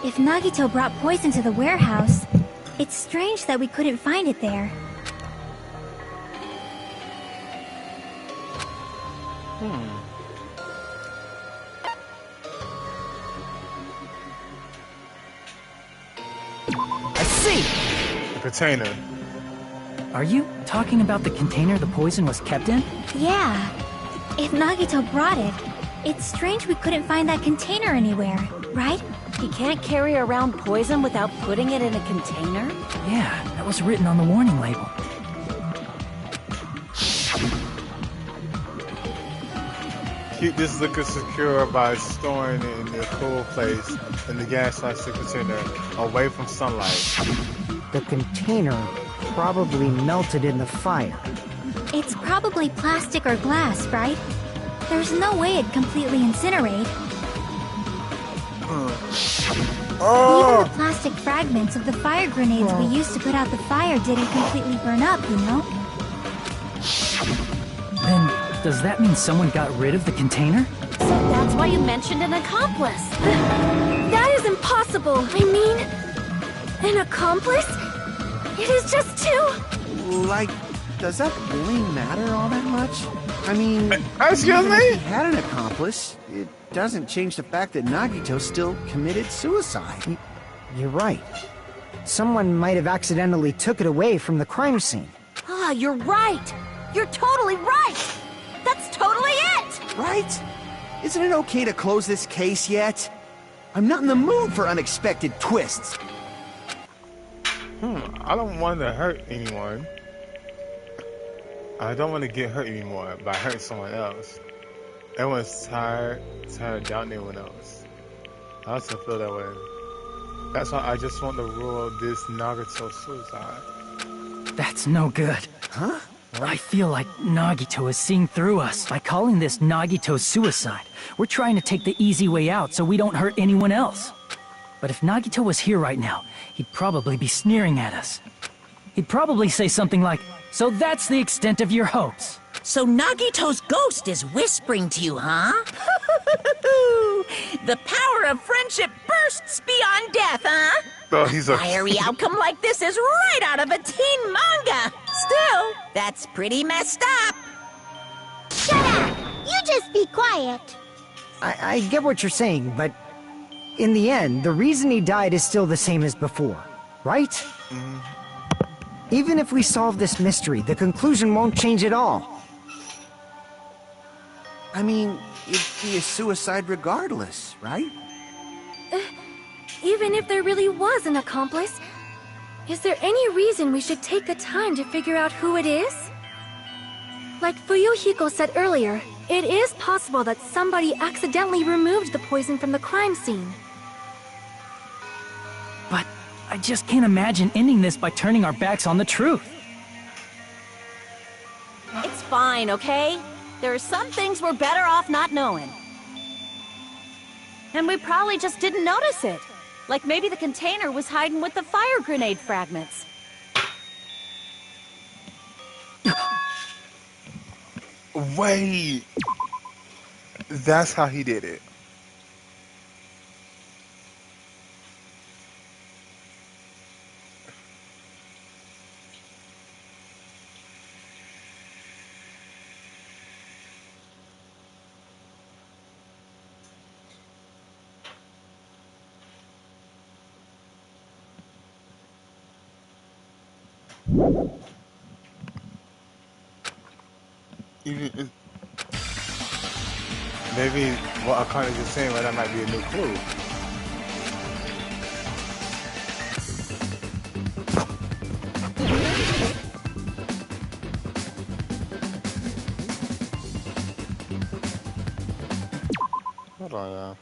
If Nagito brought poison to the warehouse, it's strange that we couldn't find it there. I see! The container. Are you talking about the container the poison was kept in? Yeah. If Nagito brought it, It's strange we couldn't find that container anywhere, right? He can't carry around poison without putting it in a container? Yeah, that was written on the warning label. Keep this liquor secure by storing it in a cool place in the gas plastic container away from sunlight. The container probably melted in the fire. It's probably plastic or glass, right? There's no way it'd completely incinerate. Even the plastic fragments of the fire grenades we used to put out the fire didn't completely burn up, you know? Then, does that mean someone got rid of the container? So that's why you mentioned an accomplice. That is impossible. I mean, an accomplice? It is just two. Like, does that really matter all that much? I mean, Excuse even if me? he had an accomplice, it doesn't change the fact that Nagito still committed suicide. You're right. Someone might have accidentally took it away from the crime scene. Ah, you're right. You're totally right. That's totally it. Right? Isn't it okay to close this case yet? I'm not in the mood for unexpected twists. I don't want to hurt anyone. I don't want to get hurt anymore by hurting someone else. Everyone's tired of doubting everyone else. I also feel that way. That's why I just want to rule this Nagito suicide. That's no good. Huh? I feel like Nagito is seeing through us. By calling this Nagito suicide, we're trying to take the easy way out so we don't hurt anyone else. But if Nagito was here right now, he'd probably be sneering at us. He'd probably say something like, "So that's the extent of your hopes." So Nagito's ghost is whispering to you, huh? The power of friendship bursts beyond death, huh? Oh, he's a Fiery outcome like this is right out of a teen manga. Still, that's pretty messed up. Shut up! You just be quiet. I get what you're saying, but in the end, the reason he died is still the same as before, right? Even if we solve this mystery, the conclusion won't change at all. I mean, it'd be a suicide regardless, right? Even if there really was an accomplice, is there any reason we should take the time to figure out who it is? Like Fuyuhiko said earlier, it is possible that somebody accidentally removed the poison from the crime scene. But I just can't imagine ending this by turning our backs on the truth. It's fine, okay? There are some things we're better off not knowing. And we probably just didn't notice it. Like maybe the container was hiding with the fire grenade fragments. Wait. That's how he did it. Maybe what Akane is saying, well, that might be a new clue. Hold on, y'all.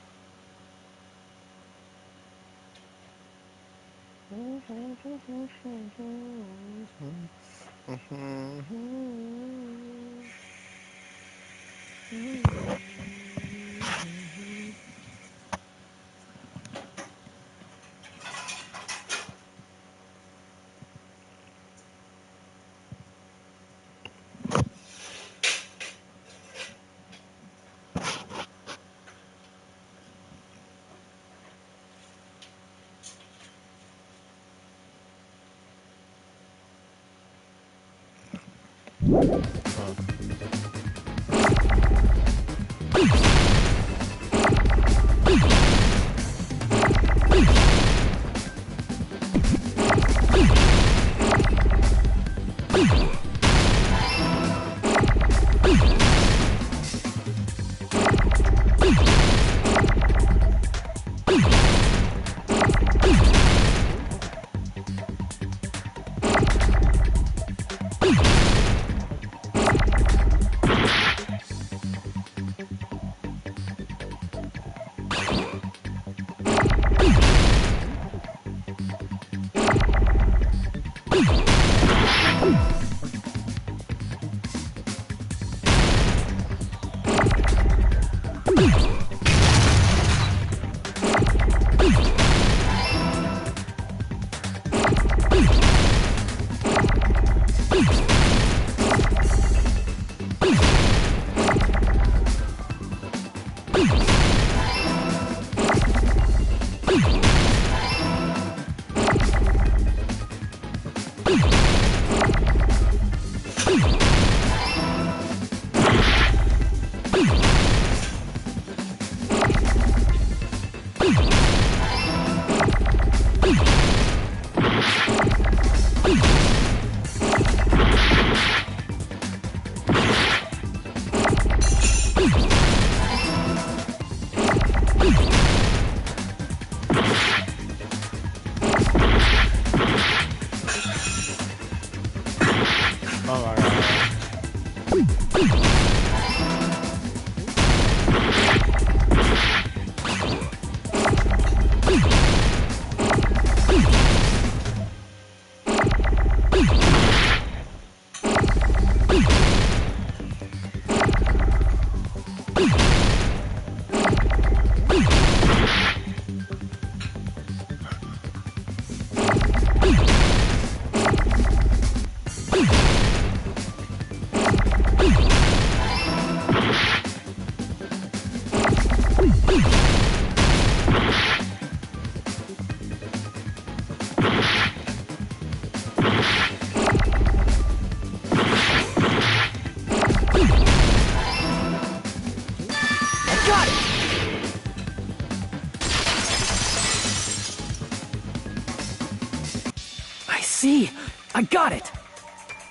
See, I got it!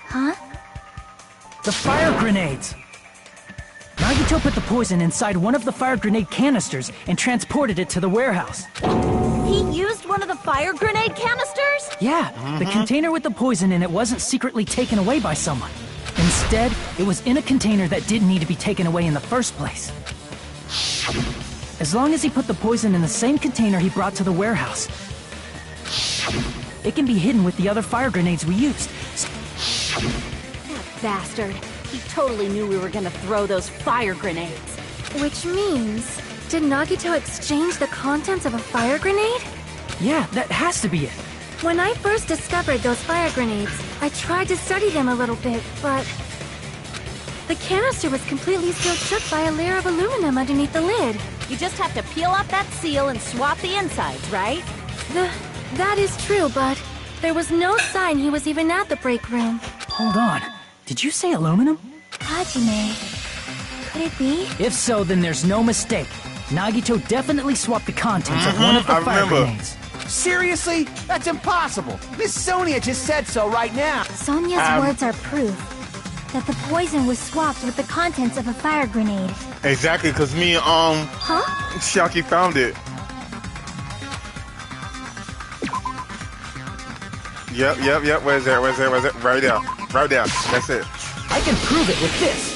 Huh? The fire grenades! Nagito put the poison inside one of the fire grenade canisters and transported it to the warehouse. He used one of the fire grenade canisters? Yeah, the container with the poison in it wasn't secretly taken away by someone. Instead, it was in a container that didn't need to be taken away in the first place. As long as he put the poison in the same container he brought to the warehouse, it can be hidden with the other fire grenades we used. That bastard. He totally knew we were gonna throw those fire grenades. Which means, did Nagito exchange the contents of a fire grenade? Yeah, that has to be it. When I first discovered those fire grenades, I tried to study them a little bit, but the canister was completely sealed shut by a layer of aluminum underneath the lid. You just have to peel off that seal and swap the insides, right? That is true, but there was no sign he was even at the break room. Hold on. Did you say aluminum? Hajime. Could it be? If so, then there's no mistake. Nagito definitely swapped the contents of one of the fire grenades. Seriously? That's impossible. Miss Sonia just said so right now. Sonia's words are proof that the poison was swapped with the contents of a fire grenade. Exactly, because me and Shaki found it. Yep. Where's it? Right there. That's it. I can prove it with this.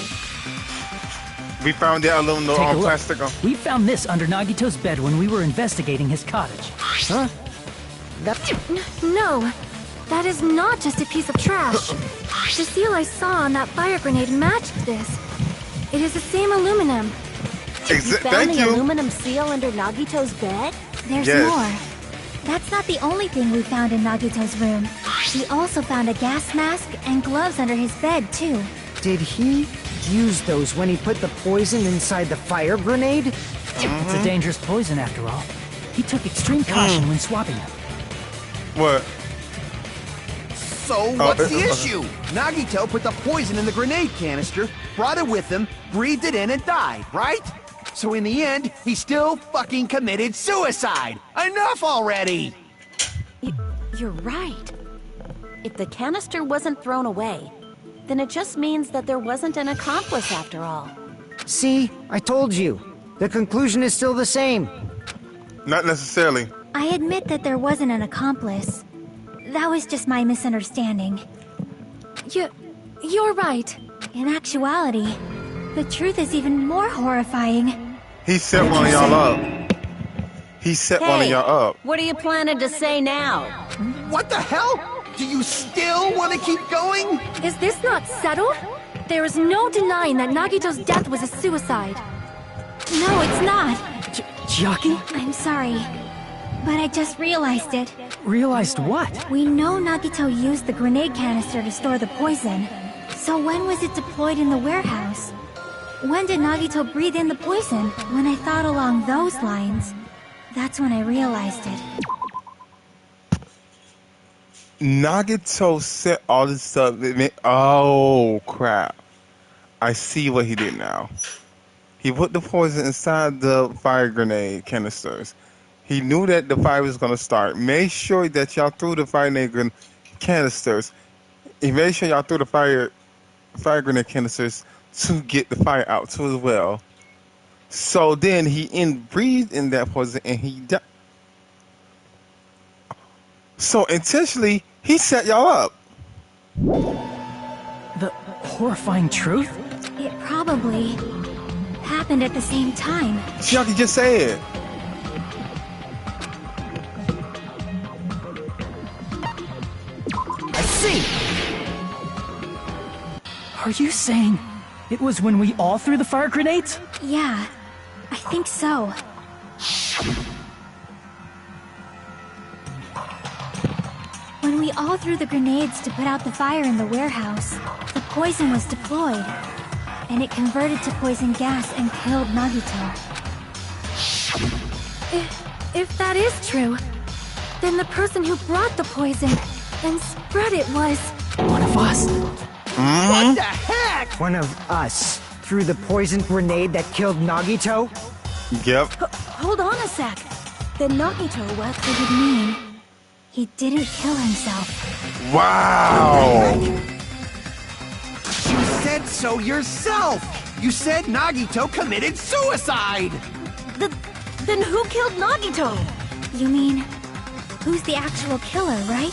We found the aluminum Take a look. plastic. We found this under Nagito's bed when we were investigating his cottage. Huh? No, that is not just a piece of trash. The seal I saw on that fire grenade matched this. It is the same aluminum. You found the aluminum seal under Nagito's bed? There's more. That's not the only thing we found in Nagito's room. We also found a gas mask and gloves under his bed, too. Did he use those when he put the poison inside the fire grenade? It's a dangerous poison, after all. He took extreme caution when swapping them. What? So, what's the issue? Nagito put the poison in the grenade canister, brought it with him, breathed it in, and died, right? So in the end, he still fucking committed suicide! Enough already! You're right. If the canister wasn't thrown away, then it just means that there wasn't an accomplice after all. See? I told you. The conclusion is still the same. Not necessarily. I admit that there wasn't an accomplice. That was just my misunderstanding. You're right. In actuality, the truth is even more horrifying. He set one of y'all up. He set one of y'all up. What are you planning to say now? What the hell? Do you still want to keep going? Is this not settled? There is no denying that Nagito's death was a suicide. No, it's not. Chiaki? I'm sorry, but I just realized it. Realized what? We know Nagito used the grenade canister to store the poison. So when was it deployed in the warehouse? When did Nagito breathe in the poison? When I thought along those lines, that's when I realized it. Nagito set all this stuff. Oh crap! I see what he did now. He put the poison inside the fire grenade canisters. He knew that the fire was going to start. Made sure that y'all threw the fire grenade canisters. He made sure y'all threw the fire grenade canisters to get the fire out too as well. So then he breathed in that poison and he died. So intentionally, he set y'all up. The horrifying truth? It probably happened at the same time. Chiaki just said. I see! Are you saying it was when we all threw the fire grenades? Yeah, I think so. When we all threw the grenades to put out the fire in the warehouse, the poison was deployed, and it converted to poison gas and killed Nagito. If that is true, then the person who brought the poison and spread it was... One of us. What the heck? One of us threw the poisoned grenade that killed Nagito? Yep. Hold on a sec. Then Nagito was... It would mean he didn't kill himself. Wow. You said so yourself! You said Nagito committed suicide! Then who killed Nagito? You mean, who's the actual killer, right?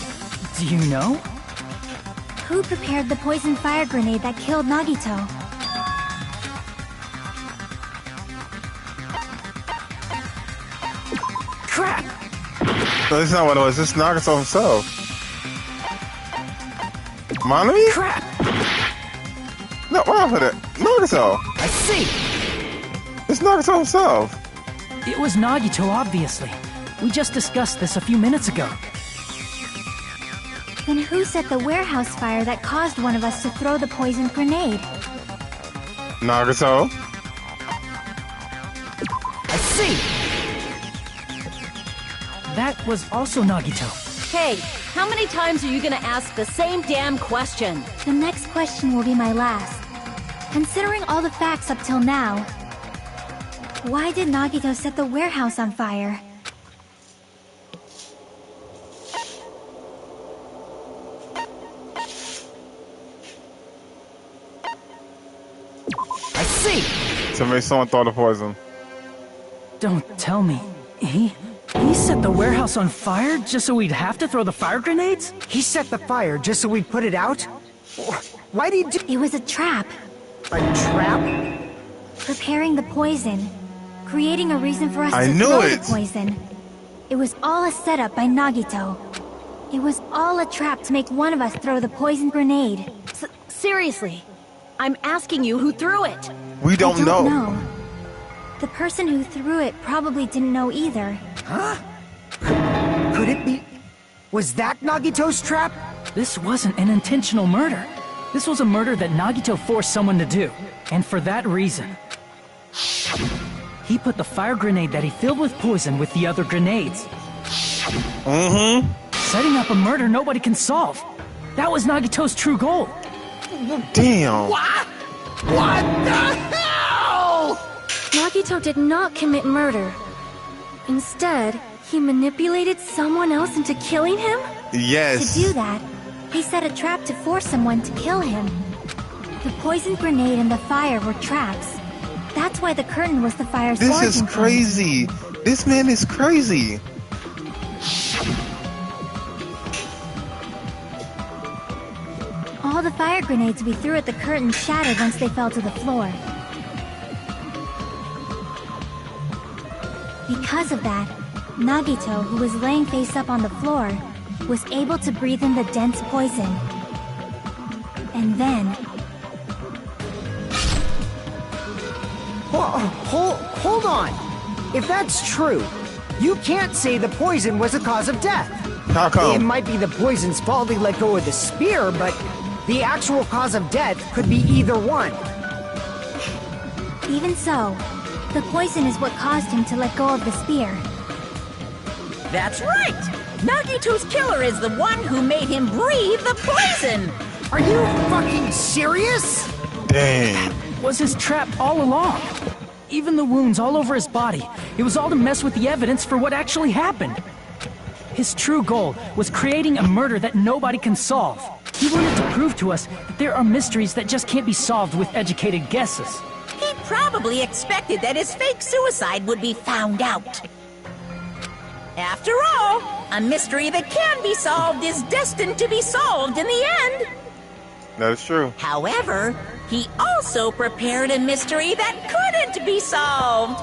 Do you know? Who prepared the poison fire grenade that killed Nagito? Crap! No, that's not what it was. It's Nagito himself. Manami? Crap! No, what happened to it? Nagito. I see! It's Nagito himself. It was Nagito, obviously. We just discussed this a few minutes ago. Then who set the warehouse fire that caused one of us to throw the poisoned grenade? Nagito. I see! That was also Nagito. Hey, how many times are you gonna ask the same damn question? The next question will be my last. Considering all the facts up till now, why did Nagito set the warehouse on fire? I see! To make someone throw the poison. Don't tell me. He set the warehouse on fire just so we'd have to throw the fire grenades? He set the fire just so we'd put it out? Why'd he do... It was a trap. A trap? Preparing the poison. Creating a reason for us I to knew throw it. the poison. It was all a setup by Nagito. It was all a trap to make one of us throw the poison grenade. Seriously, I'm asking you who threw it. We don't I don't know. know. The person who threw it probably didn't know either. Huh? Could it be... Was that Nagito's trap? This wasn't an intentional murder. This was a murder that Nagito forced someone to do. And for that reason, he put the fire grenade that he filled with poison with the other grenades. Mm-hmm. Setting up a murder nobody can solve. That was Nagito's true goal. Damn. What? What the hell? Nagito did not commit murder. Instead, he manipulated someone else into killing him? Yes. To do that, he set a trap to force someone to kill him. The poison grenade and the fire were traps. That's why the curtain was the fire's This origin is point. crazy. This man is crazy. All the fire grenades we threw at the curtain shattered once they fell to the floor. Because of that, Nagito, who was laying face up on the floor, was able to breathe in the dense poison. And then... hold on. If that's true, you can't say the poison was the cause of death. How come? It might be the poison's fault they let go of the spear, but the actual cause of death could be either one. Even so, the poison is what caused him to let go of the spear. That's right! Nagito's killer is the one who made him breathe the poison! Are you fucking serious? Dang. Was his trap all along. Even the wounds all over his body. It was all to mess with the evidence for what actually happened. His true goal was creating a murder that nobody can solve. He wanted to prove to us that there are mysteries that just can't be solved with educated guesses. He probably expected that his fake suicide would be found out. After all, a mystery that can be solved is destined to be solved in the end. That is true. However, he also prepared a mystery that couldn't be solved.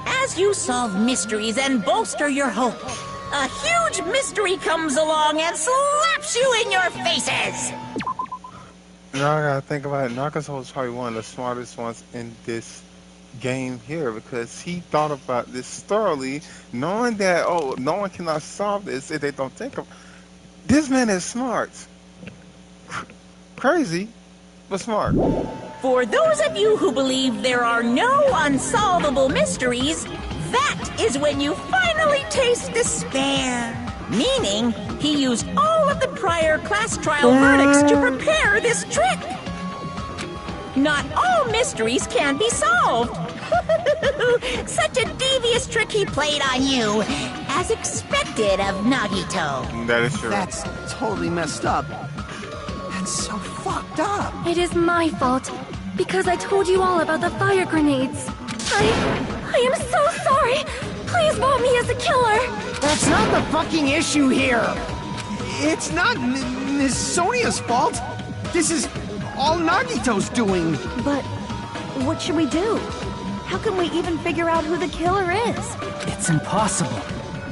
As you solve mysteries and bolster your hope, a huge mystery comes along and slaps you in your faces! Now I gotta think about it. Nagato is probably one of the smartest ones in this game here because he thought about this thoroughly, knowing that, oh, no one cannot solve this if they don't think of. This man is smart. Crazy, but smart. For those of you who believe there are no unsolvable mysteries, that is when you finally taste despair. Meaning, he used all of the prior class trial verdicts to prepare this trick. Not all mysteries can be solved. Such a devious trick he played on you, as expected of Nagito. That is true. That's totally messed up. That's so fucked up. It is my fault, because I told you all about the fire grenades. I am so sorry! Please vote me as the killer! That's not the fucking issue here! It's not Miss Sonia's fault. This is all Nagito's doing. But what should we do? How can we even figure out who the killer is? It's impossible.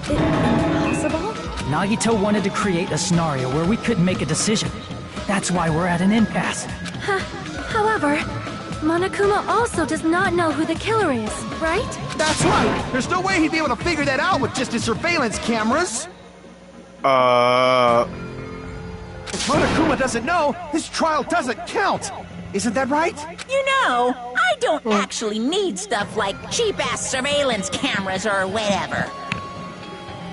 Impossible? Nagito wanted to create a scenario where we couldn't make a decision. That's why we're at an impasse. However, Monokuma also does not know who the killer is, right? That's right. There's no way he'd be able to figure that out with just his surveillance cameras. If Monokuma doesn't know, his trial doesn't count. Isn't that right? You know, I don't actually need stuff like cheap-ass surveillance cameras or whatever.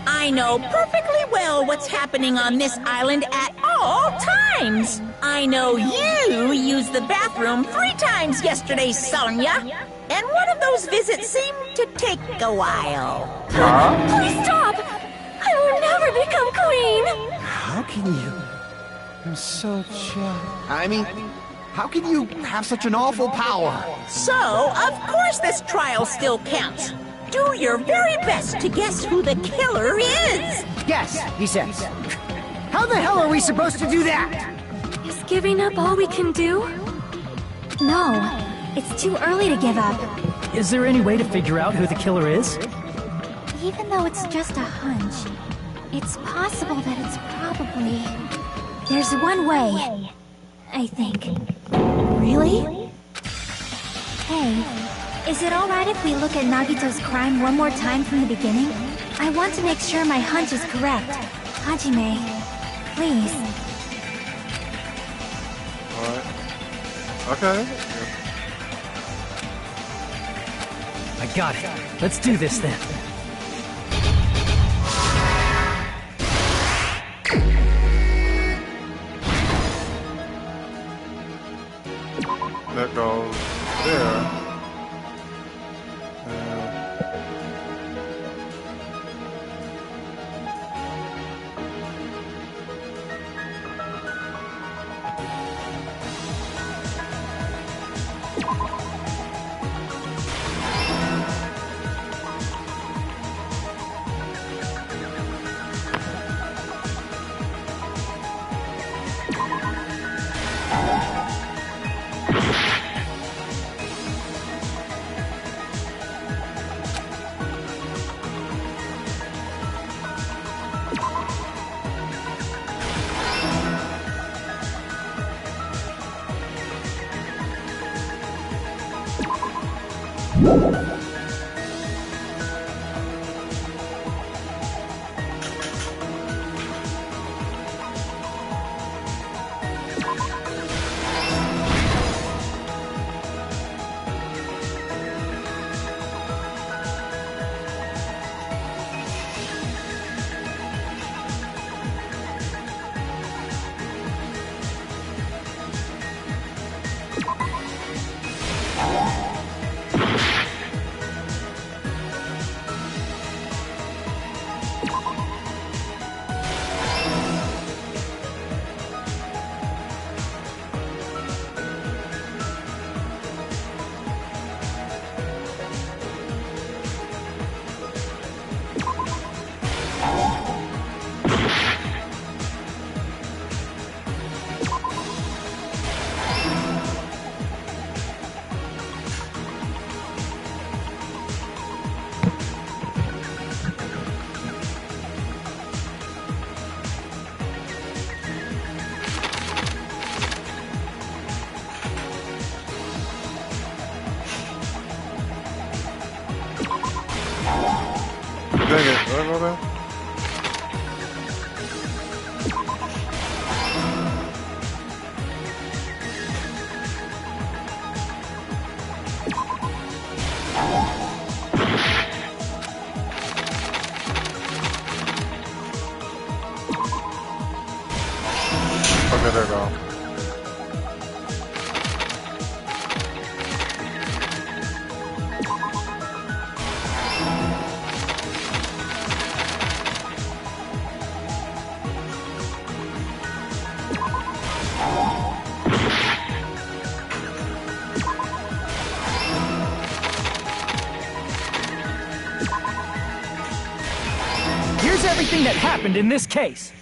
I know perfectly well what's happening on this island at all times. I know you used the bathroom 3 times yesterday, Sonia. And one of those visits seemed to take a while. Please stop! I will never become queen! How can you? I'm so I mean, how can you have such an awful power? So, of course this trial still counts. Do your very best to guess who the killer is! Guess, he says. How the hell are we supposed to do that? Is giving up all we can do? No, it's too early to give up. Is there any way to figure out who the killer is? Even though it's just a hunch, it's possible that it's probably... There's one way, I think. Really? Hey, is it alright if we look at Nagito's crime one more time from the beginning? I want to make sure my hunch is correct. Hajime, please. Alright. Okay. I got it. Let's do this then. That goes there. Okay, there we go. Here's everything that happened in this case.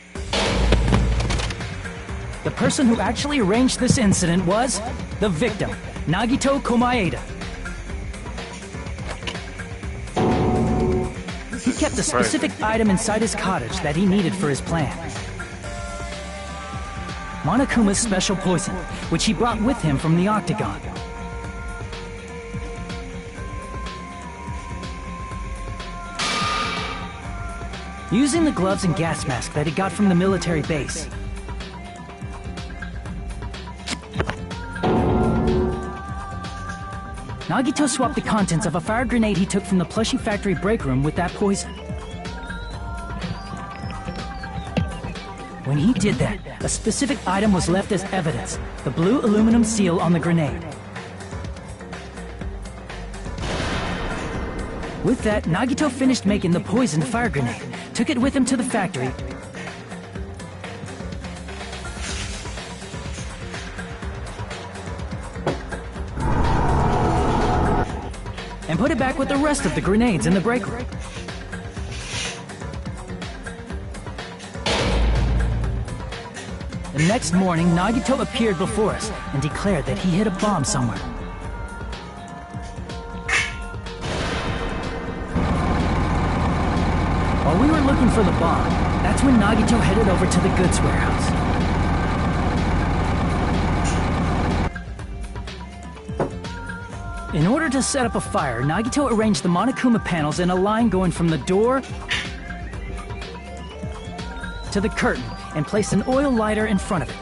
The person who actually arranged this incident was the victim, Nagito Komaeda. He kept a specific item inside his cottage that he needed for his plan. Monokuma's special poison, which he brought with him from the Octagon. Using the gloves and gas mask that he got from the military base, Nagito swapped the contents of a fire grenade he took from the plushie factory break room with that poison. When he did that, a specific item was left as evidence, the blue aluminum seal on the grenade. With that, Nagito finished making the poisoned fire grenade, took it with him to the factory, and put it back with the rest of the grenades in the break room. The next morning, Nagito appeared before us and declared that he hid a bomb somewhere. While we were looking for the bomb, that's when Nagito headed over to the goods warehouse. In order to set up a fire, Nagito arranged the Monokuma panels in a line going from the door to the curtain and placed an oil lighter in front of it.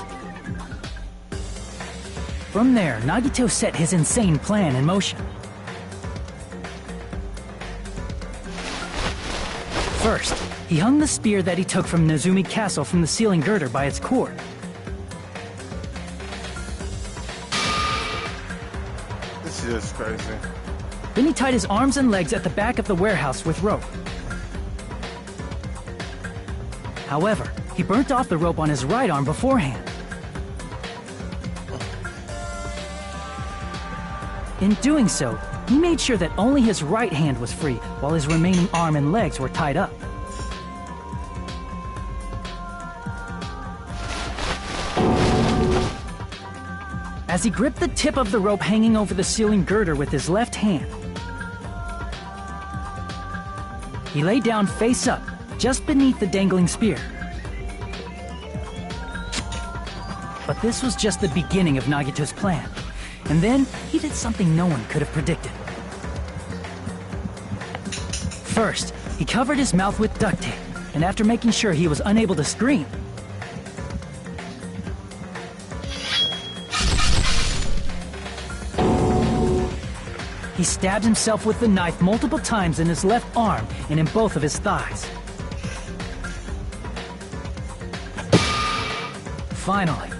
From there, Nagito set his insane plan in motion. First, he hung the spear that he took from Nezumi Castle from the ceiling girder by its cord. This is just crazy. Then he tied his arms and legs at the back of the warehouse with rope. However, he burnt off the rope on his right arm beforehand. In doing so, he made sure that only his right hand was free, while his remaining arm and legs were tied up. As he gripped the tip of the rope hanging over the ceiling girder with his left hand, he lay down face up, just beneath the dangling spear. But this was just the beginning of Nagito's plan. And then, he did something no one could have predicted. First, he covered his mouth with duct tape, and after making sure he was unable to scream, he stabbed himself with the knife multiple times in his left arm and in both of his thighs. Finally,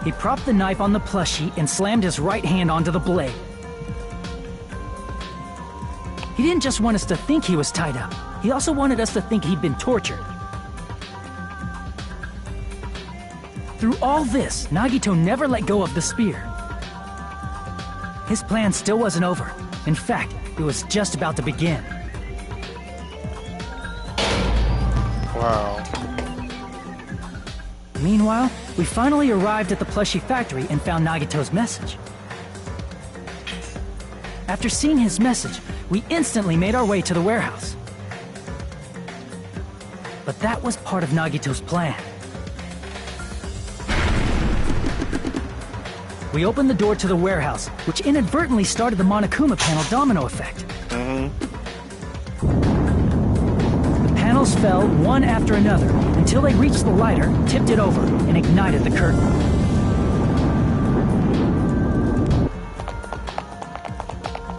he propped the knife on the plushie and slammed his right hand onto the blade. He didn't just want us to think he was tied up. He also wanted us to think he'd been tortured. Through all this, Nagito never let go of the spear. His plan still wasn't over. In fact, it was just about to begin. Wow. Meanwhile, we finally arrived at the plushie factory and found Nagito's message. After seeing his message, we instantly made our way to the warehouse. But that was part of Nagito's plan. We opened the door to the warehouse, which inadvertently started the Monokuma panel domino effect. The panels fell one after another until they reached the lighter, tipped it over, and ignited the curtain.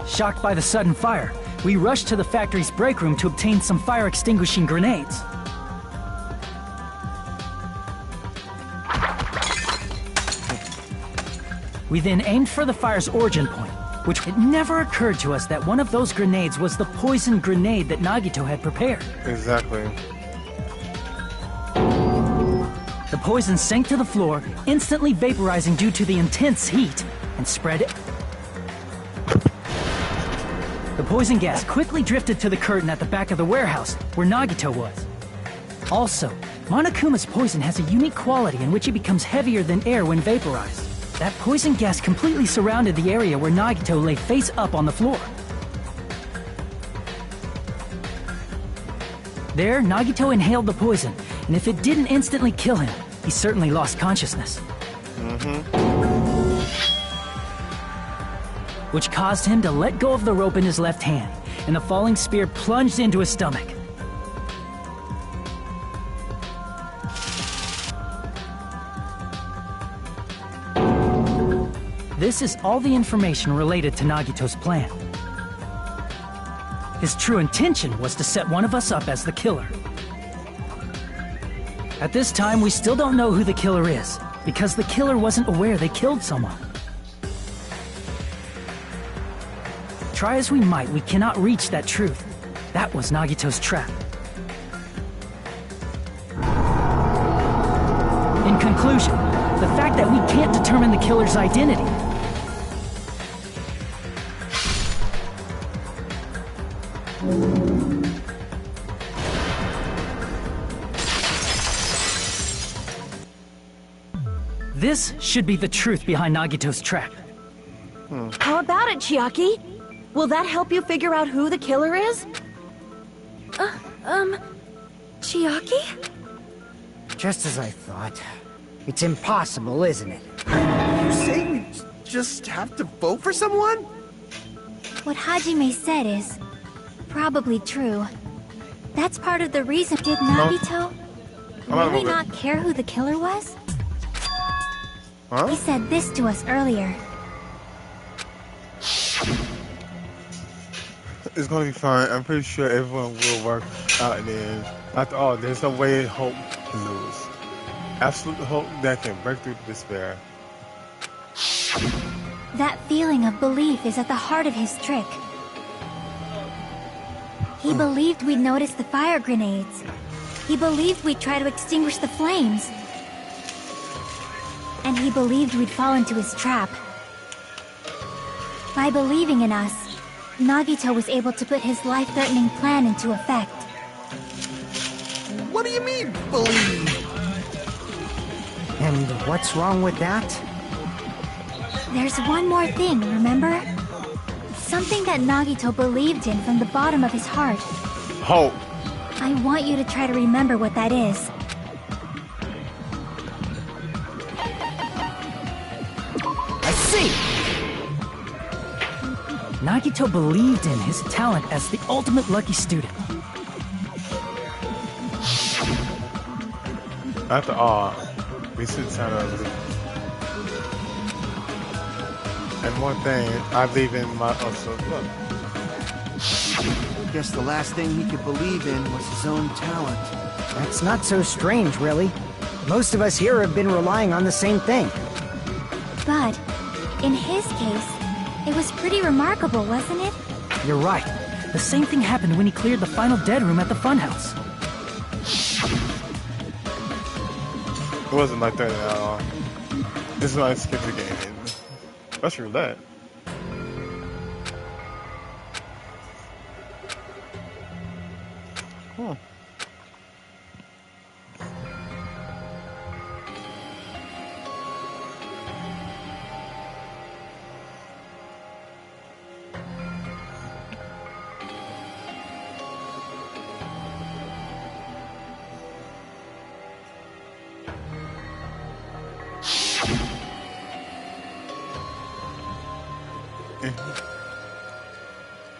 Shocked by the sudden fire, we rushed to the factory's break room to obtain some fire-extinguishing grenades. We then aimed for the fire's origin point, which it never occurred to us that one of those grenades was the poison grenade that Nagito had prepared. Exactly. The poison sank to the floor, instantly vaporizing due to the intense heat, and spread. The poison gas quickly drifted to the curtain at the back of the warehouse, where Nagito was. Also, Monokuma's poison has a unique quality in which it becomes heavier than air when vaporized. That poison gas completely surrounded the area where Nagito lay face up on the floor. There, Nagito inhaled the poison, and if it didn't instantly kill him, he certainly lost consciousness. Which caused him to let go of the rope in his left hand, and the falling spear plunged into his stomach. This is all the information related to Nagito's plan. His true intention was to set one of us up as the killer. At this time, we still don't know who the killer is, because the killer wasn't aware they killed someone. Try as we might, we cannot reach that truth. That was Nagito's trap. In conclusion, the fact that we can't determine the killer's identity. This should be the truth behind Nagito's trap. How about it, Chiaki? Will that help you figure out who the killer is? Chiaki? Just as I thought. It's impossible, isn't it? You say we just have to vote for someone? What Hajime said is probably true. That's part of the reason. Did Nagito really not care who the killer was? Huh? He said this to us earlier. It's gonna be fine. I'm pretty sure everyone will work out in the end. After all, there's no way hope to lose. Absolute hope that can break through despair. That feeling of belief is at the heart of his trick. He believed we'd notice the fire grenades. He believed we'd try to extinguish the flames. And he believed we'd fall into his trap. By believing in us, Nagito was able to put his life-threatening plan into effect. What do you mean, believe? And what's wrong with that? There's one more thing, remember? Something that Nagito believed in from the bottom of his heart. Hope. I want you to try to remember what that is. I see! Nagito believed in his talent as the ultimate lucky student. After all, we should sign up. And one thing, I believe in my look. Guess the last thing he could believe in was his own talent. That's not so strange, really. Most of us here have been relying on the same thing. But, in his case, it was pretty remarkable, wasn't it? You're right. The same thing happened when he cleared the final dead room at the funhouse. It wasn't like that at all. This is why I skipped the game. That's roulette. Cool.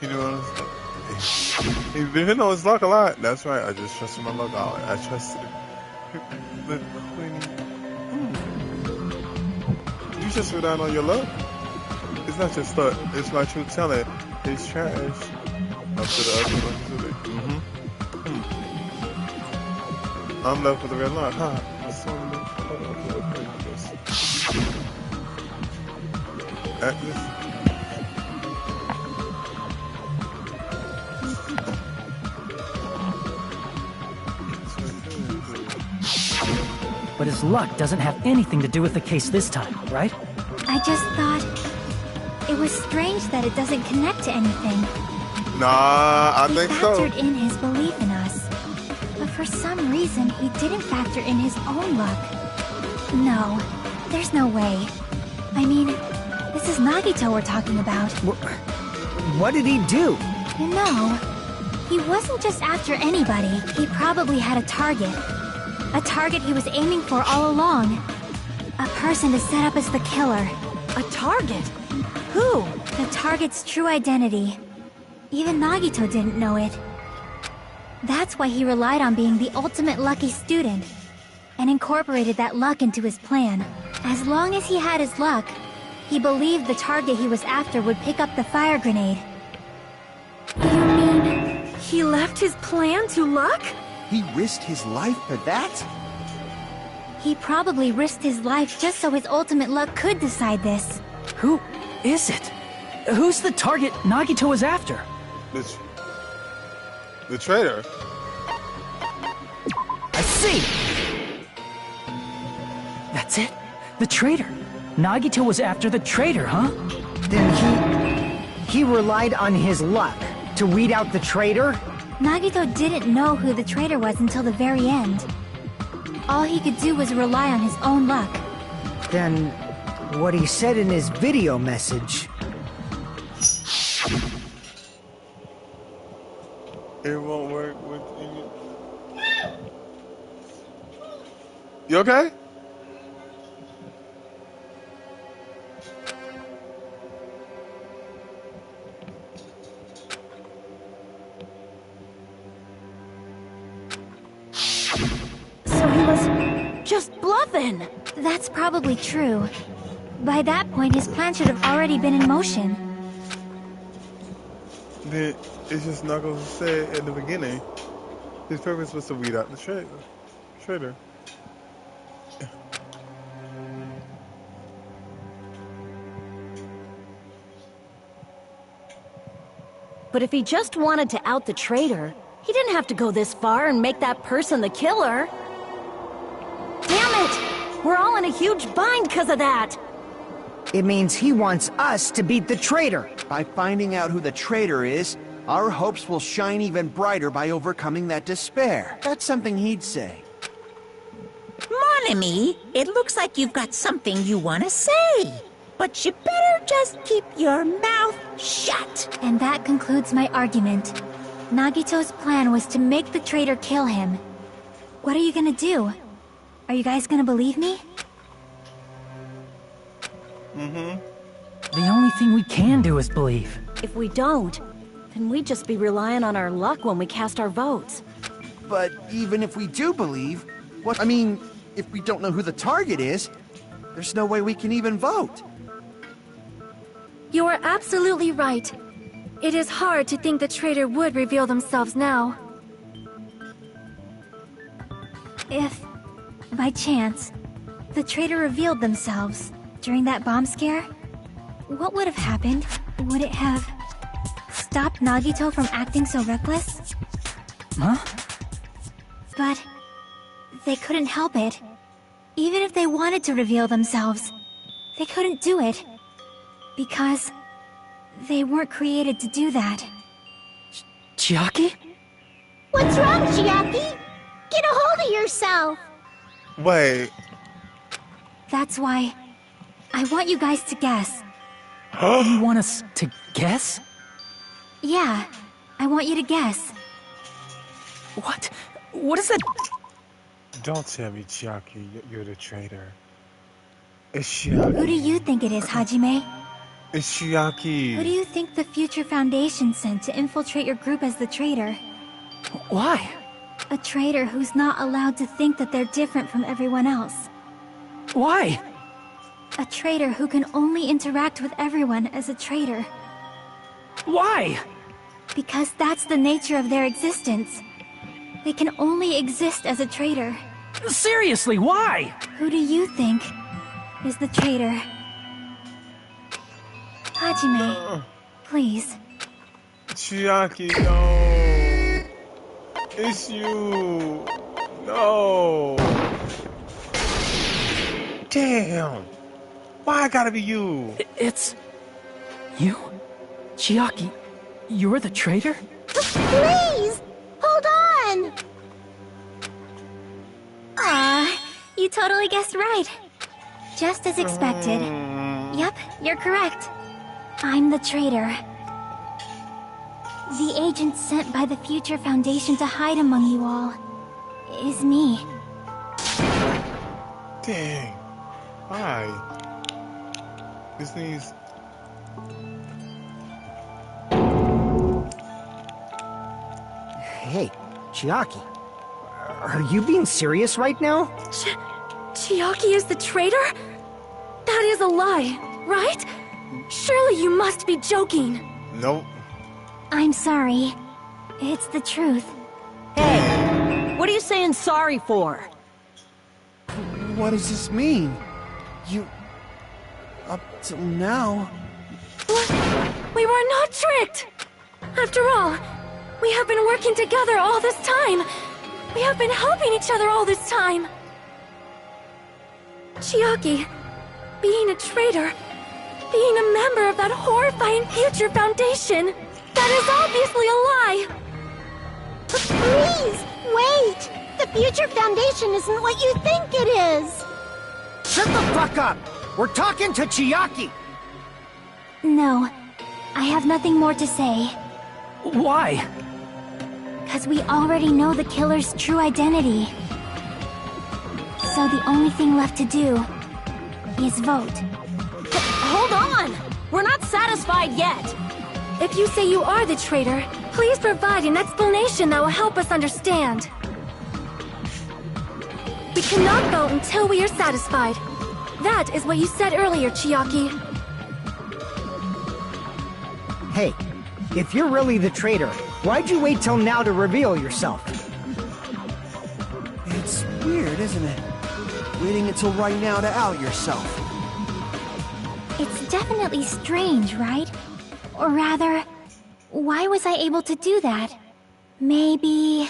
You know what I'm saying? He's been on his luck a lot. That's right. I just trusted my luck. I trusted him. But when you just relied on your luck. It's not just luck. It's my true talent. It's trash. Up to the other one. I'm left with a red line. Huh? Atlas. But his luck doesn't have anything to do with the case this time, right? I just thought it was strange that it doesn't connect to anything. Nah, I think so. He factored in his belief in us. But for some reason, he didn't factor in his own luck. No, there's no way. I mean, this is Nagito we're talking about. What did he do? You know, he wasn't just after anybody. He probably had a target. A target he was aiming for all along. A person to set up as the killer. A target? Who? The target's true identity. Even Nagito didn't know it. That's why he relied on being the ultimate lucky student, and incorporated that luck into his plan. As long as he had his luck, he believed the target he was after would pick up the fire grenade. You mean he left his plan to luck? He risked his life for that? He probably risked his life just so his ultimate luck could decide this. Who is it? Who's the target Nagito was after? The traitor. I see! That's it? The traitor. Nagito was after the traitor, huh? Then he relied on his luck to weed out the traitor? Nagito didn't know who the traitor was until the very end. All he could do was rely on his own luck. Then what he said in his video message... It won't work with you. You okay? So he was just bluffing. That's probably true. By that point, his plan should have already been in motion. It's just Knuckles said in the beginning, his purpose was to weed out the traitor. But if he just wanted to out the traitor, he didn't have to go this far and make that person the killer. Damn it! We're all in a huge bind because of that! It means he wants us to beat the traitor. By finding out who the traitor is, our hopes will shine even brighter by overcoming that despair. That's something he'd say. Mon ami, it looks like you've got something you want to say. But you better just keep your mouth shut. And that concludes my argument. Nagito's plan was to make the traitor kill him. What are you gonna do? Are you guys gonna believe me? The only thing we can do is believe. If we don't, then we'd just be relying on our luck when we cast our votes. But even if we do believe, if we don't know who the target is, there's no way we can even vote. You are absolutely right. It is hard to think the traitor would reveal themselves now. If, by chance, the traitor revealed themselves during that bomb scare, what would have happened? Would it have stopped Nagito from acting so reckless? Huh? But they couldn't help it. Even if they wanted to reveal themselves, they couldn't do it. Because they weren't created to do that. Chiaki? What's wrong, Chiaki? Get a hold of yourself! Wait. That's why I want you guys to guess. You want us to guess? Yeah, I want you to guess. What? What is that? Don't tell me, Chiaki, you're the traitor. It's Chiaki. Who do you think it is, Hajime? It's Chiaki. Who do you think the Future Foundation sent to infiltrate your group as the traitor? Why? A traitor who's not allowed to think that they're different from everyone else. Why? A traitor who can only interact with everyone as a traitor. Why? Because that's the nature of their existence. They can only exist as a traitor. Seriously, why? Who do you think is the traitor? Hajime, please. Chiaki, no. It's you. No. Damn. Why I gotta be you? It's... you? Chiaki, you're the traitor? Please! Hold on! You totally guessed right. Just as expected. Yep, you're correct. I'm the traitor. The agent sent by the Future Foundation to hide among you all is me. Dang. Why? This needs... Hey, Chiaki. Are you being serious right now? Chiaki is the traitor? That is a lie, right? Surely you must be joking. Nope. I'm sorry. It's the truth. Hey, what are you saying sorry for? What does this mean? You... Up till now... What? We were not tricked! After all, we have been working together all this time. We have been helping each other all this time. Chiaki, being a traitor, being a member of that horrifying Future Foundation, that is obviously a lie! Please, wait! The Future Foundation isn't what you think it is! Shut the fuck up! We're talking to Chiaki! No, I have nothing more to say. Why? Because we already know the killer's true identity. So the only thing left to do is vote. Hold on! We're not satisfied yet! If you say you are the traitor, please provide an explanation that will help us understand. We cannot vote until we are satisfied. That is what you said earlier, Chiaki. Hey, if you're really the traitor, why'd you wait till now to reveal yourself? It's weird, isn't it? Waiting until right now to out yourself. It's definitely strange, right? Or rather, why was I able to do that? Maybe...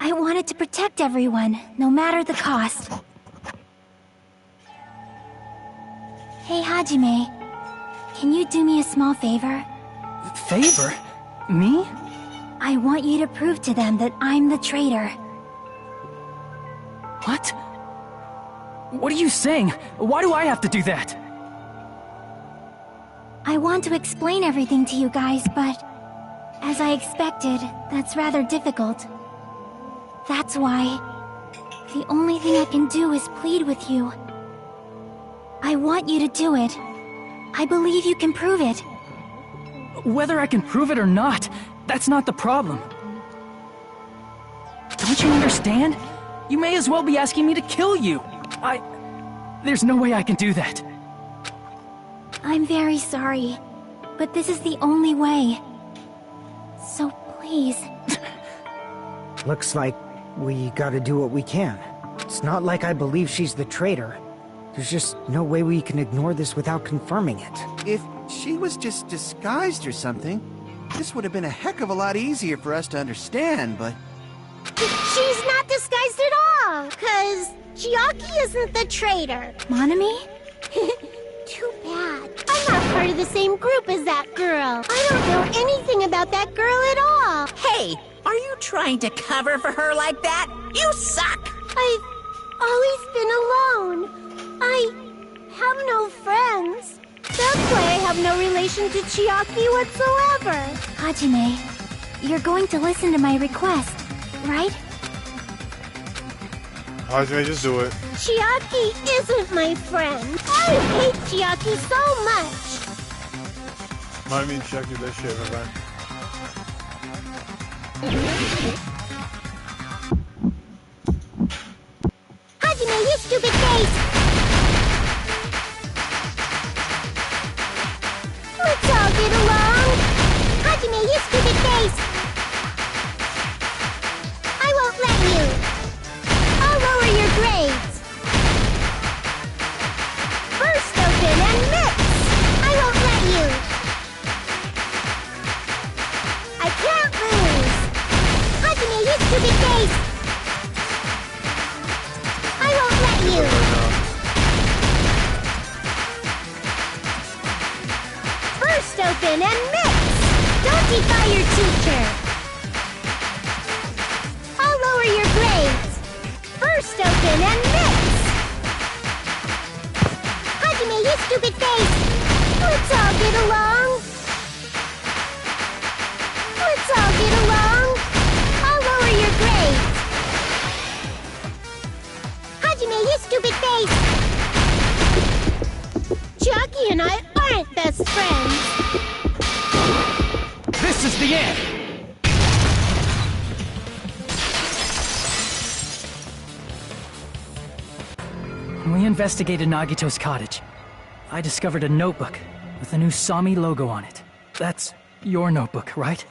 I wanted to protect everyone, no matter the cost. Hey, Hajime. Can you do me a small favor? Favor? Me? I want you to prove to them that I'm the traitor. What? What are you saying? Why do I have to do that? I want to explain everything to you guys, but... as I expected, that's rather difficult. That's why... the only thing I can do is plead with you. I want you to do it. I believe you can prove it. Whether I can prove it or not, that's not the problem. Don't you understand? You may as well be asking me to kill you. There's no way I can do that. I'm very sorry, but this is the only way. So please... Looks like we gotta do what we can. It's not like I believe she's the traitor. There's just no way we can ignore this without confirming it. If she was just disguised or something, this would have been a heck of a lot easier for us to understand, but... She's not disguised at all, 'cause Chiaki isn't the traitor. Monami? Too bad. I'm not part of the same group as that girl. I don't know anything about that girl at all. Hey, are you trying to cover for her like that? You suck! I've always been alone. I have no friends. That's why I have no relation to Chiaki whatsoever. Hajime, you're going to listen to my request, right? Hajime, just do it. Chiaki isn't my friend. I hate Chiaki so much. I mean, check you that shit, man. Hajime, you stupid face! Let's all get along! Hajime, you stupid face! I won't let you! I'll lower your grades! First open and mix! I won't let you! I can't lose! Hajime, you stupid face! I won't let you! First open and mix! Don't defy your teacher! I'll lower your grades! First open and mix! Hajime, you stupid face! Let's all get along! Let's all get along! I'll lower your grades! Hajime, you stupid face! Chucky and I aren't best friends! This is the end! When we investigated Nagito's cottage, I discovered a notebook with a new Sami logo on it. That's your notebook, right?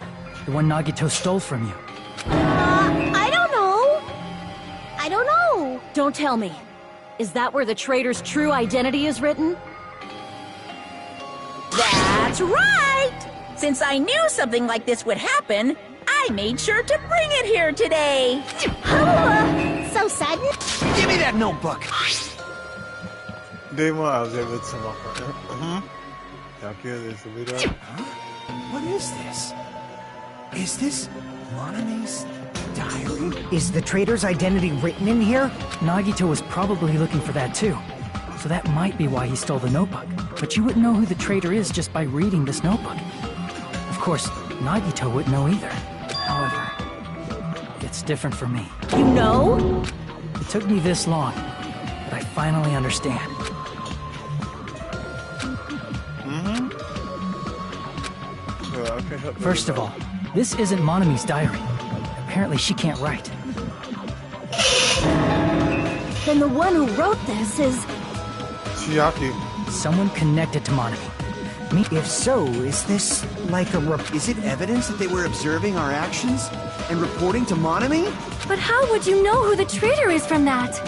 The one Nagito stole from you. I don't know. I don't know. Don't tell me. Is that where the traitor's true identity is written? That's right! Since I knew something like this would happen, I made sure to bring it here today. So sudden? Give me that notebook! Day one, I was able to mark it. There's the video. What is this? Is this Monome's diary? Is the traitor's identity written in here? Nagito was probably looking for that too. So that might be why he stole the notebook. But you wouldn't know who the traitor is just by reading this notebook. Of course, Nagito wouldn't know either. However, it's different for me. You know? It took me this long, but I finally understand. First of all, this isn't Monome's diary. Apparently she can't write. Then the one who wrote this is... Chiaki. Someone connected to Monome. If so, is this like a Is it evidence that they were observing our actions and reporting to Monome? But how would you know who the traitor is from that?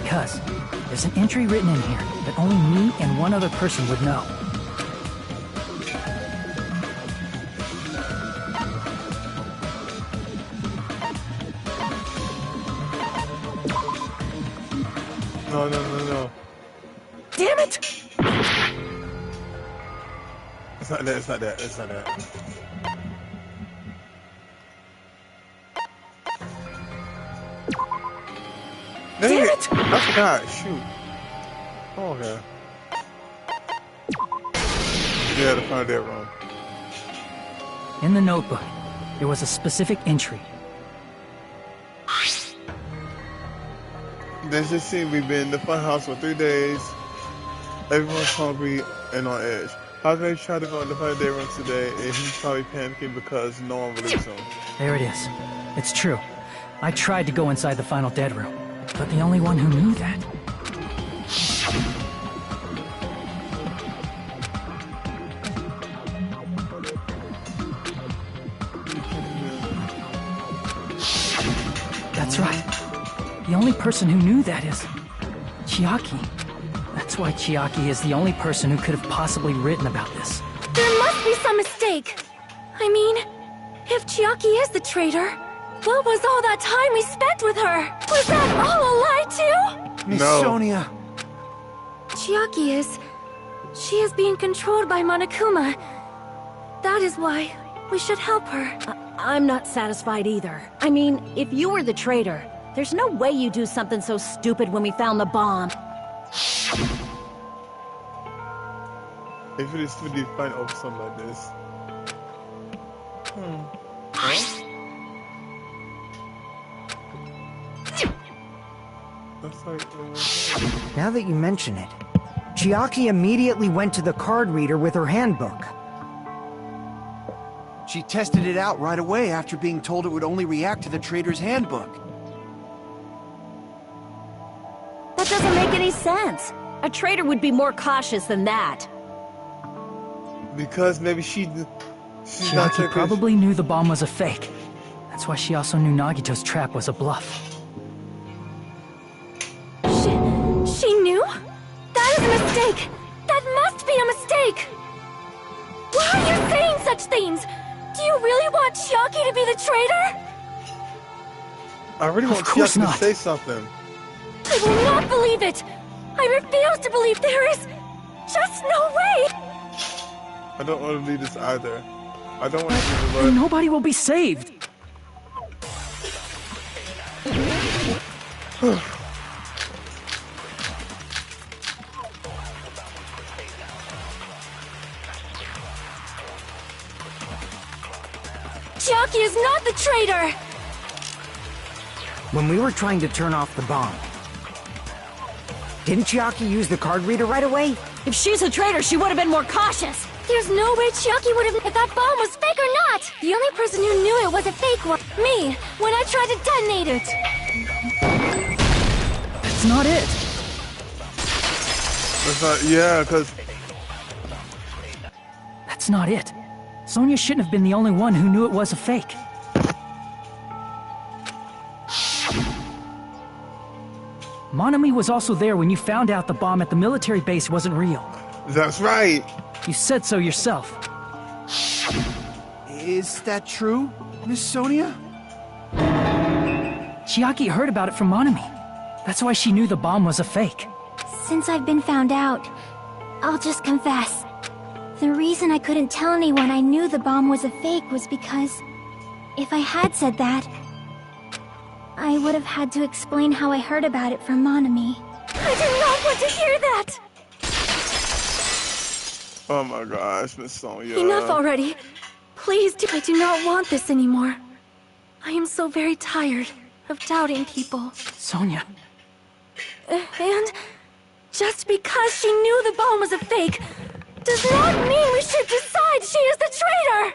Because there's an entry written in here that only me and one other person would know. No. Damn it! It's not that. Damn it! I forgot. Shoot. Oh, okay. Yeah, the front of that room. In the notebook, there was a specific entry. Let's just see, we've been in the fun house for 3 days. Everyone's hungry and on edge. How can they try to go in the fun day room today and he's probably panicking because no one believes him? There it is. It's true. I tried to go inside the final dead room, but the only one who knew that. That's right. The only person who knew that is Chiaki. That's why Chiaki is the only person who could have possibly written about this. There must be some mistake. I mean, if Chiaki is the traitor, what was all that time we spent with her? Was that all a lie too? Miss No. Sonia. Chiaki is... She is being controlled by Monokuma. That is why we should help her. I'm not satisfied either. I mean, if you were the traitor, there's no way you do something so stupid when we found the bomb. If it is to be fight over something like this. That's like, Now that you mention it, Chiaki immediately went to the card reader with her handbook. She tested it out right away after being told it would only react to the trader's handbook. That doesn't make any sense. A traitor would be more cautious than that. Because maybe she's not Chiaki probably knew the bomb was a fake. That's why she also knew Nagito's trap was a bluff. She knew? That is a mistake! That must be a mistake! Why are you saying such things? Do you really want Chiaki to be the traitor? I really want course Chiaki not. to say something. I will not believe it! I refuse to believe there is just no way! I don't want to believe this either. I don't want to see the Then Lord. nobody will be saved. Chiaki is not the traitor! When we were trying to turn off the bomb, didn't Chiaki use the card reader right away? If she's a traitor, she would have been more cautious. There's no way Chiaki would have if that bomb was fake or not! The only person who knew it was a fake was me, when I tried to detonate it! That's not it. That's not, yeah, because That's not it. Sonia shouldn't have been the only one who knew it was a fake. Monami was also there when you found out the bomb at the military base wasn't real. that's right. You said so yourself. Is that true, Miss Sonia? Chiaki heard about it from Monami. That's why she knew the bomb was a fake. Since I've been found out, I'll just confess. The reason I couldn't tell anyone I knew the bomb was a fake was because if I had said that, I would have had to explain how I heard about it from Monami. I do not want to hear that! Oh my gosh, Miss Sonia. Enough already. Please do. I do not want this anymore. I am so very tired of doubting people. Sonia, And just because she knew the bomb was a fake does not mean we should decide she is the traitor!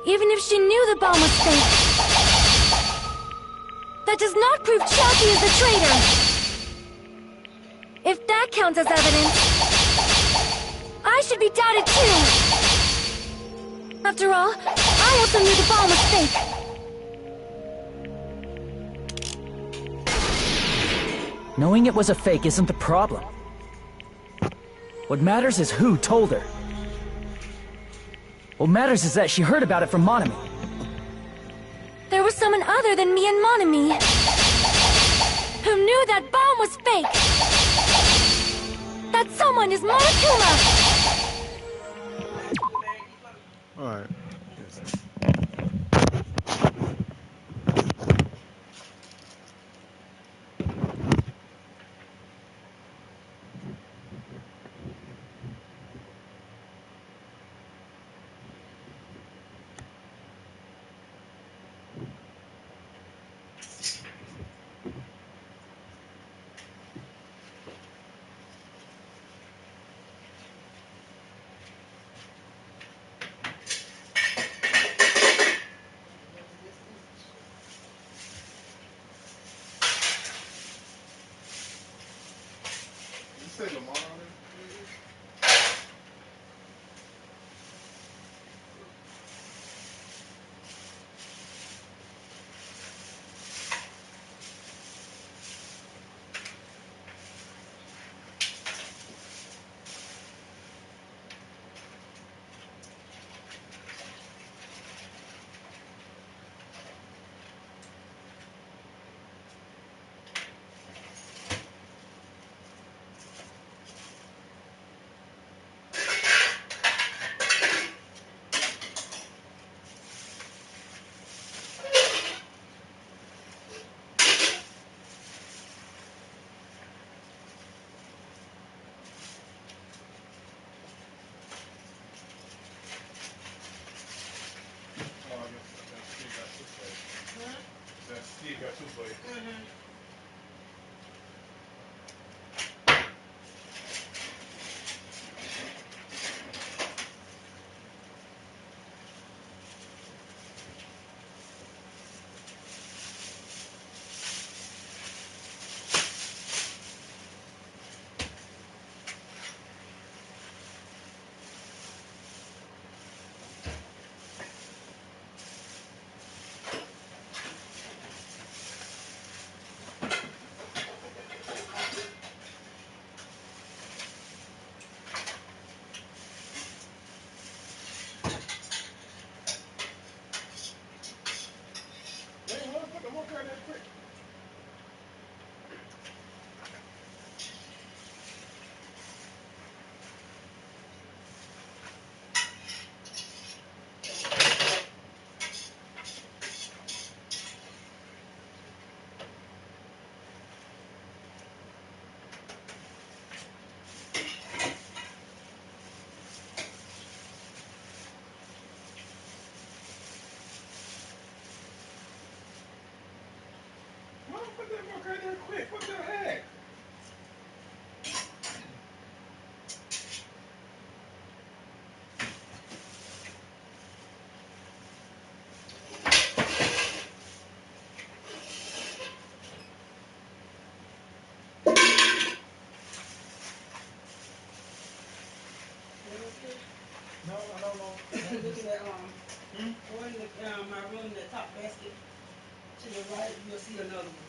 Even if she knew the bomb was fake, that does not prove Chiaki is the traitor! If that counts as evidence, I should be doubted too! After all, I also knew the bomb was fake! knowing it was a fake isn't the problem. What matters is who told her. What matters is that she heard about it from Monami. There was someone other than me and Monami who knew that bomb was fake! That someone is Monokuma! Alright. quick. What the heck? No, I don't know. Look at that, go in the, my room, that top basket. To the right, you'll see another one.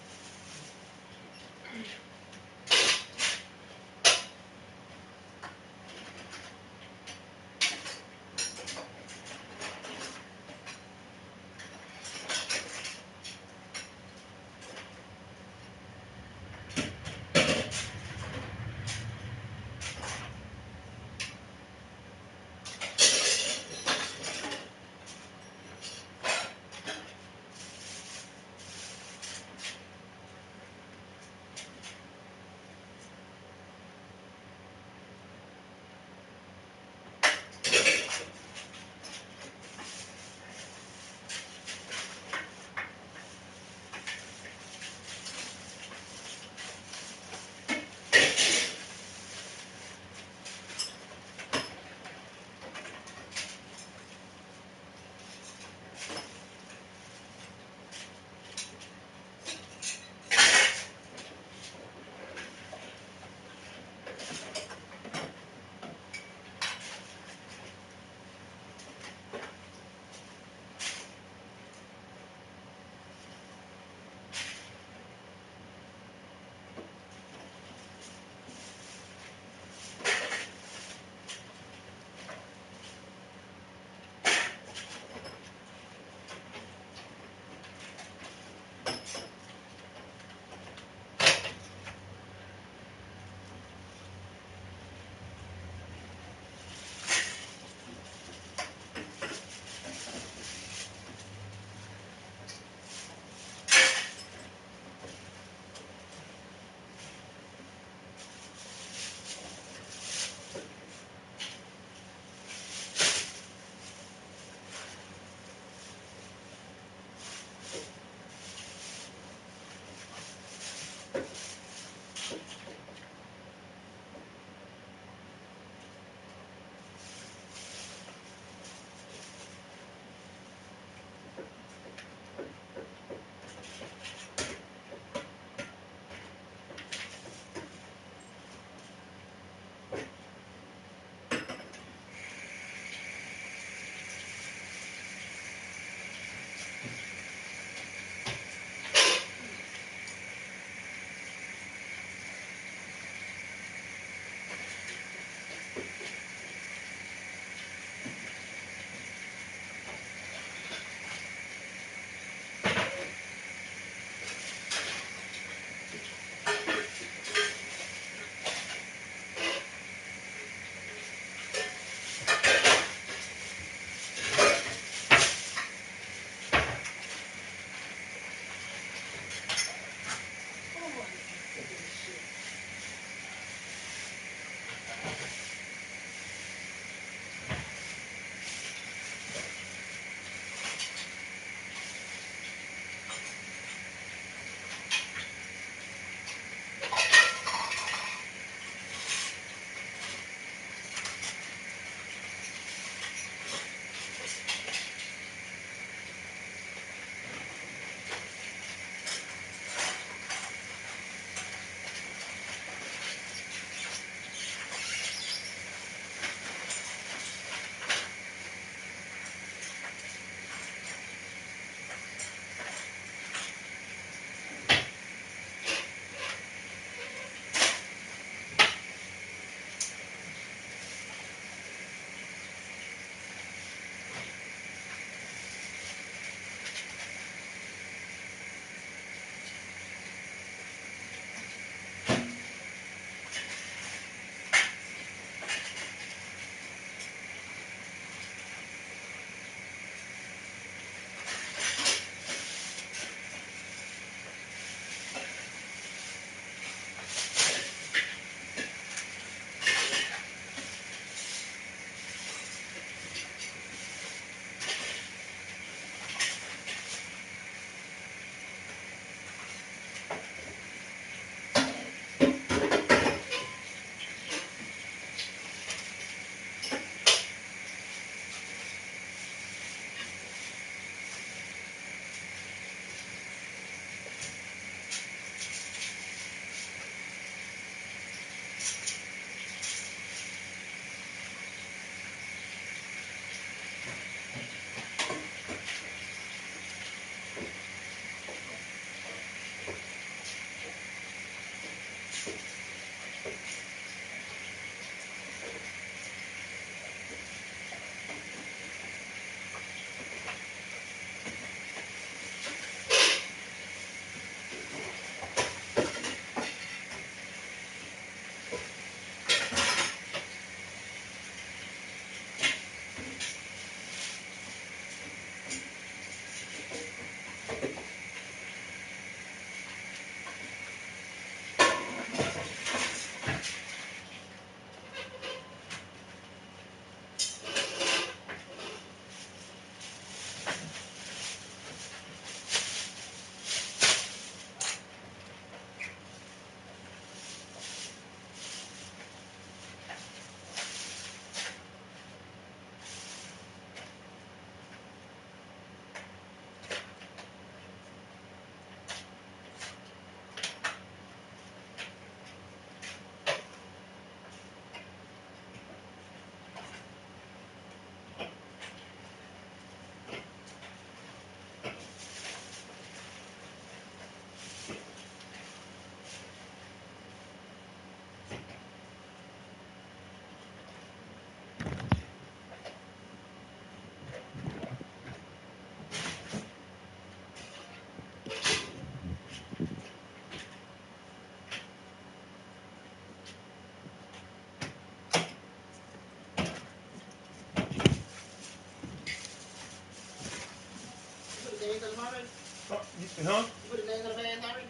Huh?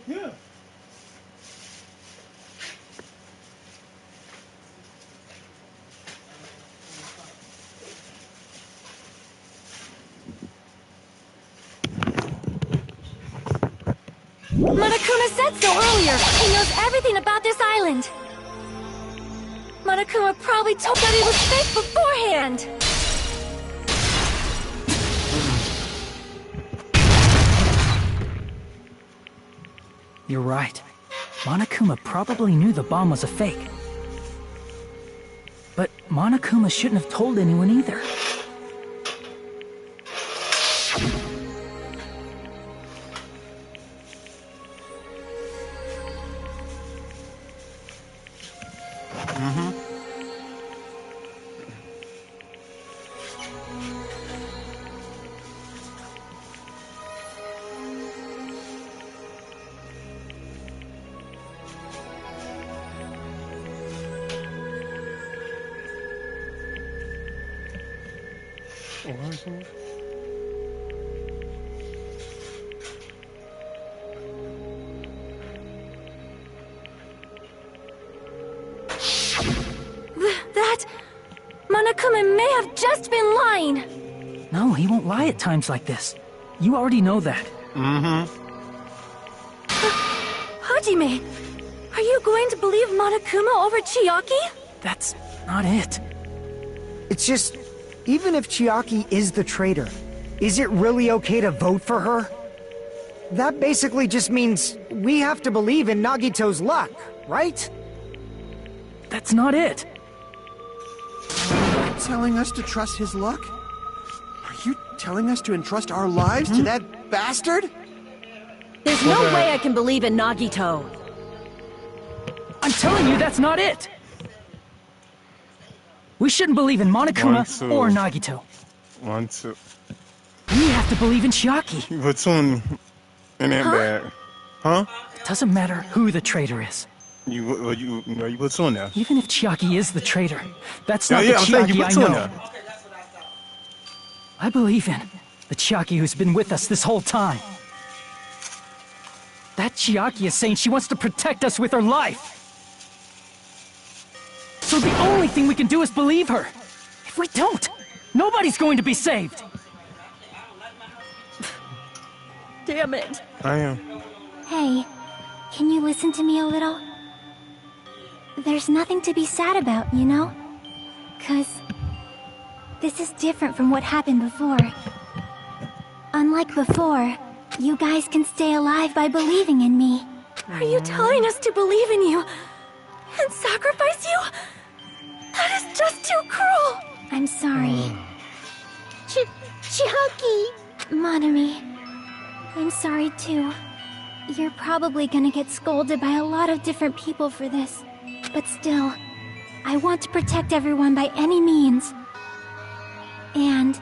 Yeah. Monokuma said so earlier. He knows everything about this island. Monokuma probably told that he was fake beforehand. You're right. Monokuma probably knew the bomb was a fake. But Monokuma shouldn't have told anyone either. That... Monokuma may have just been lying. No, he won't lie at times like this. You already know that. Hajime, are you going to believe Monokuma over Chiaki? That's not it. It's just, even if Chiaki is the traitor, is it really okay to vote for her? That basically just means we have to believe in Nagito's luck, right? That's not it. Telling us to trust his luck? Are you telling us to entrust our lives to that bastard? There's no way I can believe in Nagito. I'm telling you that's not it! We shouldn't believe in Monokuma or Nagito. 1, 2. We have to believe in Chiaki. You put one in that bag. Huh? It doesn't matter who the traitor is. You put two in there. Even if Chiaki is the traitor, that's not Yeah, the I'm saying you Chiaki put I two in know. there. I believe in the Chiaki who's been with us this whole time. That Chiaki is saying she wants to protect us with her life. So the only thing we can do is believe her. If we don't, nobody's going to be saved. Damn it. I am. Hey, can you listen to me a little? There's nothing to be sad about, you know? 'Cause this is different from what happened before. Unlike before, you guys can stay alive by believing in me. Are you telling us to believe in you and sacrifice you? That is just too cruel. I'm sorry. Chiaki! Monami, I'm sorry too. You're probably gonna get scolded by a lot of different people for this. But still, I want to protect everyone by any means. And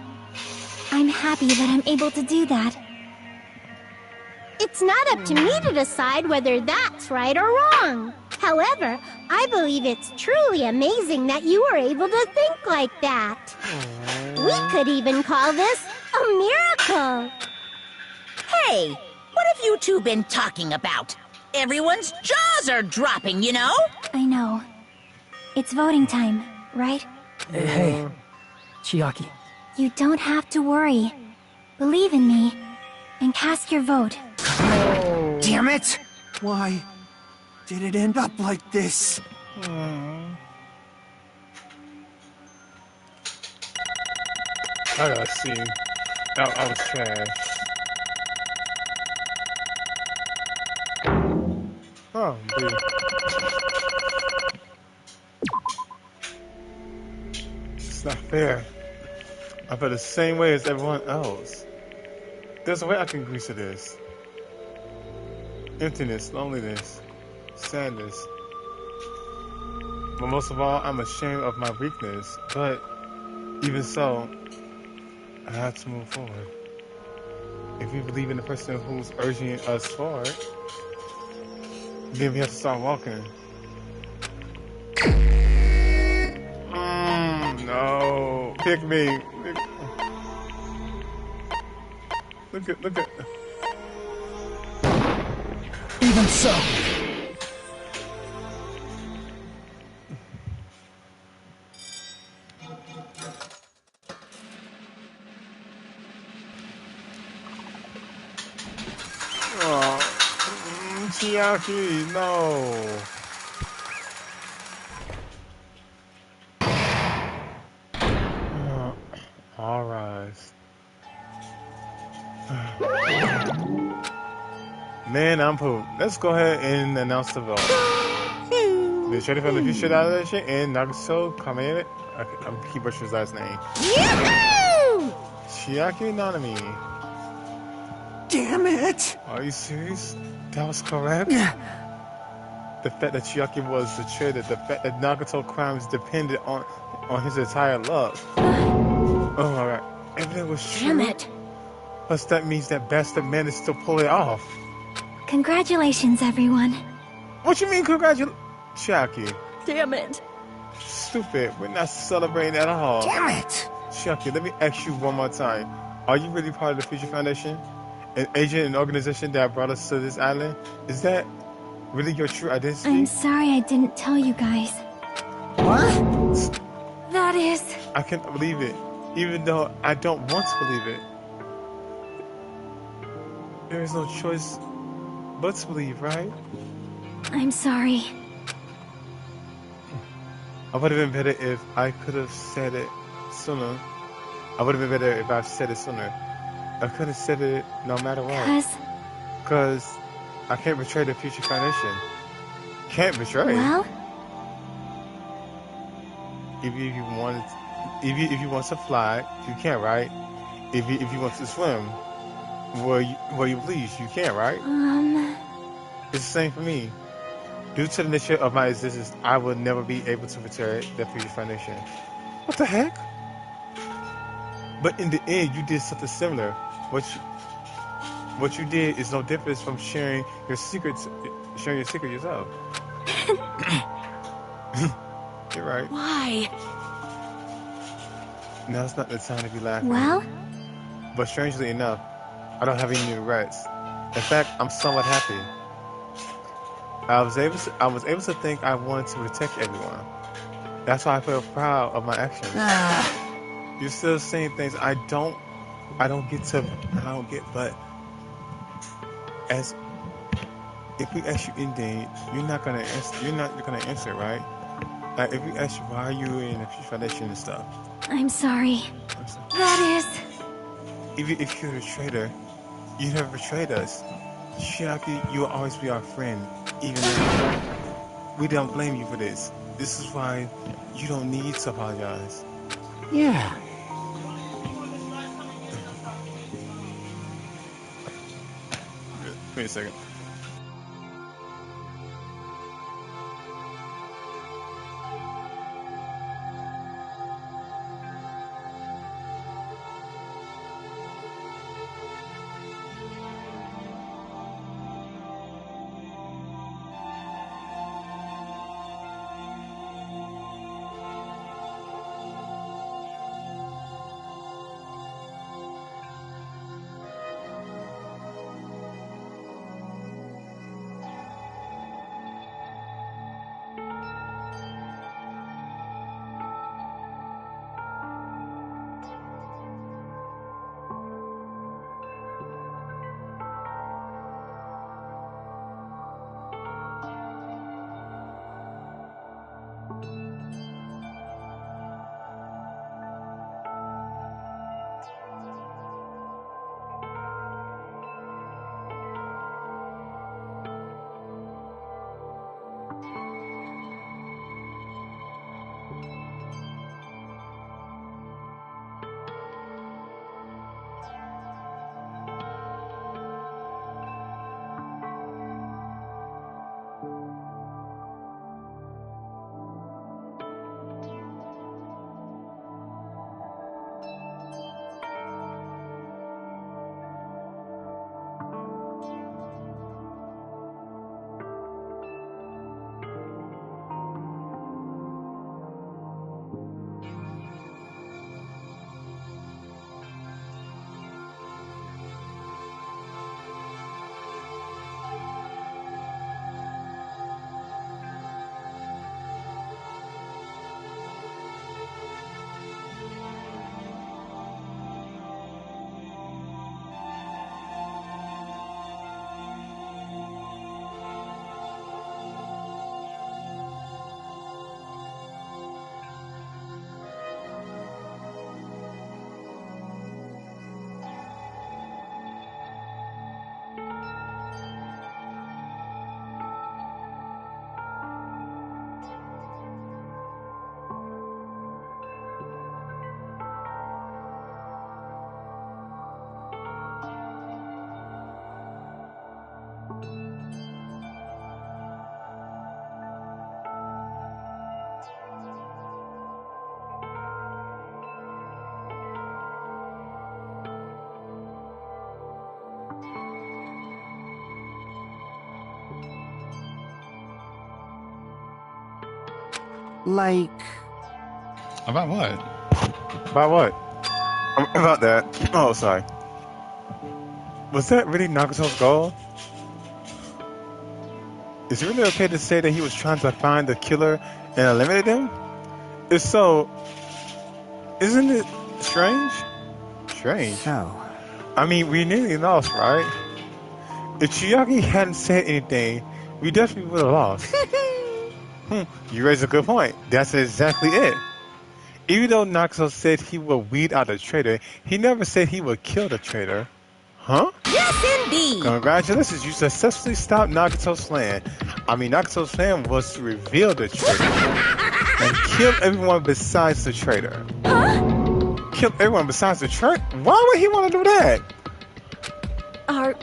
I'm happy that I'm able to do that. It's not up to me to decide whether that's right or wrong. However, I believe it's truly amazing that you were able to think like that. We could even call this a miracle. Hey, what have you two been talking about? Everyone's jaws are dropping, you know? I know. It's voting time, right? Hey, Chiaki. You don't have to worry. Believe in me, and cast your vote. Damn it! Why did it end up like this? I gotta see. I was trash. Oh, dude. It's not fair. I feel the same way as everyone else. There's a way I can agree to this. Emptiness, loneliness, sadness. But most of all, I'm ashamed of my weakness. But even so, I have to move forward. If we believe in the person who's urging us forward, then we have to start walking. No. Pick me. Look at. Even so. Oh, Chiaki, no. All rise. Man, I'm pooped. Let's go ahead and announce the vote. The Shredder from the future out of that shit and Nagato Kamei. I'm keep butchering his last name. Chiaki Nanami. Damn it! Are you serious? That was correct? The fact that Chiaki was the traitor, the fact that Nagato crimes depended on his entire love. Oh my god. If that was true. Damn it. Plus that means that bastard managed to pull it off. Congratulations, everyone. What you mean congratulations? Chiaki. Damn it. Stupid. We're not celebrating at all. Damn it! Chiaki, let me ask you one more time. Are you really part of the Future Foundation? An agent and organization that brought us to this island? Is that really your true identity? I'm sorry I didn't tell you guys. What? That is... I can't believe it. Even though I don't want to believe it. There is no choice but to believe, right? I'm sorry. I would have been better if I could have said it sooner. I would have been better if I said it sooner. I could have said it no matter what. Because I can't betray the Future Foundation. Can't betray. Well? If you want to fly, you can, right? If you want to swim, where you please, you can, right? It's the same for me. Due to the nature of my existence, I will never be able to betray the Future Foundation. What the heck? But in the end, you did something similar. What you did is no difference from sharing your secret yourself. You're right. Why? Now's not the time to be laughing. Well? But strangely enough, I don't have any regrets. In fact, I'm somewhat happy. I was able to think I wanted to protect everyone. That's why I feel proud of my actions. You're still saying things I don't get, but as if we ask you anything, you're not gonna answer, right? Like if we ask you why are you in the Future Foundation and stuff. I'm sorry. That is... Even if you're a traitor, you never betrayed us. Chiaki, you will always be our friend, even though we don't blame you for this. This is why you don't need to apologize. Yeah. Wait a second. Like... About what? About what? About that. Oh, sorry. Was that really Nagato's goal? Is it really okay to say that he was trying to find the killer and eliminate him? If so, isn't it strange? Strange. So... I mean, we nearly lost, right? If Chiaki hadn't said anything, we definitely would have lost. You raise a good point. That's exactly it. Even though Nagato said he would weed out the traitor, he never said he would kill the traitor. Huh? Yes, indeed. Congratulations, you successfully stopped Nagato's plan. I mean, Nagato's plan was to reveal the traitor and kill everyone besides the traitor. Huh? Kill everyone besides the traitor? Why would he want to do that? Are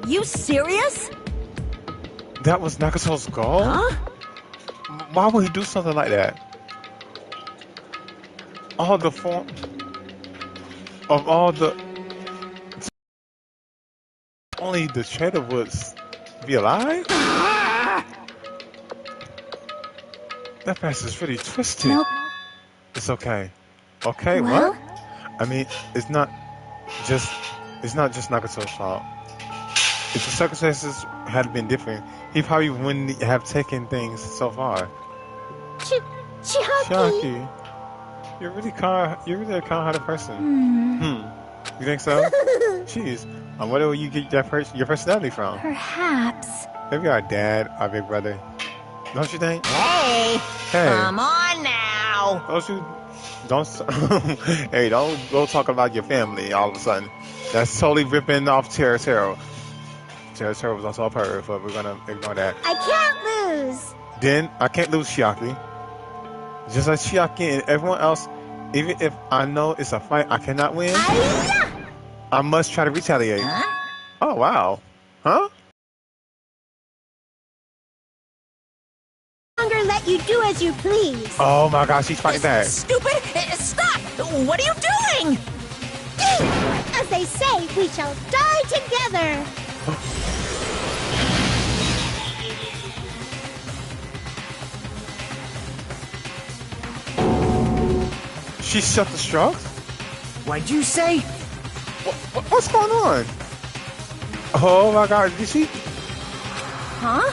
you serious? That was Nagato's goal? Huh? Why would he do something like that? All the form of all the... Only the traitor would be alive? That face is really twisted. Nope. It's okay. Okay, Well? what? I mean, it's not just Nagato's fault. If the circumstances had been different, he probably wouldn't have taken things so far. Chiaki. You're really a kind-hearted person. You think so? Jeez, where do you get your personality from? Perhaps. Maybe our dad, our big brother. Don't you think? Hey, Hey. come on now. Hey, don't go talk about your family all of a sudden. That's totally ripping off Terra. Terra was also a pervert, but we're gonna ignore that. I can't lose. Then I can't lose Chiaki. Just like Chiaki and everyone else, even if I know it's a fight I cannot win, I must try to retaliate. Huh? Oh wow. Huh? Longer let you do as you please. Oh my gosh, she's fighting back. Stupid! Stop! What are you doing? As they say, we shall die together. She shut the strokes? What'd you say? What's going on? Oh my god, did she? Huh?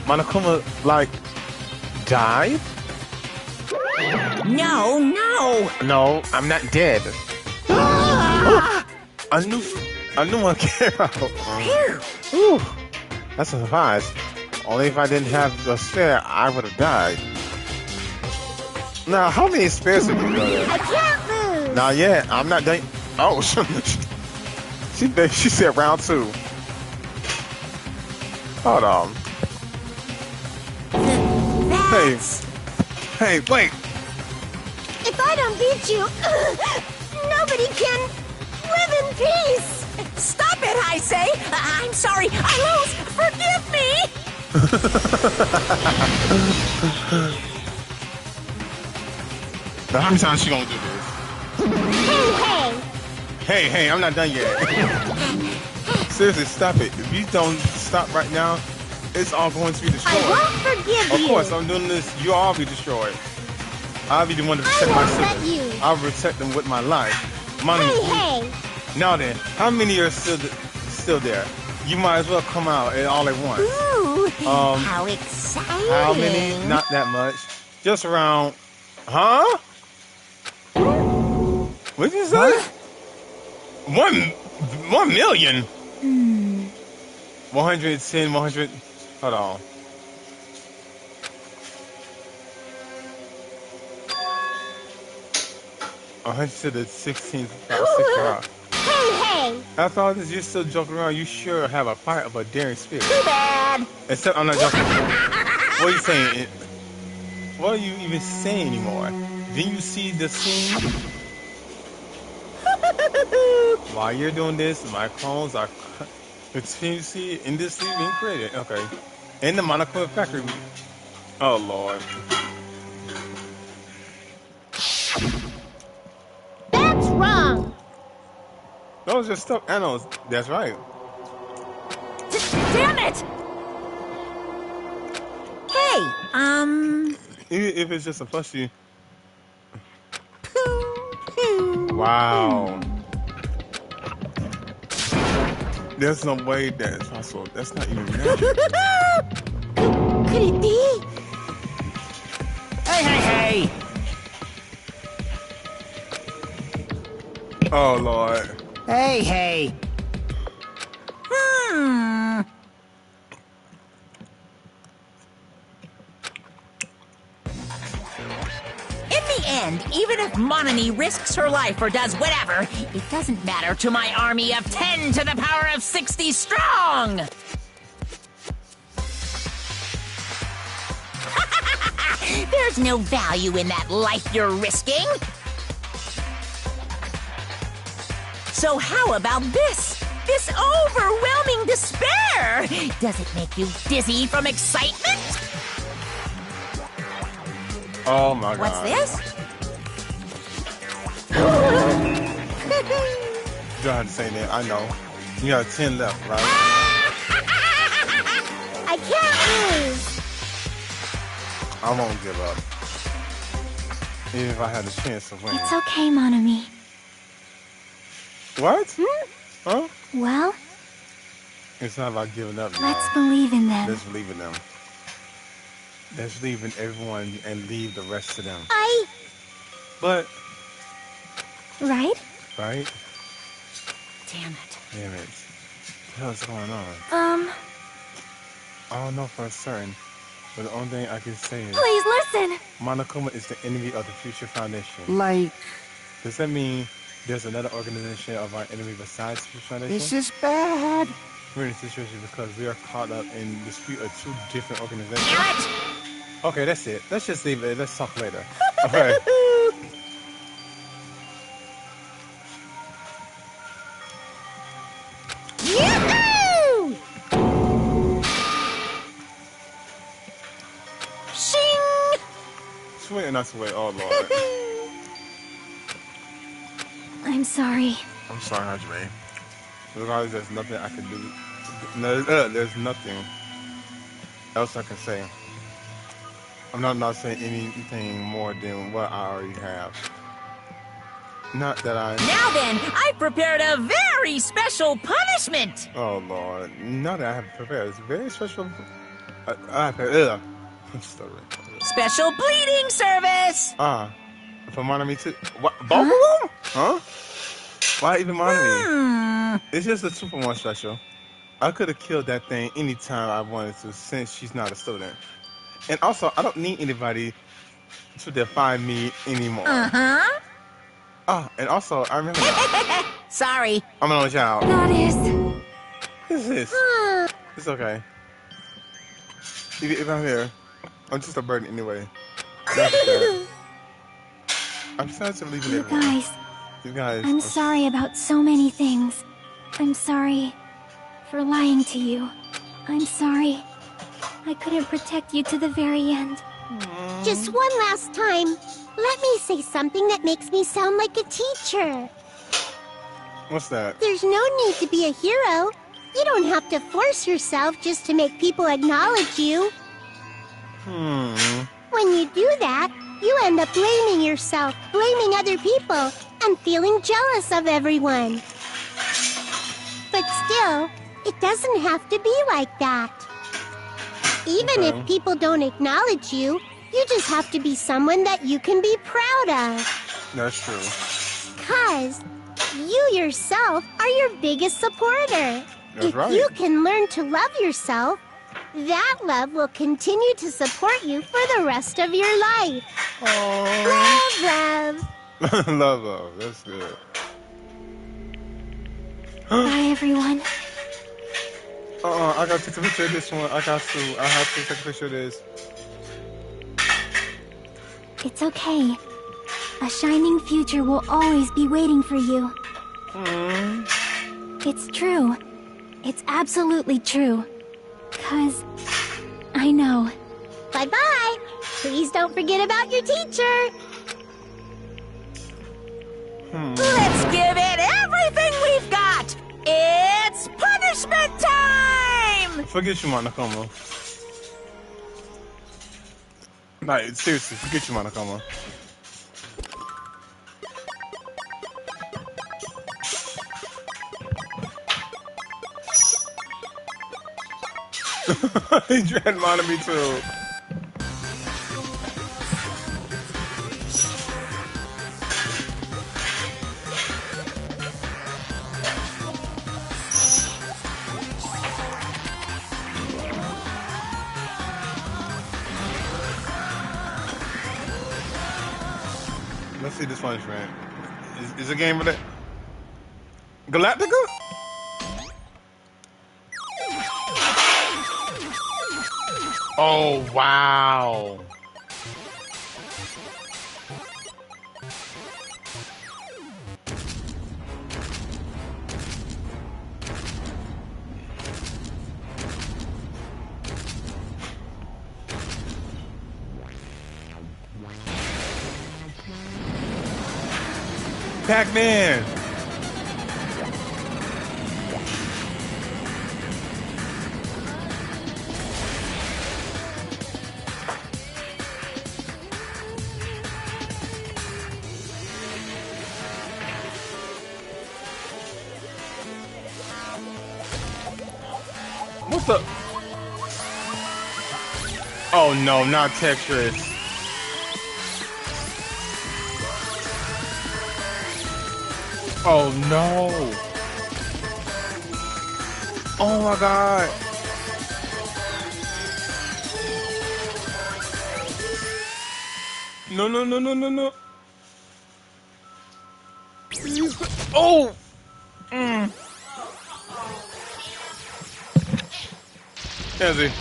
Monokuma, like, died? No. No, I'm not dead. I knew one came out. Whew. That's a surprise. Only if I didn't have the spare, I would have died. Now, how many spares have you got? I can't lose. Not yet. I'm not done. Oh, she said round 2. Hold on. Hey, wait. If I don't beat you, nobody can live in peace. Stop it, I say. I'm sorry. I lose. Forgive me. Now, how many times she gonna do this? Hey, I'm not done yet. Seriously, stop it. If you don't stop right now, it's all going to be destroyed. I won't forgive you. Of course, I'm doing this. You'll all be destroyed. I'll be the one to protect my siblings. I'll protect them with my life. Hey. Now then, how many are still there? You might as well come out all at once. Ooh, how exciting. How many? Not that much. Just around. Huh? What did you say? What? 1 million? 110, 100. Hold on. To the 16th. Hey. After all this, you're still joking around. You sure have a fight of a daring spirit. Too bad. Except I'm not joking. What are you saying? What are you even saying anymore? Didn't you see the scene? While you're doing this, my clones are continuously endlessly being created. Okay. In the Monokuma factory. Oh, Lord. That's wrong. Those are stuffed animals. That's right. Damn it! Hey, Even if it's just a plushie. Wow. There's no way that's possible. That's not even magic. Could it be? Hey! Oh, Lord. Hey! In the end, even if Monami risks her life or does whatever, it doesn't matter to my army of 10 to the power of 60 strong! There's no value in that life you're risking! So how about this? This overwhelming despair! Does it make you dizzy from excitement? Oh my God. What's this? You don't have to say that. I know. You got 10 left, right? I can't lose. I won't give up. Even if I had a chance of winning. It's okay, Monami. What? Huh? Well, It's not about giving up. let's y'all. believe in them. Let's believe in them. Let's believe in everyone and leave the rest to them. But, Right? right? Damn it. Damn it. What's going on? I don't know for certain, but the only thing I can say is Please listen! Monokuma is the enemy of the Future Foundation. Like, Does that mean there's another organization of our enemy besides Future Foundation? this is bad. We're in a situation because we are caught up in dispute of two different organizations. Damn it! Okay, that's it. Let's just leave it. Let's talk later. Okay. Yahoo! Shing! Sweet and not sweet. Oh, Lord. I'm sorry. I'm sorry, Hajime. Regardless, there's nothing I can do. No, there's nothing else I can say. I'm not saying anything more than what I already have. Not that I... Now then, I prepared a very special punishment! Oh, Lord. Not that I have prepared. It's very special... I'm stuttering. Special bleeding service! For Monami too. What? Both of them? Huh? Why even Monami? It's just a super one special. I could have killed that thing anytime I wanted to since she's not a student. And also, I don't need anybody to define me anymore. And also, I remember that. Sorry. I'm an only child. That is... What's this? It's okay. If I'm here, I'm just a burden anyway. That's okay. I'm sad to leave it You everyone. guys, You guys. I'm sorry about so many things. I'm sorry for lying to you. I'm sorry I couldn't protect you to the very end. Just one last time, let me say something that makes me sound like a teacher. What's that? There's no need to be a hero. You don't have to force yourself just to make people acknowledge you. When you do that, you end up blaming yourself, blaming other people, and feeling jealous of everyone. But still, it doesn't have to be like that. Even if people don't acknowledge you, you just have to be someone that you can be proud of. That's true. 'Cause you yourself are your biggest supporter. That's If right. you can learn to love yourself, that love will continue to support you for the rest of your life. Love, love. Love. That's good. Bye, everyone. I gotta take a picture of this one. I have to take a picture of this. It's okay. A shining future will always be waiting for you. It's true. It's absolutely true. 'Cause I know. Bye-bye. Please don't forget about your teacher. Let's give it everything we've got! It's punishment time! Forget you, Monokuma. Like, seriously, forget your Monokuma. He tried to monitor me too. Let's see this punishment. Is a game with it? Galactica? Oh, wow. Pac-Man. What the? Oh no, not Tetris. Oh no. Oh my god. No, no, no, no, no, no. Oh! Kenzie.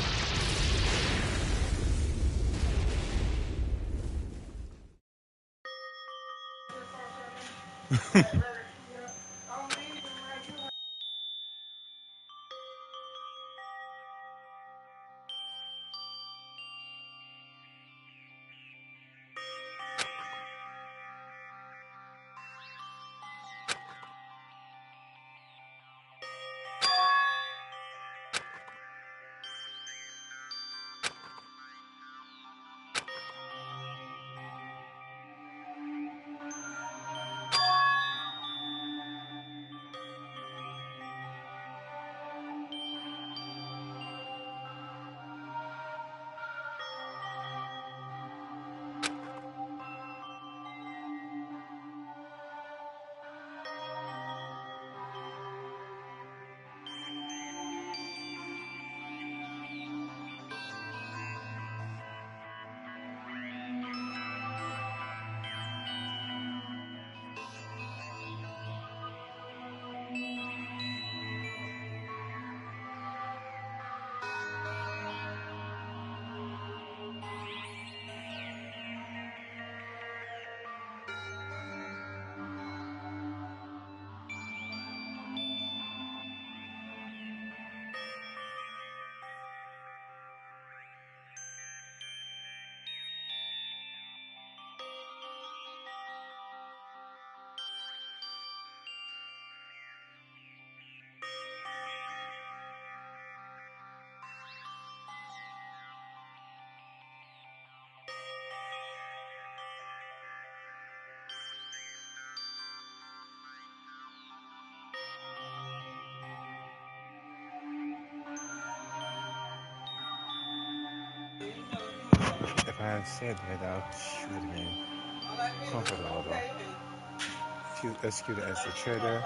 If I had said that, I'll shoot it again. Comfortable though. Executed as the traitor.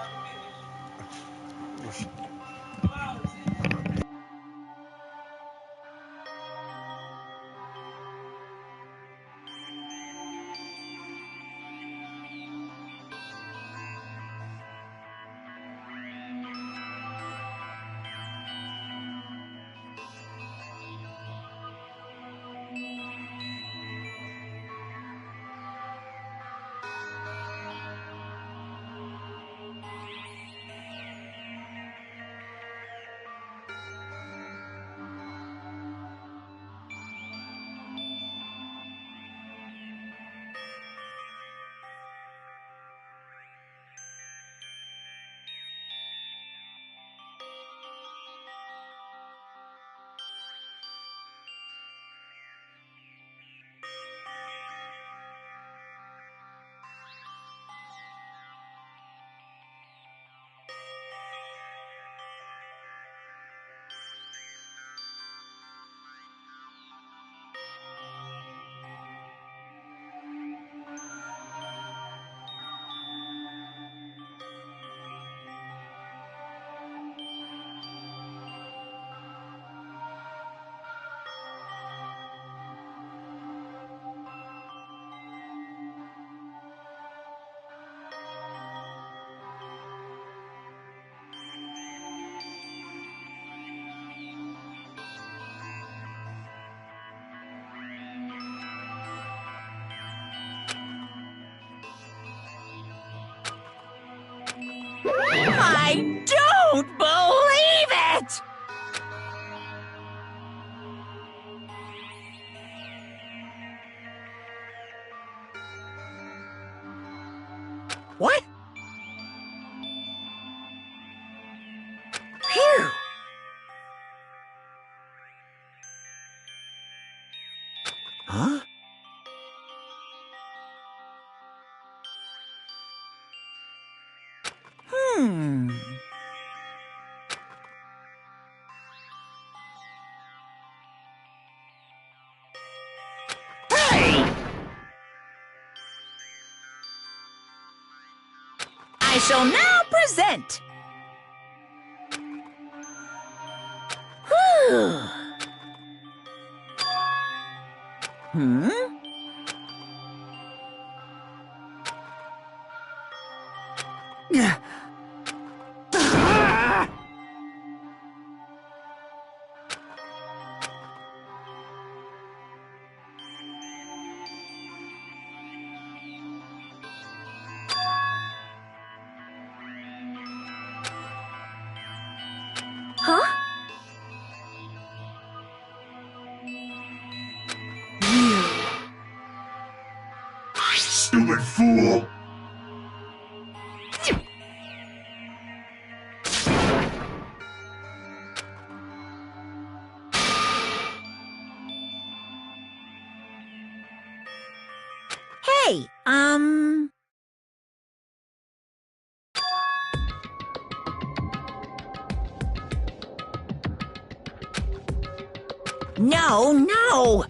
I don't believe it! What? Phew! Huh? Hmm. Hey! I shall now present. Whew. Hmm? Yeah. Huh? Stupid fool! Hey, No, no!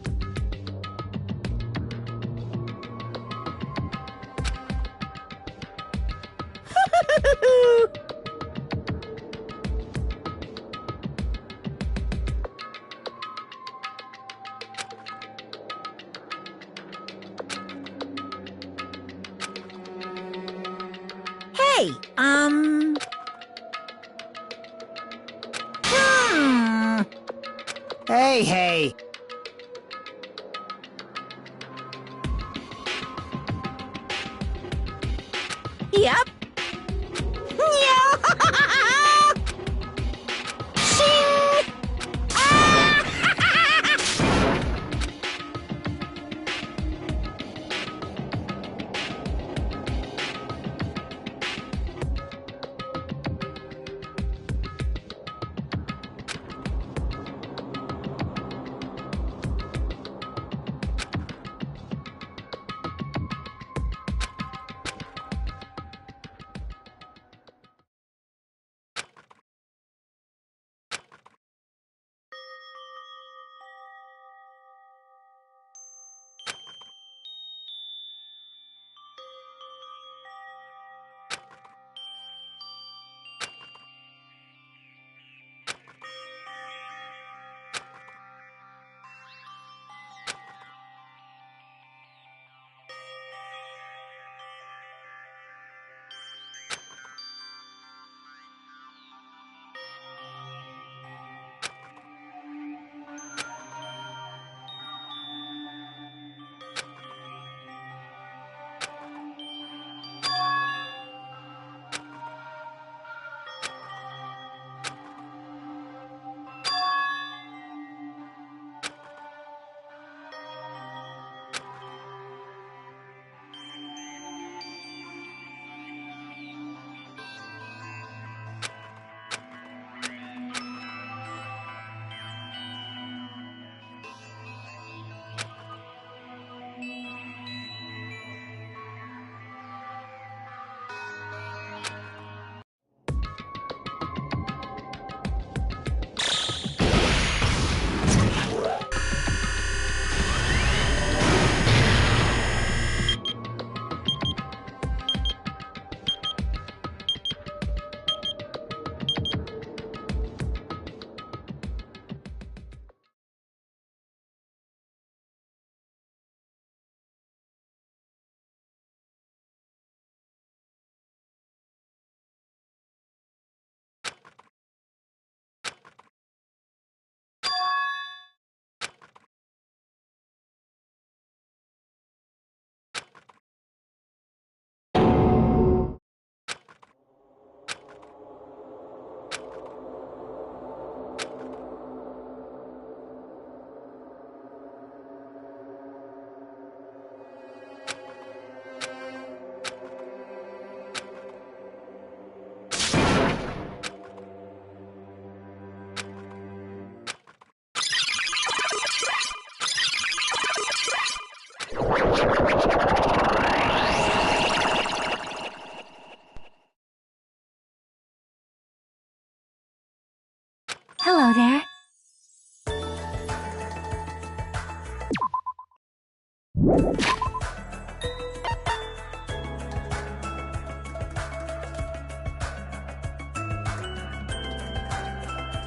Hey, Hey. Yep. Yeah. Shing! Ah! Hello there.